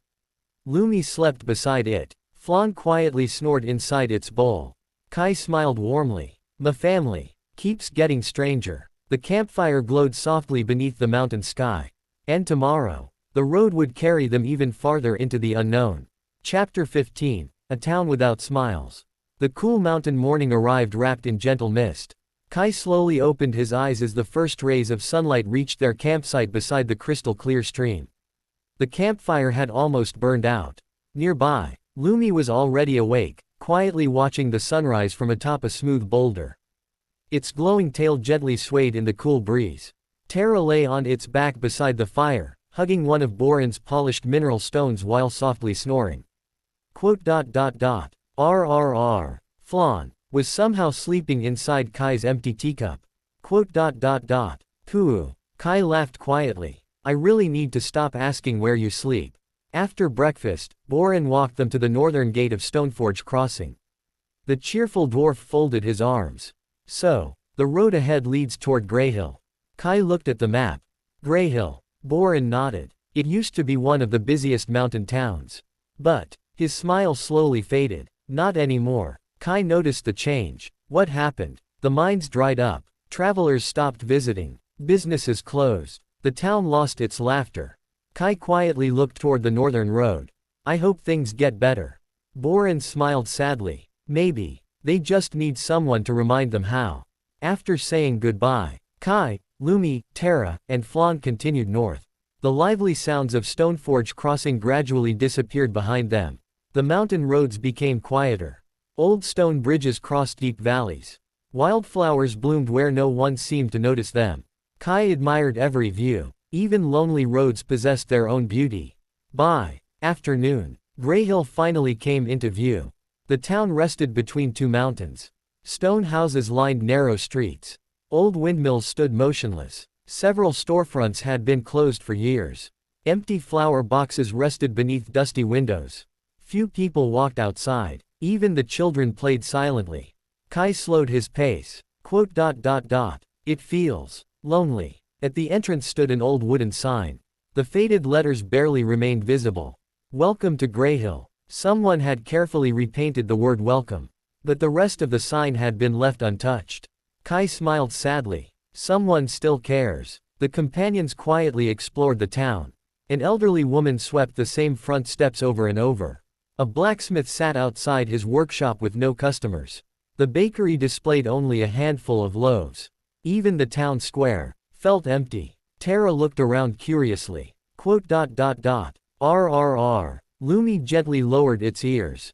Lumi slept beside it. Flan quietly snored inside its bowl. Kai smiled warmly. My family keeps getting stranger. The campfire glowed softly beneath the mountain sky. And tomorrow, the road would carry them even farther into the unknown. Chapter 15. A Town Without Smiles. The cool mountain morning arrived wrapped in gentle mist. Kai slowly opened his eyes as the first rays of sunlight reached their campsite beside the crystal-clear stream. The campfire had almost burned out. Nearby, Lumi was already awake, quietly watching the sunrise from atop a smooth boulder. Its glowing tail gently swayed in the cool breeze. Tara lay on its back beside the fire, hugging one of Boren's polished mineral stones while softly snoring. RRR. Flan was somehow sleeping inside Kai's empty teacup. Pooh. Kai laughed quietly. I really need to stop asking where you sleep. After breakfast, Boren walked them to the northern gate of Stoneforge Crossing. The cheerful dwarf folded his arms. So, the road ahead leads toward Greyhill. Kai looked at the map. Greyhill. Boren nodded. It used to be one of the busiest mountain towns. But, his smile slowly faded. Not anymore. Kai noticed the change. What happened? The mines dried up. Travelers stopped visiting. Businesses closed. The town lost its laughter. Kai quietly looked toward the northern road. I hope things get better. Boren smiled sadly. Maybe. They just need someone to remind them how. After saying goodbye, Kai, Lumi, Tara, and Flan continued north. The lively sounds of Stoneforge Crossing gradually disappeared behind them. The mountain roads became quieter. Old stone bridges crossed deep valleys. Wildflowers bloomed where no one seemed to notice them. Kai admired every view. Even lonely roads possessed their own beauty. By afternoon, Greyhill finally came into view. The town rested between two mountains. Stone houses lined narrow streets. Old windmills stood motionless. Several storefronts had been closed for years. Empty flower boxes rested beneath dusty windows. Few people walked outside. Even the children played silently. Kai slowed his pace. It feels lonely. At the entrance stood an old wooden sign. The faded letters barely remained visible. Welcome to Greyhill. Someone had carefully repainted the word welcome. But the rest of the sign had been left untouched. Kai smiled sadly. Someone still cares. The companions quietly explored the town. An elderly woman swept the same front steps over and over. A blacksmith sat outside his workshop with no customers. The bakery displayed only a handful of loaves. Even the town square felt empty. Tara looked around curiously. RRR. Lumi gently lowered its ears.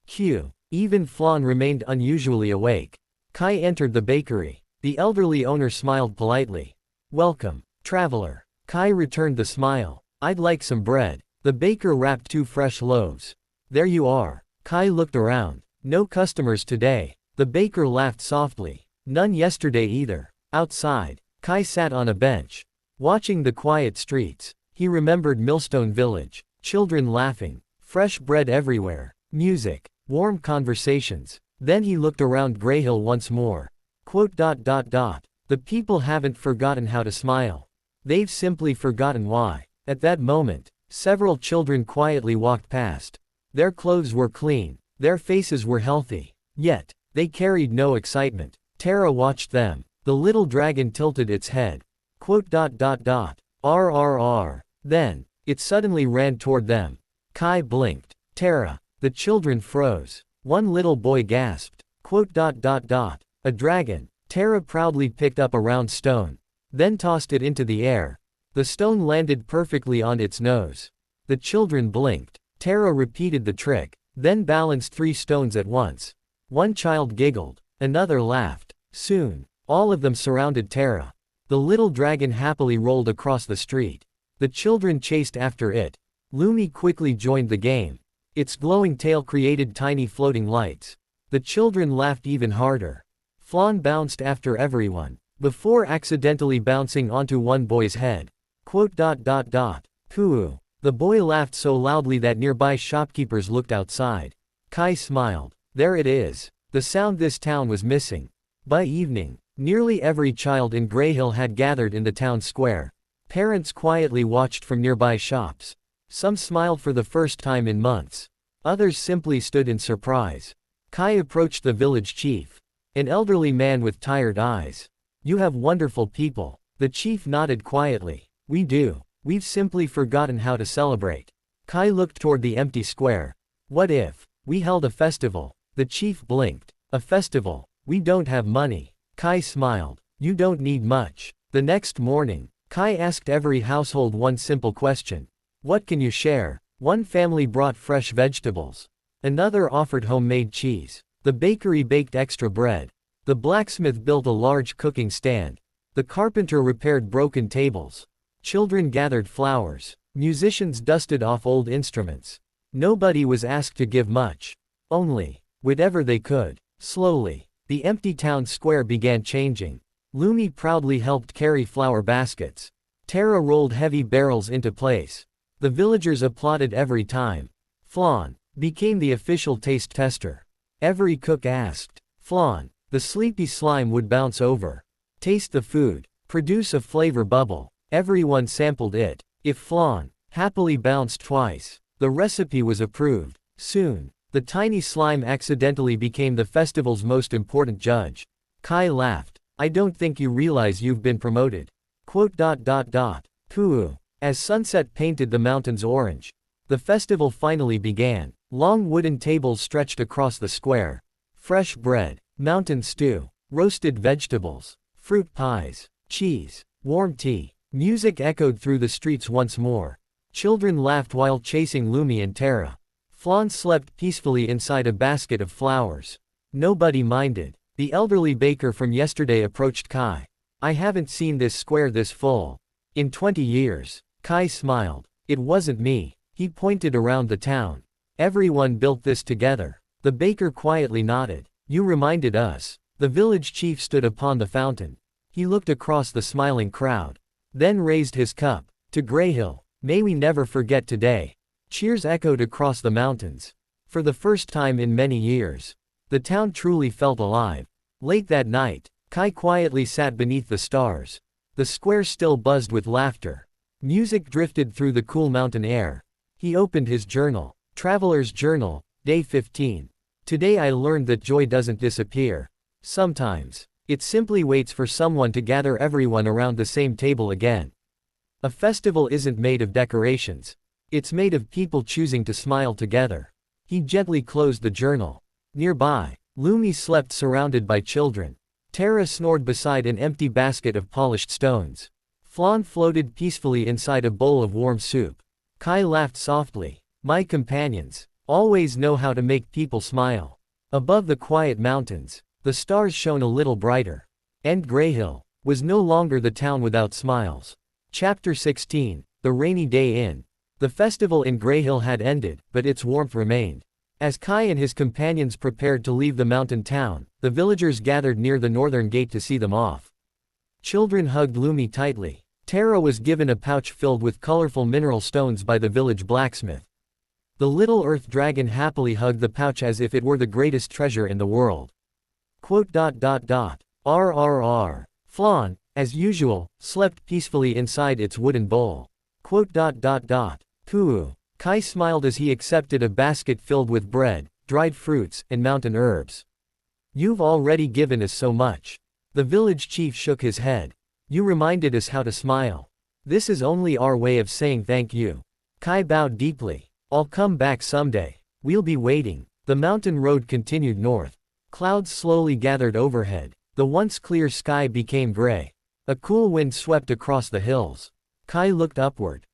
Q. Even Flan remained unusually awake. Kai entered the bakery. The elderly owner smiled politely. Welcome, traveler. Kai returned the smile. I'd like some bread. The baker wrapped 2 fresh loaves. There you are. Kai looked around. No customers today. The baker laughed softly. None yesterday either. Outside, Kai sat on a bench. Watching the quiet streets, he remembered Millstone Village. Children laughing. Fresh bread everywhere. Music. Warm conversations. Then he looked around Greyhill once more. The people haven't forgotten how to smile. They've simply forgotten why. At that moment, several children quietly walked past. Their clothes were clean. Their faces were healthy. Yet, they carried no excitement. Tara watched them. The little dragon tilted its head. RRR. Then, it suddenly ran toward them. Kai blinked. Tara. The children froze. One little boy gasped. A dragon. Tara proudly picked up a round stone. Then tossed it into the air. The stone landed perfectly on its nose. The children blinked. Tara repeated the trick, then balanced 3 stones at once. One child giggled. Another laughed. Soon, all of them surrounded Tara. The little dragon happily rolled across the street. The children chased after it. Lumi quickly joined the game. Its glowing tail created tiny floating lights. The children laughed even harder. Flan bounced after everyone, before accidentally bouncing onto one boy's head. Pooh. The boy laughed so loudly that nearby shopkeepers looked outside. Kai smiled. There it is. The sound this town was missing. By evening, nearly every child in Greyhill had gathered in the town square. Parents quietly watched from nearby shops. Some smiled for the first time in months. Others simply stood in surprise. Kai approached the village chief. An elderly man with tired eyes. You have wonderful people. The chief nodded quietly. We do. We've simply forgotten how to celebrate. Kai looked toward the empty square. What if we held a festival? The chief blinked. A festival? We don't have money. Kai smiled. You don't need much. The next morning, Kai asked every household one simple question. What can you share? One family brought fresh vegetables. Another offered homemade cheese. The bakery baked extra bread. The blacksmith built a large cooking stand. The carpenter repaired broken tables. Children gathered flowers. Musicians dusted off old instruments. Nobody was asked to give much. Only, whatever they could. Slowly, the empty town square began changing. Lumi proudly helped carry flower baskets. Tara rolled heavy barrels into place. The villagers applauded every time. Flan became the official taste tester. Every cook asked. Flan, the sleepy slime would bounce over. Taste the food. Produce a flavor bubble. Everyone sampled it. If Flan happily bounced twice, the recipe was approved. Soon, the tiny slime accidentally became the festival's most important judge. Kai laughed. I don't think you realize you've been promoted. Pooh. As sunset painted the mountains orange, the festival finally began. Long wooden tables stretched across the square. Fresh bread, mountain stew, roasted vegetables, fruit pies, cheese, warm tea. Music echoed through the streets once more. Children laughed while chasing Lumi and Tara. Flan slept peacefully inside a basket of flowers. Nobody minded. The elderly baker from yesterday approached Kai. I haven't seen this square this full in 20 years. Kai smiled. It wasn't me. He pointed around the town. Everyone built this together. The baker quietly nodded. You reminded us. The village chief stood upon the fountain. He looked across the smiling crowd. Then raised his cup. To Greyhill. May we never forget today. Cheers echoed across the mountains. For the first time in many years, the town truly felt alive. Late that night, Kai quietly sat beneath the stars. The square still buzzed with laughter. Music drifted through the cool mountain air. He opened his journal. Traveler's Journal, Day 15. Today I learned that joy doesn't disappear. Sometimes, it simply waits for someone to gather everyone around the same table again. A festival isn't made of decorations. It's made of people choosing to smile together. He gently closed the journal. Nearby, Lumi slept surrounded by children. Tara snored beside an empty basket of polished stones. Flan floated peacefully inside a bowl of warm soup. Kai laughed softly. My companions always know how to make people smile. Above the quiet mountains, the stars shone a little brighter. And Greyhill was no longer the town without smiles. Chapter 16, The Rainy Day Inn. The festival in Greyhill had ended, but its warmth remained. As Kai and his companions prepared to leave the mountain town, the villagers gathered near the northern gate to see them off. Children hugged Lumi tightly. Tara was given a pouch filled with colorful mineral stones by the village blacksmith. The little earth dragon happily hugged the pouch as if it were the greatest treasure in the world. RRR. Flan, as usual, slept peacefully inside its wooden bowl. Pooh. Kai smiled as he accepted a basket filled with bread, dried fruits, and mountain herbs. You've already given us so much. The village chief shook his head. You reminded us how to smile. This is only our way of saying thank you. Kai bowed deeply. I'll come back someday. We'll be waiting. The mountain road continued north. Clouds slowly gathered overhead. The once clear sky became gray. A cool wind swept across the hills. Kai looked upward.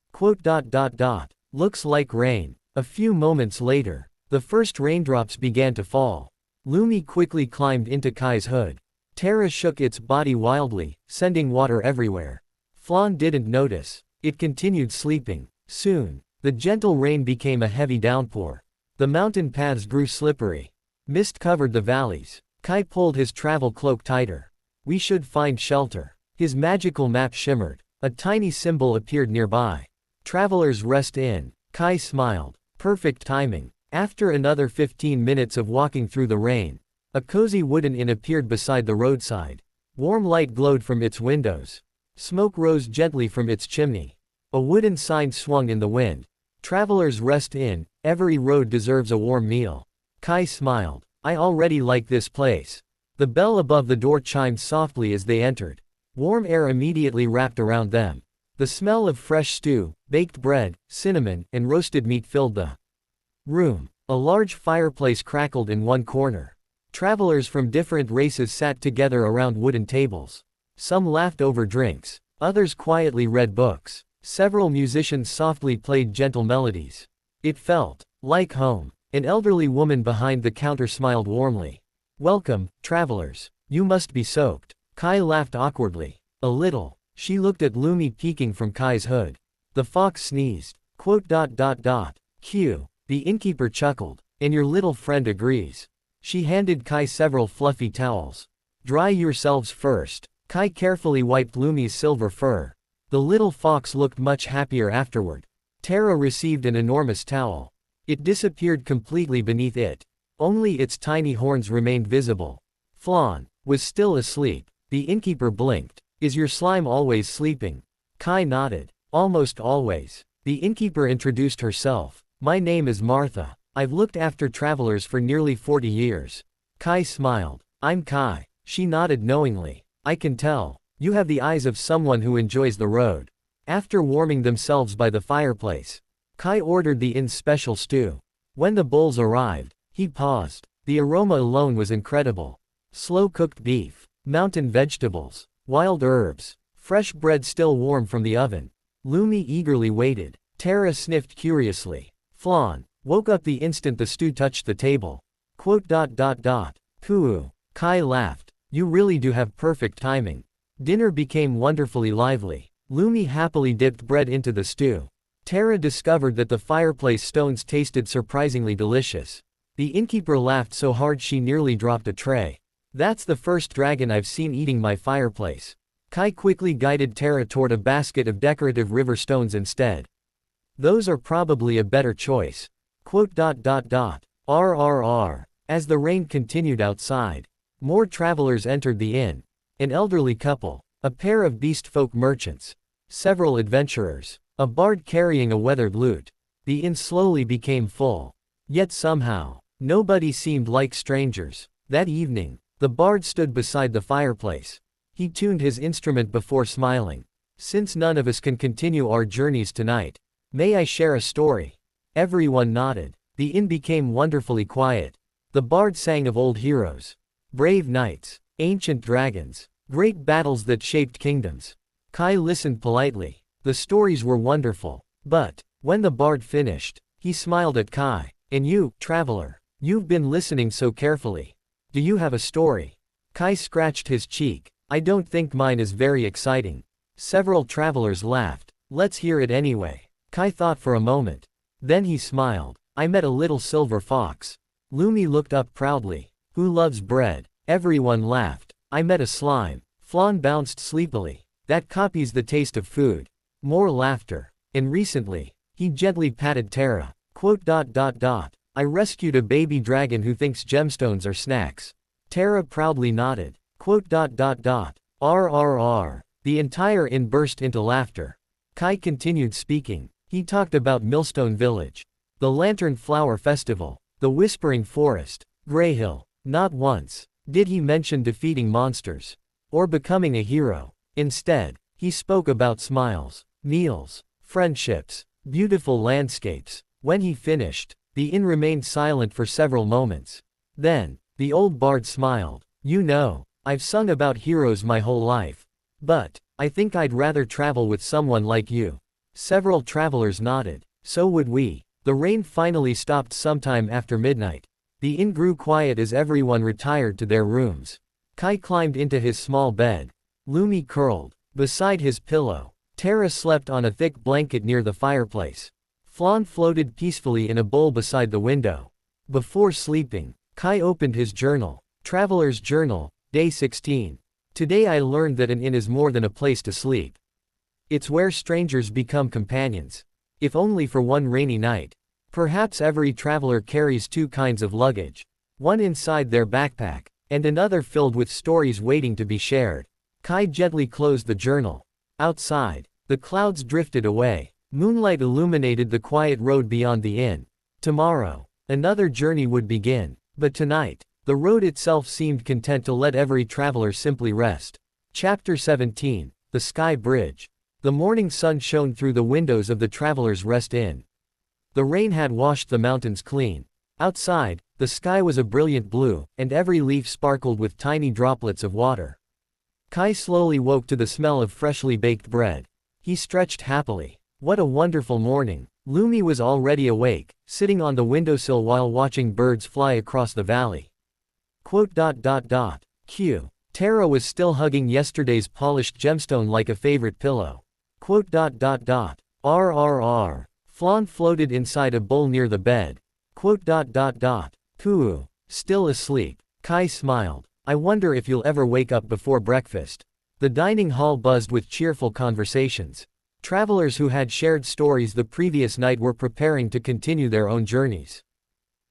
Looks like rain. A few moments later, the first raindrops began to fall. Lumi quickly climbed into Kai's hood. Tara shook its body wildly, sending water everywhere. Flan didn't notice. It continued sleeping. Soon, the gentle rain became a heavy downpour. The mountain paths grew slippery. Mist covered the valleys. Kai pulled his travel cloak tighter. We should find shelter. His magical map shimmered. A tiny symbol appeared nearby. Travelers rest in. Kai smiled. Perfect timing. After another 15 minutes of walking through the rain, a cozy wooden inn appeared beside the roadside. Warm light glowed from its windows. Smoke rose gently from its chimney. A wooden sign swung in the wind. Travelers rest in. Every road deserves a warm meal. Kai smiled. I already like this place. The bell above the door chimed softly as they entered. Warm air immediately wrapped around them. The smell of fresh stew, baked bread, cinnamon, and roasted meat filled the room. A large fireplace crackled in one corner. Travelers from different races sat together around wooden tables. Some laughed over drinks. Others quietly read books. Several musicians softly played gentle melodies. It felt like home. An elderly woman behind the counter smiled warmly. Welcome, travelers. You must be soaked. Kai laughed awkwardly. A little. She looked at Lumi peeking from Kai's hood. The fox sneezed. Q. The innkeeper chuckled. And your little friend agrees. She handed Kai several fluffy towels. Dry yourselves first. Kai carefully wiped Lumi's silver fur. The little fox looked much happier afterward. Tara received an enormous towel. It disappeared completely beneath it. Only its tiny horns remained visible. Flan was still asleep. The innkeeper blinked. Is your slime always sleeping? Kai nodded. Almost always. The innkeeper introduced herself. My name is Martha. I've looked after travelers for nearly 40 years. Kai smiled. I'm Kai. She nodded knowingly. I can tell. You have the eyes of someone who enjoys the road. After warming themselves by the fireplace, Kai ordered the inn's special stew. When the bowls arrived, he paused. The aroma alone was incredible. Slow-cooked beef, mountain vegetables, wild herbs, fresh bread still warm from the oven. Lumi eagerly waited. Tara sniffed curiously. Flan woke up the instant the stew touched the table. Pooh. Kai laughed. You really do have perfect timing. Dinner became wonderfully lively. Lumi happily dipped bread into the stew. Tara discovered that the fireplace stones tasted surprisingly delicious. The innkeeper laughed so hard she nearly dropped a tray. That's the first dragon I've seen eating my fireplace. Kai quickly guided Tara toward a basket of decorative river stones instead. Those are probably a better choice. RRR. As the rain continued outside, more travelers entered the inn. An elderly couple, a pair of beastfolk merchants, several adventurers, a bard carrying a weathered lute. The inn slowly became full. Yet somehow, nobody seemed like strangers. That evening, the bard stood beside the fireplace. He tuned his instrument before smiling. Since none of us can continue our journeys tonight, may I share a story? Everyone nodded. The inn became wonderfully quiet. The bard sang of old heroes, brave knights, ancient dragons, great battles that shaped kingdoms. Kai listened politely. The stories were wonderful. But, when the bard finished, he smiled at Kai. And you, traveler, you've been listening so carefully. Do you have a story? Kai scratched his cheek. I don't think mine is very exciting. Several travelers laughed. Let's hear it anyway. Kai thought for a moment. Then he smiled. I met a little silver fox. Lumi looked up proudly. Who loves bread? Everyone laughed. I met a slime. Flan bounced sleepily. That copies the taste of food. More laughter. And recently, he gently patted Tara. I rescued a baby dragon who thinks gemstones are snacks. Tara proudly nodded. RRR. The entire inn burst into laughter. Kai continued speaking. He talked about Millstone Village, the Lantern Flower Festival, the Whispering Forest, Greyhill. Not once did he mention defeating monsters or becoming a hero. Instead, he spoke about smiles, meals, friendships, beautiful landscapes. When he finished, the inn remained silent for several moments. Then, the old bard smiled. You know, I've sung about heroes my whole life. But, I think I'd rather travel with someone like you. Several travelers nodded. So would we. The rain finally stopped sometime after midnight. The inn grew quiet as everyone retired to their rooms. Kai climbed into his small bed. Lumi curled beside his pillow. Tara slept on a thick blanket near the fireplace. Flan floated peacefully in a bowl beside the window. Before sleeping, Kai opened his journal. Traveler's Journal, Day 16. Today I learned that an inn is more than a place to sleep. It's where strangers become companions. If only for one rainy night. Perhaps every traveler carries two kinds of luggage. One inside their backpack, and another filled with stories waiting to be shared. Kai gently closed the journal. Outside, the clouds drifted away. Moonlight illuminated the quiet road beyond the inn. Tomorrow, another journey would begin. But tonight, the road itself seemed content to let every traveler simply rest. Chapter 17, The Sky Bridge. The morning sun shone through the windows of the Traveler's Rest Inn. The rain had washed the mountains clean. Outside, the sky was a brilliant blue, and every leaf sparkled with tiny droplets of water. Kai slowly woke to the smell of freshly baked bread. He stretched happily. What a wonderful morning. Lumi was already awake, sitting on the windowsill while watching birds fly across the valley. Q. Tara was still hugging yesterday's polished gemstone like a favorite pillow. RRR. Flan floated inside a bowl near the bed. Pooh. Still asleep. Kai smiled. I wonder if you'll ever wake up before breakfast. The dining hall buzzed with cheerful conversations. Travelers who had shared stories the previous night were preparing to continue their own journeys.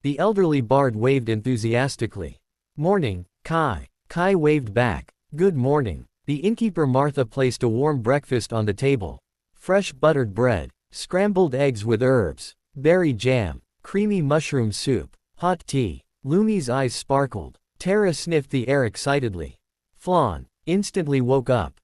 The elderly bard waved enthusiastically. Morning, Kai. Kai waved back. Good morning. The innkeeper Martha placed a warm breakfast on the table. Fresh buttered bread, scrambled eggs with herbs, berry jam, creamy mushroom soup, hot tea. Lumi's eyes sparkled. Tara sniffed the air excitedly. Flan instantly woke up.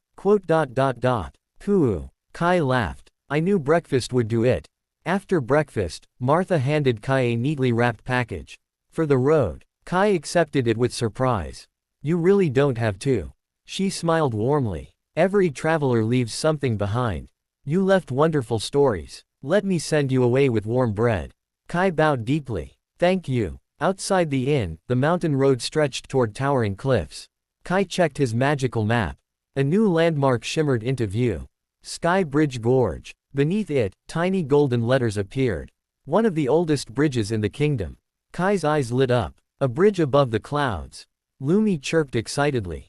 Pooh. Kai laughed. I knew breakfast would do it. After breakfast, Martha handed Kai a neatly wrapped package. For the road, Kai accepted it with surprise. You really don't have to. She smiled warmly. Every traveler leaves something behind. You left wonderful stories. Let me send you away with warm bread. Kai bowed deeply. Thank you. Outside the inn, the mountain road stretched toward towering cliffs. Kai checked his magical map. A new landmark shimmered into view. Sky Bridge Gorge. Beneath it, tiny golden letters appeared. One of the oldest bridges in the kingdom. Kai's eyes lit up. A bridge above the clouds. Lumi chirped excitedly.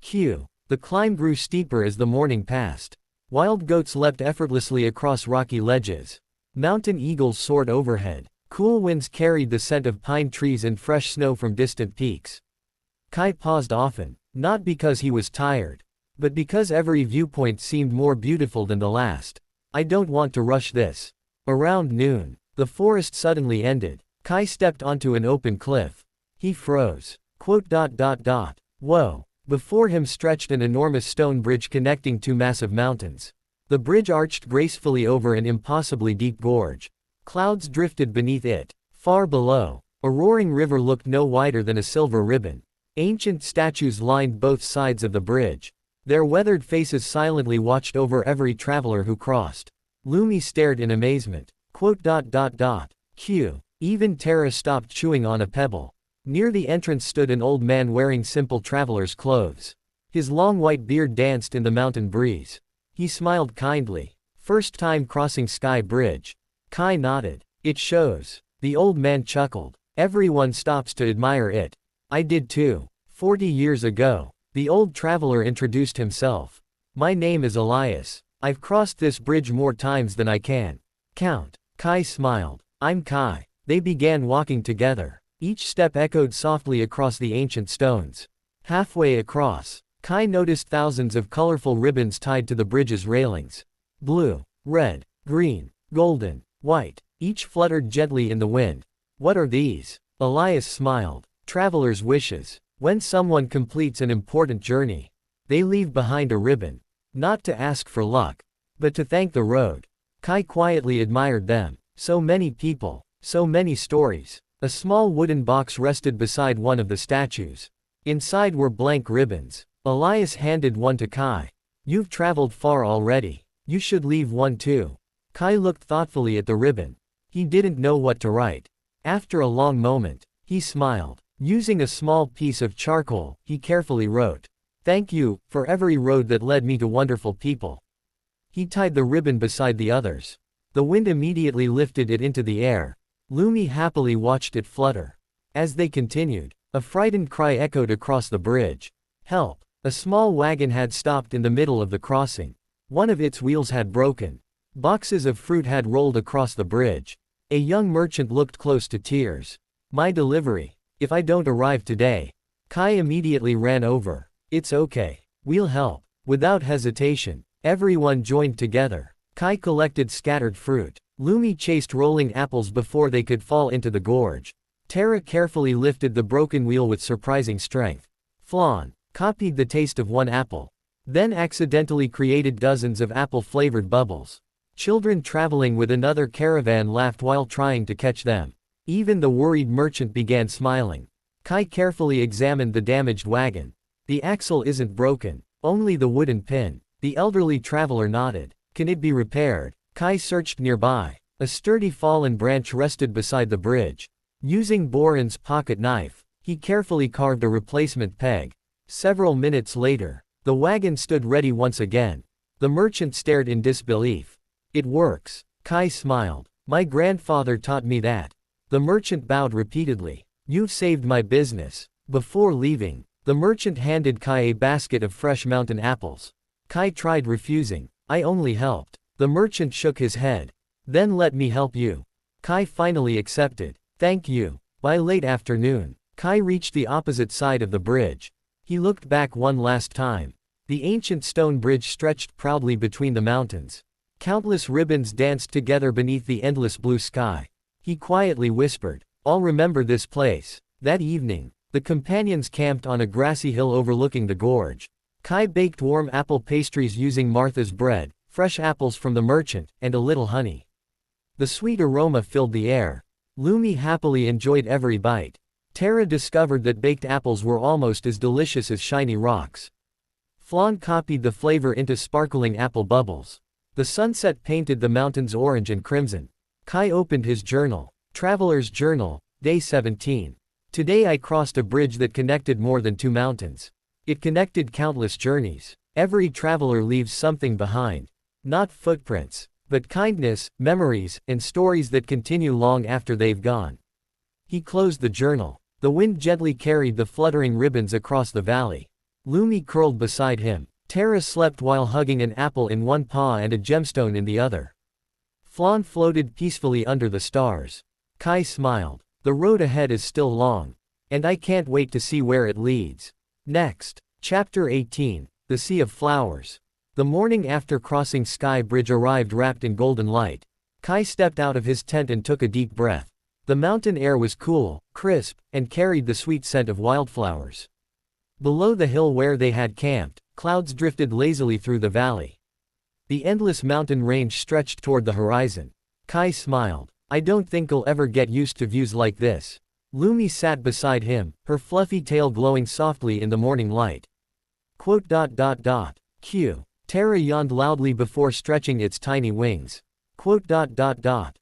Q. The climb grew steeper as the morning passed. Wild goats leapt effortlessly across rocky ledges. Mountain eagles soared overhead. Cool winds carried the scent of pine trees and fresh snow from distant peaks. Kai paused often, not because he was tired, but because every viewpoint seemed more beautiful than the last. I don't want to rush this. Around noon, the forest suddenly ended. Kai stepped onto an open cliff. He froze. Whoa. Before him stretched an enormous stone bridge connecting two massive mountains. The bridge arched gracefully over an impossibly deep gorge. Clouds drifted beneath it. Far below, a roaring river looked no wider than a silver ribbon. Ancient statues lined both sides of the bridge. Their weathered faces silently watched over every traveler who crossed. Lumi stared in amazement. Q. Even Tara stopped chewing on a pebble. Near the entrance stood an old man wearing simple traveler's clothes. His long white beard danced in the mountain breeze. He smiled kindly. First time crossing Sky Bridge. Kai nodded. It shows. The old man chuckled. Everyone stops to admire it. I did too. 40 years ago. The old traveler introduced himself. My name is Elias. I've crossed this bridge more times than I can count. Kai smiled. I'm Kai. They began walking together. Each step echoed softly across the ancient stones. Halfway across, Kai noticed thousands of colorful ribbons tied to the bridge's railings. Blue, red, green, golden, white, each fluttered gently in the wind. What are these? Elias smiled. Traveler's wishes. When someone completes an important journey, they leave behind a ribbon. Not to ask for luck, but to thank the road. Kai quietly admired them. So many people, so many stories. A small wooden box rested beside one of the statues. Inside were blank ribbons. Elias handed one to Kai. You've traveled far already. You should leave one too. Kai looked thoughtfully at the ribbon. He didn't know what to write. After a long moment, he smiled. Using a small piece of charcoal, he carefully wrote, "Thank you, for every road that led me to wonderful people." He tied the ribbon beside the others. The wind immediately lifted it into the air. Lumi happily watched it flutter. As they continued, a frightened cry echoed across the bridge. Help! A small wagon had stopped in the middle of the crossing. One of its wheels had broken. Boxes of fruit had rolled across the bridge. A young merchant looked close to tears. My delivery. If I don't arrive today. Kai immediately ran over. It's okay. We'll help. Without hesitation, everyone joined together. Kai collected scattered fruit. Lumi chased rolling apples before they could fall into the gorge. Tara carefully lifted the broken wheel with surprising strength. Flan copied the taste of one apple, then accidentally created dozens of apple-flavored bubbles. Children traveling with another caravan laughed while trying to catch them. Even the worried merchant began smiling. Kai carefully examined the damaged wagon. The axle isn't broken, only the wooden pin. The elderly traveler nodded. Can it be repaired? Kai searched nearby. A sturdy fallen branch rested beside the bridge. Using Boren's pocket knife, he carefully carved a replacement peg. Several minutes later, the wagon stood ready once again. The merchant stared in disbelief. It works. Kai smiled. My grandfather taught me that. The merchant bowed repeatedly. You've saved my business. Before leaving, the merchant handed Kai a basket of fresh mountain apples. Kai tried refusing. I only helped. The merchant shook his head. Then let me help you. Kai finally accepted. Thank you. By late afternoon, Kai reached the opposite side of the bridge. He looked back one last time. The ancient stone bridge stretched proudly between the mountains. Countless ribbons danced together beneath the endless blue sky. He quietly whispered, I'll remember this place. That evening, the companions camped on a grassy hill overlooking the gorge. Kai baked warm apple pastries using Martha's bread, fresh apples from the merchant, and a little honey. The sweet aroma filled the air. Lumi happily enjoyed every bite. Tara discovered that baked apples were almost as delicious as shiny rocks. Flan copied the flavor into sparkling apple bubbles. The sunset painted the mountains orange and crimson. Kai opened his journal. Traveler's Journal, Day 17. Today I crossed a bridge that connected more than 2 mountains. It connected countless journeys. Every traveler leaves something behind. Not footprints, but kindness, memories, and stories that continue long after they've gone. He closed the journal. The wind gently carried the fluttering ribbons across the valley. Lumi curled beside him. Tara slept while hugging an apple in one paw and a gemstone in the other. Flan floated peacefully under the stars. Kai smiled. The road ahead is still long. And I can't wait to see where it leads. Next. Chapter 18. The Sea of Flowers. The morning after crossing Sky Bridge arrived wrapped in golden light. Kai stepped out of his tent and took a deep breath. The mountain air was cool, crisp, and carried the sweet scent of wildflowers. Below the hill where they had camped, clouds drifted lazily through the valley. The endless mountain range stretched toward the horizon. Kai smiled. I don't think I'll ever get used to views like this. Lumi sat beside him, her fluffy tail glowing softly in the morning light. Q. Tara yawned loudly before stretching its tiny wings. RRR.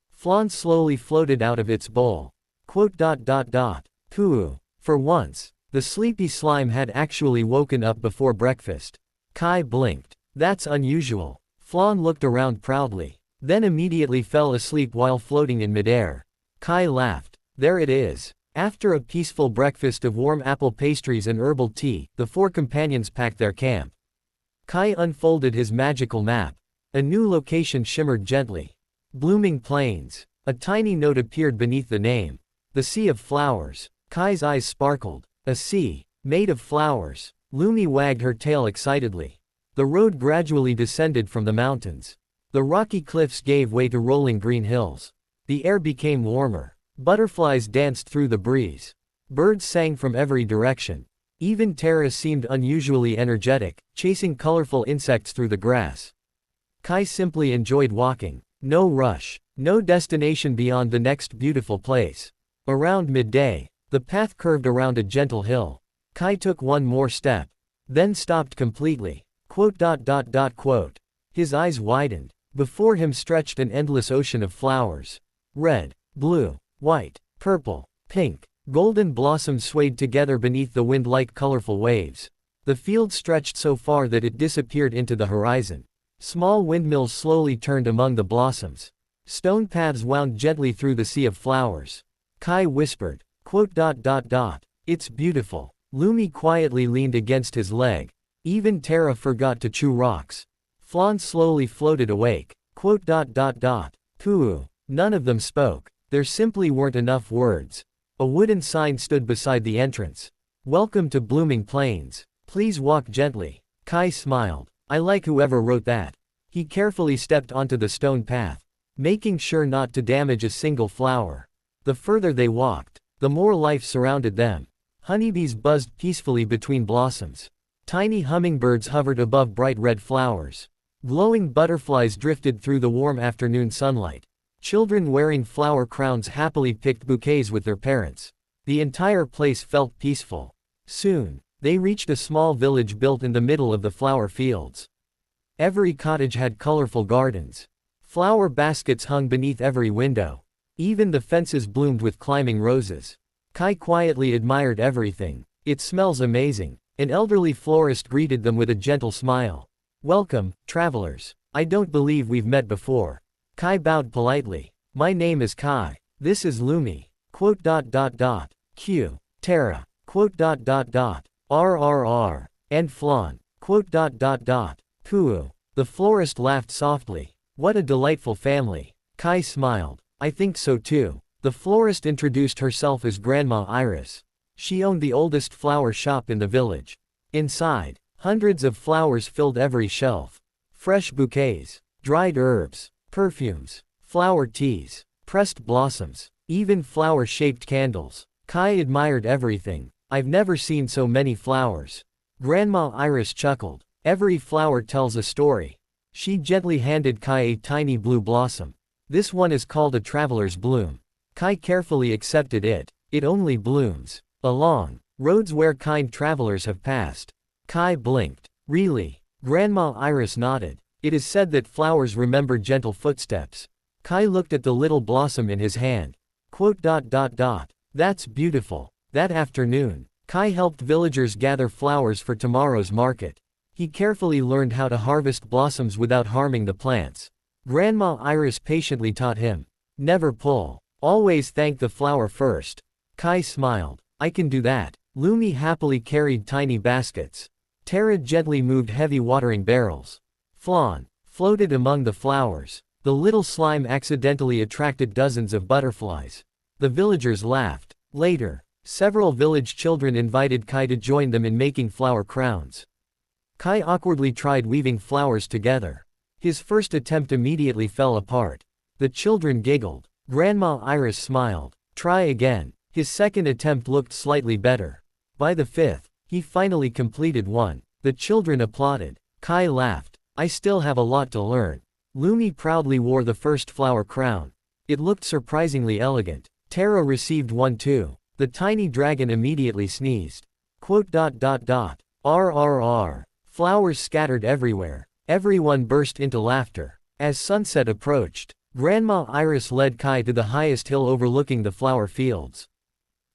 Flan slowly floated out of its bowl. Pooh. For once, the sleepy slime had actually woken up before breakfast. Kai blinked. That's unusual. Flan looked around proudly, then immediately fell asleep while floating in midair. Kai laughed. There it is. After a peaceful breakfast of warm apple pastries and herbal tea, the four companions packed their camp. Kai unfolded his magical map. A new location shimmered gently. Blooming Plains. A tiny note appeared beneath the name. The Sea of Flowers. Kai's eyes sparkled. A sea, made of flowers. Lumi wagged her tail excitedly. The road gradually descended from the mountains. The rocky cliffs gave way to rolling green hills. The air became warmer. Butterflies danced through the breeze. Birds sang from every direction. Even Terra seemed unusually energetic, chasing colorful insects through the grass. Kai simply enjoyed walking. No rush. No destination beyond the next beautiful place. Around midday, the path curved around a gentle hill. Kai took one more step. Then stopped completely. His eyes widened. Before him stretched an endless ocean of flowers. Red, blue, white, purple, pink, golden blossoms swayed together beneath the wind like colorful waves. The field stretched so far that it disappeared into the horizon. Small windmills slowly turned among the blossoms. Stone paths wound gently through the sea of flowers. Kai whispered, "It's beautiful." Lumi quietly leaned against his leg. Even Terra forgot to chew rocks. Flan slowly floated awake. Pooh. None of them spoke. There simply weren't enough words. A wooden sign stood beside the entrance. "Welcome to Blooming Plains. Please walk gently." Kai smiled. "I like whoever wrote that." He carefully stepped onto the stone path, making sure not to damage a single flower. The further they walked, the more life surrounded them. Honeybees buzzed peacefully between blossoms. Tiny hummingbirds hovered above bright red flowers. Glowing butterflies drifted through the warm afternoon sunlight. Children wearing flower crowns happily picked bouquets with their parents. The entire place felt peaceful. Soon, they reached a small village built in the middle of the flower fields. Every cottage had colorful gardens. Flower baskets hung beneath every window. Even the fences bloomed with climbing roses. Kai quietly admired everything. "It smells amazing." An elderly florist greeted them with a gentle smile. "Welcome, travelers. I don't believe we've met before." Kai bowed politely. "My name is Kai. This is Lumi. Q. Terra. RRR. And Flan. Pooh." The florist laughed softly. "What a delightful family." Kai smiled. "I think so too." The florist introduced herself as Grandma Iris. She owned the oldest flower shop in the village. Inside, hundreds of flowers filled every shelf. Fresh bouquets, dried herbs, perfumes, flower teas, pressed blossoms, even flower-shaped candles. Kai admired everything. "I've never seen so many flowers." Grandma Iris chuckled. "Every flower tells a story." She gently handed Kai a tiny blue blossom. "This one is called a traveler's bloom." Kai carefully accepted it. It only blooms along roads where kind travelers have passed. Kai blinked. "Really?" Grandma Iris nodded. "It is said that flowers remember gentle footsteps." Kai looked at the little blossom in his hand. That's beautiful." That afternoon, Kai helped villagers gather flowers for tomorrow's market. He carefully learned how to harvest blossoms without harming the plants. Grandma Iris patiently taught him. "Never pull. Always thank the flower first." Kai smiled. "I can do that." Lumi happily carried tiny baskets. Terra gently moved heavy watering barrels. Flan floated among the flowers. The little slime accidentally attracted dozens of butterflies. The villagers laughed. Later, several village children invited Kai to join them in making flower crowns. Kai awkwardly tried weaving flowers together. His first attempt immediately fell apart. The children giggled. Grandma Iris smiled. "Try again." His second attempt looked slightly better. By the fifth, he finally completed one. The children applauded. Kai laughed. "I still have a lot to learn." Lumi proudly wore the first flower crown. It looked surprisingly elegant. Terra received one too. The tiny dragon immediately sneezed. RRR. Flowers scattered everywhere. Everyone burst into laughter. As sunset approached, Grandma Iris led Kai to the highest hill overlooking the flower fields.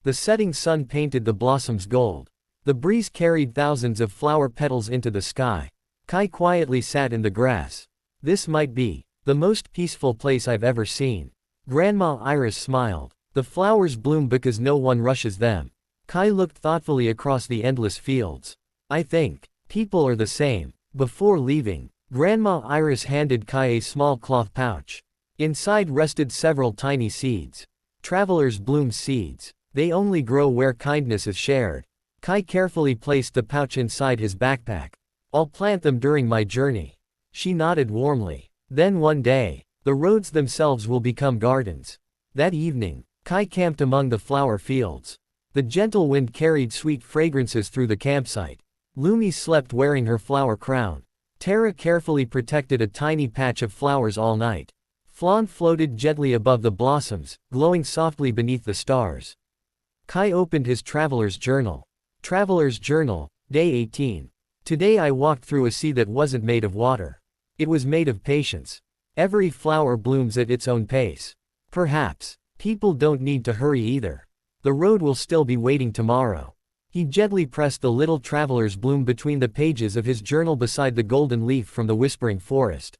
The setting sun painted the blossoms gold. The breeze carried thousands of flower petals into the sky. Kai quietly sat in the grass. "This might be the most peaceful place I've ever seen." Grandma Iris smiled. The flowers bloom because no one rushes them. Kai looked thoughtfully across the endless fields. I think people are the same. Before leaving, Grandma Iris handed Kai a small cloth pouch. Inside rested several tiny seeds. Travelers bloom seeds. They only grow where kindness is shared. Kai carefully placed the pouch inside his backpack. I'll plant them during my journey. She nodded warmly. Then one day, the roads themselves will become gardens. That evening, Kai camped among the flower fields. The gentle wind carried sweet fragrances through the campsite. Lumi slept wearing her flower crown. Tara carefully protected a tiny patch of flowers all night. Flan floated gently above the blossoms, glowing softly beneath the stars. Kai opened his traveler's journal. Traveler's Journal, Day 18. Today I walked through a sea that wasn't made of water. It was made of patience. Every flower blooms at its own pace. Perhaps people don't need to hurry either. The road will still be waiting tomorrow. He gently pressed the little traveler's bloom between the pages of his journal beside the golden leaf from the whispering forest.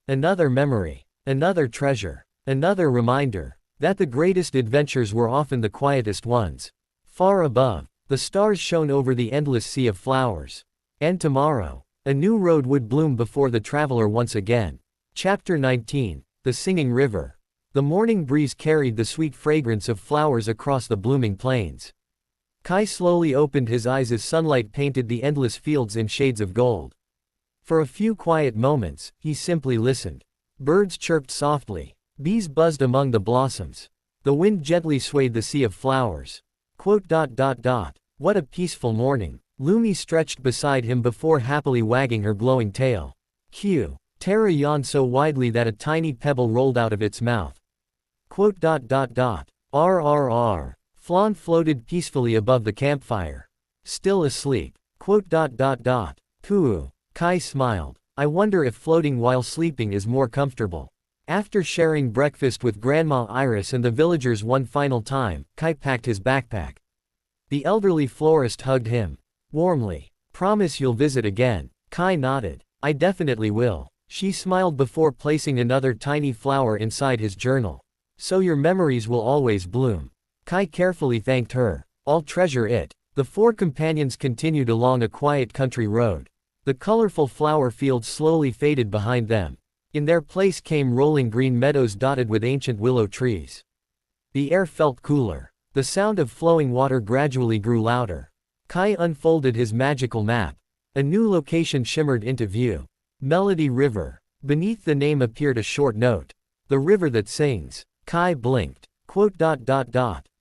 Another memory, another treasure, another reminder that the greatest adventures were often the quietest ones. Far above, the stars shone over the endless sea of flowers. And tomorrow, a new road would bloom before the traveler once again. Chapter 19, The Singing River. The morning breeze carried the sweet fragrance of flowers across the blooming plains. Kai slowly opened his eyes as sunlight painted the endless fields in shades of gold. For a few quiet moments, he simply listened. Birds chirped softly. Bees buzzed among the blossoms. The wind gently swayed the sea of flowers. What a peaceful morning. Lumi stretched beside him before happily wagging her glowing tail. Tara yawned so widely that a tiny pebble rolled out of its mouth. RRR. Flan floated peacefully above the campfire. Still asleep. Pooh. Kai smiled. I wonder if floating while sleeping is more comfortable. After sharing breakfast with Grandma Iris and the villagers one final time, Kai packed his backpack. The elderly florist hugged him warmly. Promise you'll visit again. Kai nodded. I definitely will. She smiled before placing another tiny flower inside his journal. So your memories will always bloom. Kai carefully thanked her. I'll treasure it. The four companions continued along a quiet country road. The colorful flower fields slowly faded behind them. In their place came rolling green meadows dotted with ancient willow trees. The air felt cooler. The sound of flowing water gradually grew louder. Kai unfolded his magical map. A new location shimmered into view. Melody River. Beneath the name appeared a short note. The river that sings. Kai blinked.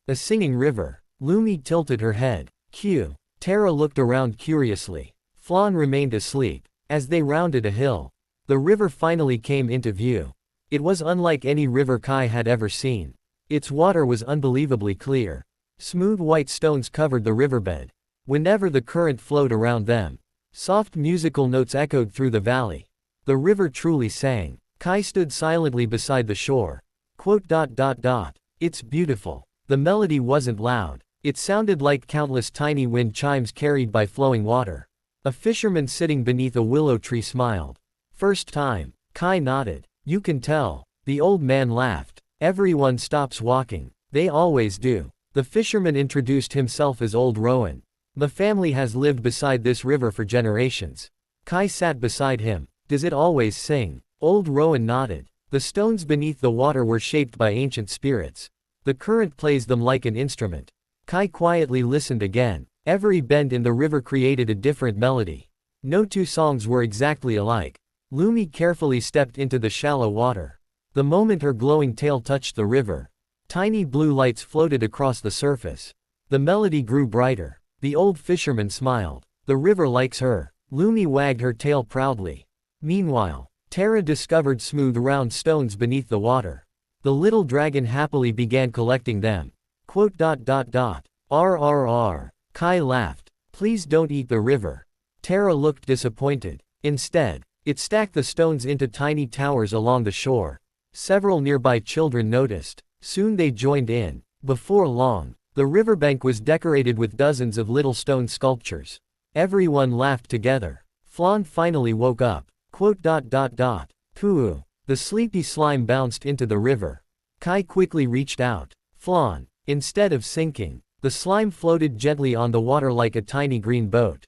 A singing river. Lumi tilted her head. Tara looked around curiously. Flan remained asleep. As they rounded a hill, the river finally came into view. It was unlike any river Kai had ever seen. Its water was unbelievably clear. Smooth white stones covered the riverbed. Whenever the current flowed around them, soft musical notes echoed through the valley. The river truly sang. Kai stood silently beside the shore. It's beautiful. The melody wasn't loud. It sounded like countless tiny wind chimes carried by flowing water. A fisherman sitting beneath a willow tree smiled. First time. Kai nodded. You can tell. The old man laughed. Everyone stops walking. They always do. The fisherman introduced himself as Old Rowan. The family has lived beside this river for generations. Kai sat beside him. Does it always sing? Old Rowan nodded. The stones beneath the water were shaped by ancient spirits. The current plays them like an instrument. Kai quietly listened again. Every bend in the river created a different melody. No two songs were exactly alike. Lumi carefully stepped into the shallow water. The moment her glowing tail touched the river, tiny blue lights floated across the surface. The melody grew brighter. The old fisherman smiled. The river likes her. Lumi wagged her tail proudly. Meanwhile, Tara discovered smooth round stones beneath the water. The little dragon happily began collecting them. RRR. Kai laughed. Please don't eat the river. Tara looked disappointed. Instead, it stacked the stones into tiny towers along the shore. Several nearby children noticed. Soon they joined in. Before long, the riverbank was decorated with dozens of little stone sculptures. Everyone laughed together. Flan finally woke up. Pooh. The sleepy slime bounced into the river. Kai quickly reached out. Flan. Instead of sinking, the slime floated gently on the water like a tiny green boat.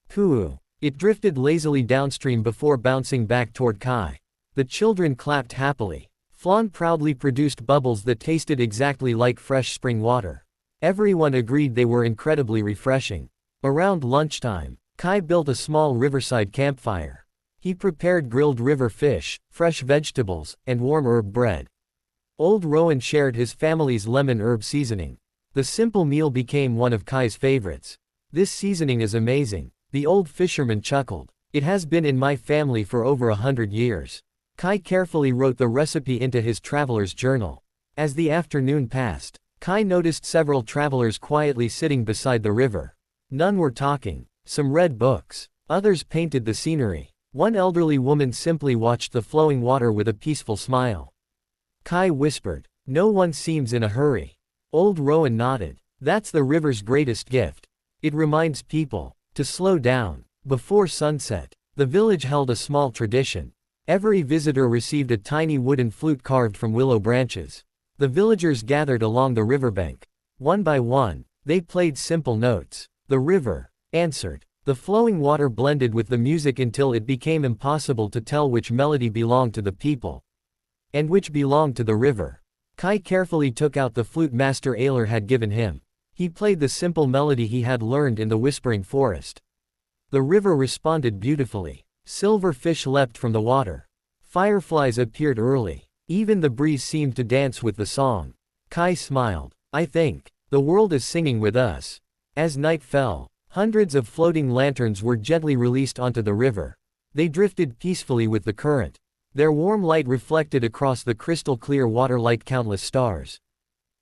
Poo. It drifted lazily downstream before bouncing back toward Kai. The children clapped happily. Flan proudly produced bubbles that tasted exactly like fresh spring water. Everyone agreed they were incredibly refreshing. Around lunchtime, Kai built a small riverside campfire. He prepared grilled river fish, fresh vegetables, and warm herb bread. Old Rowan shared his family's lemon herb seasoning. The simple meal became one of Kai's favorites. "This seasoning is amazing," the old fisherman chuckled. "It has been in my family for over 100 years. Kai carefully wrote the recipe into his traveler's journal. As the afternoon passed, Kai noticed several travelers quietly sitting beside the river. None were talking. Some read books. Others painted the scenery. One elderly woman simply watched the flowing water with a peaceful smile. Kai whispered, "No one seems in a hurry." Old Rowan nodded. "That's the river's greatest gift. It reminds people to slow down." Before sunset, the village held a small tradition. Every visitor received a tiny wooden flute carved from willow branches. The villagers gathered along the riverbank. One by one, they played simple notes. The river answered. The flowing water blended with the music until it became impossible to tell which melody belonged to the people and which belonged to the river. Kai carefully took out the flute Master Ayler had given him. He played the simple melody he had learned in the whispering forest. The river responded beautifully. Silver fish leapt from the water. Fireflies appeared early. Even the breeze seemed to dance with the song. Kai smiled. "I think the world is singing with us." As night fell, hundreds of floating lanterns were gently released onto the river. They drifted peacefully with the current. Their warm light reflected across the crystal clear water like countless stars.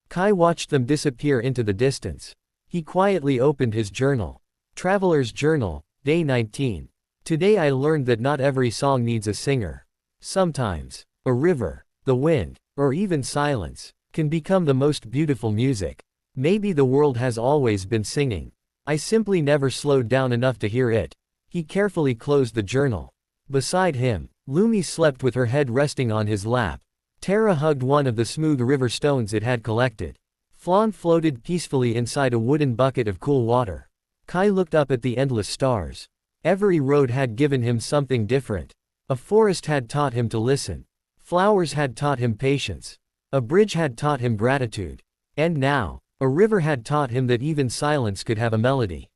Kai watched them disappear into the distance. He quietly opened his journal. Traveler's Journal, Day 19. Today I learned that not every song needs a singer. Sometimes, a river, the wind, or even silence, can become the most beautiful music. Maybe the world has always been singing. I simply never slowed down enough to hear it. He carefully closed the journal. Beside him, Lumi slept with her head resting on his lap. Tara hugged one of the smooth river stones it had collected. Flan floated peacefully inside a wooden bucket of cool water. Kai looked up at the endless stars. Every road had given him something different. A forest had taught him to listen. Flowers had taught him patience. A bridge had taught him gratitude. And now, a river had taught him that even silence could have a melody.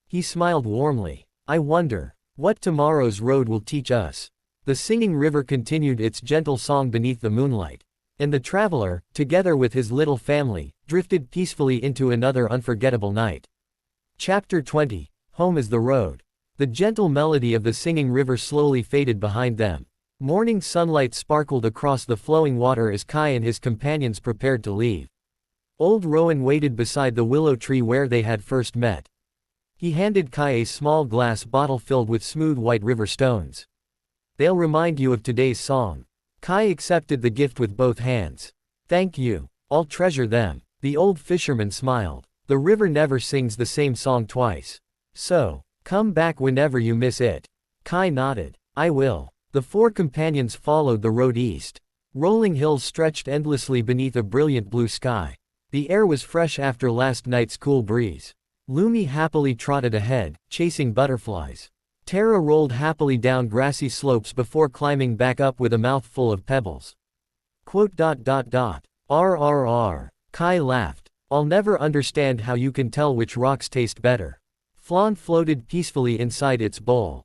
He smiled warmly. I wonder what tomorrow's road will teach us. The singing river continued its gentle song beneath the moonlight. And the traveler, together with his little family, drifted peacefully into another unforgettable night. Chapter 20. Home is the road. The gentle melody of the singing river slowly faded behind them. Morning sunlight sparkled across the flowing water as Kai and his companions prepared to leave. Old Rowan waited beside the willow tree where they had first met. He handed Kai a small glass bottle filled with smooth white river stones. They'll remind you of today's song. Kai accepted the gift with both hands. Thank you. I'll treasure them. The old fisherman smiled. The river never sings the same song twice. So, come back whenever you miss it. Kai nodded. I will. The four companions followed the road east. Rolling hills stretched endlessly beneath a brilliant blue sky. The air was fresh after last night's cool breeze. Lumi happily trotted ahead, chasing butterflies. Tara rolled happily down grassy slopes before climbing back up with a mouthful of pebbles. RRR. Kai laughed. I'll never understand how you can tell which rocks taste better. Flan floated peacefully inside its bowl.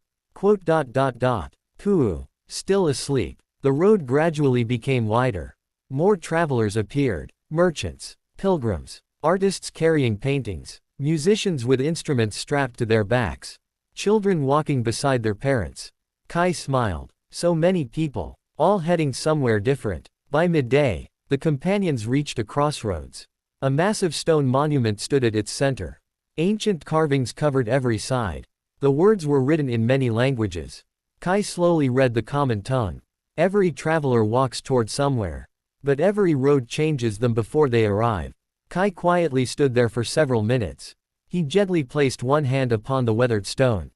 Poo. Still asleep. The road gradually became wider. More travelers appeared. Merchants, pilgrims, artists carrying paintings, musicians with instruments strapped to their backs. Children walking beside their parents. Kai smiled. So many people, all heading somewhere different. By midday, the companions reached a crossroads. A massive stone monument stood at its center. Ancient carvings covered every side. The words were written in many languages. Kai slowly read the common tongue. Every traveler walks toward somewhere. But every road changes them before they arrive. Kai quietly stood there for several minutes. He gently placed one hand upon the weathered stone.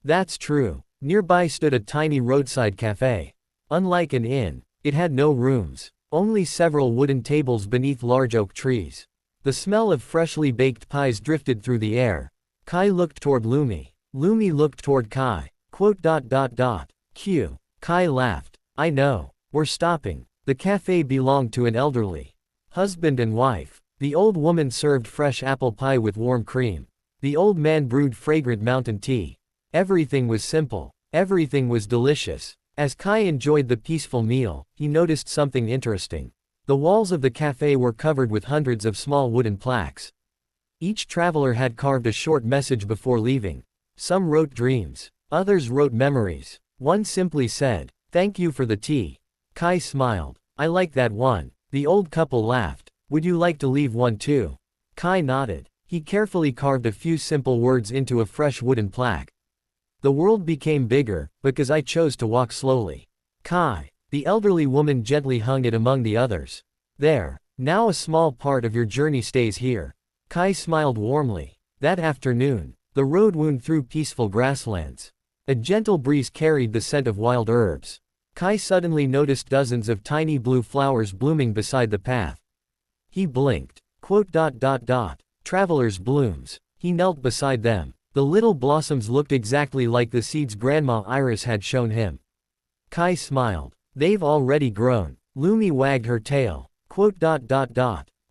That's true. Nearby stood a tiny roadside cafe. Unlike an inn, It had no rooms, only several wooden tables beneath large oak trees. The smell of freshly baked pies drifted through the air. Kai looked toward Lumi. Lumi looked toward Kai. Q. Kai laughed. I know. We're stopping. The cafe belonged to an elderly husband and wife. The old woman served fresh apple pie with warm cream. The old man brewed fragrant mountain tea. Everything was simple. Everything was delicious. As Kai enjoyed the peaceful meal, he noticed something interesting. The walls of the cafe were covered with hundreds of small wooden plaques. Each traveler had carved a short message before leaving. Some wrote dreams. Others wrote memories. One simply said, "Thank you for the tea." Kai smiled. I like that one. The old couple laughed. Would you like to leave one too? Kai nodded. He carefully carved a few simple words into a fresh wooden plaque. The world became bigger, because I chose to walk slowly. Kai. The elderly woman gently hung it among the others. There. Now a small part of your journey stays here. Kai smiled warmly. That afternoon, the road wound through peaceful grasslands. A gentle breeze carried the scent of wild herbs. Kai suddenly noticed dozens of tiny blue flowers blooming beside the path. He blinked. Traveler's blooms. He knelt beside them. The little blossoms looked exactly like the seeds Grandma Iris had shown him. Kai smiled. They've already grown. Lumi wagged her tail.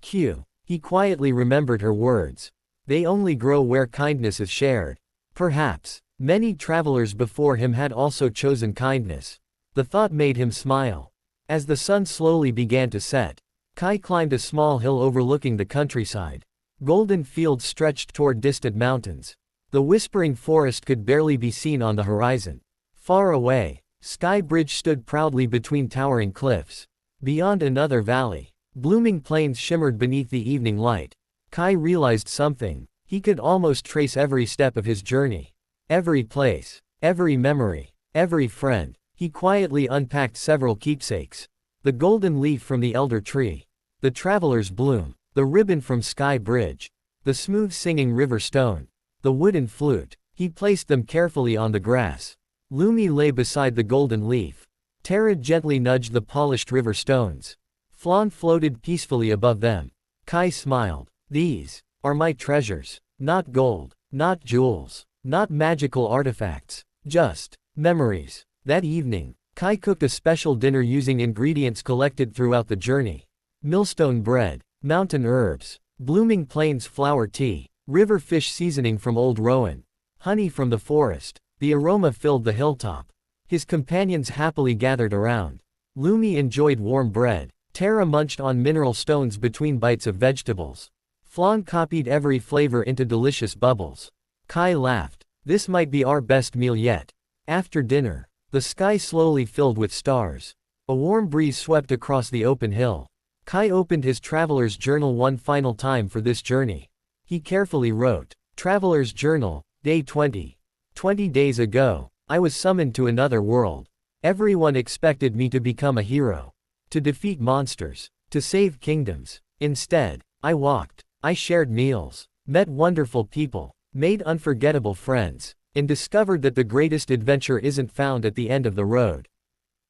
Q. He quietly remembered her words. They only grow where kindness is shared. Perhaps. Many travelers before him had also chosen kindness. The thought made him smile. As the sun slowly began to set, Kai climbed a small hill overlooking the countryside. Golden fields stretched toward distant mountains. The whispering forest could barely be seen on the horizon. Far away, Sky Bridge stood proudly between towering cliffs. Beyond another valley, blooming plains shimmered beneath the evening light. Kai realized something. He could almost trace every step of his journey. Every place, every memory, every friend. He quietly unpacked several keepsakes. The golden leaf from the elder tree. The traveler's bloom. The ribbon from Sky Bridge. The smooth singing river stone. The wooden flute. He placed them carefully on the grass. Lumi lay beside the golden leaf. Tara gently nudged the polished river stones. Flan floated peacefully above them. Kai smiled. These are my treasures. Not gold. Not jewels. Not magical artifacts. Just memories. That evening, Kai cooked a special dinner using ingredients collected throughout the journey. Millstone bread, mountain herbs, blooming plains flower tea, river fish seasoning from Old Rowan, honey from the forest. The aroma filled the hilltop. His companions happily gathered around. Lumi enjoyed warm bread. Tara munched on mineral stones between bites of vegetables. Flan copied every flavor into delicious bubbles. Kai laughed. This might be our best meal yet. After dinner, the sky slowly filled with stars. A warm breeze swept across the open hill. Kai opened his traveler's journal one final time for this journey. He carefully wrote, Traveler's Journal, Day 20. 20 days ago, I was summoned to another world. Everyone expected me to become a hero. To defeat monsters. To save kingdoms. Instead, I walked. I shared meals. Met wonderful people. Made unforgettable friends. And discovered that the greatest adventure isn't found at the end of the road.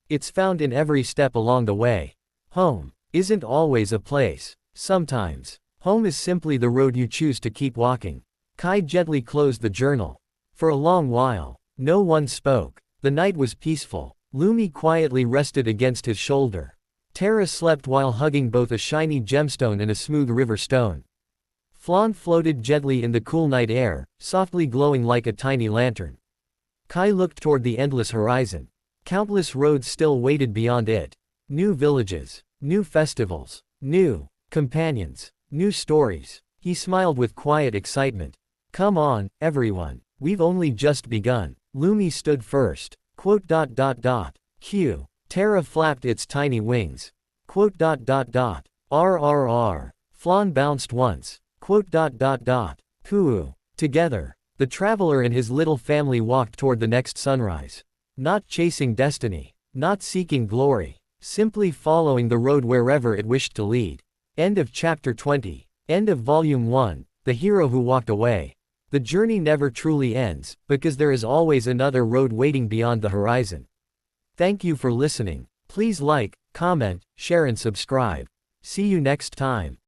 It's found in every step along the way. Home isn't always a place. Sometimes, home is simply the road you choose to keep walking. Kai gently closed the journal. For a long while, no one spoke. The night was peaceful. Lumi quietly rested against his shoulder. Tara slept while hugging both a shiny gemstone and a smooth river stone. Flan floated gently in the cool night air, softly glowing like a tiny lantern. Kai looked toward the endless horizon. Countless roads still waited beyond it. New villages, new festivals, new companions, new stories. He smiled with quiet excitement. Come on, everyone. We've only just begun. Lumi stood first. Q. Tara flapped its tiny wings. RRR. Flan bounced once. Poo. Together, the traveler and his little family walked toward the next sunrise. Not chasing destiny. Not seeking glory. Simply following the road wherever it wished to lead. End of chapter 20. End of volume 1. The hero who walked away. The journey never truly ends, because there is always another road waiting beyond the horizon. Thank you for listening. Please like, comment, share and subscribe. See you next time.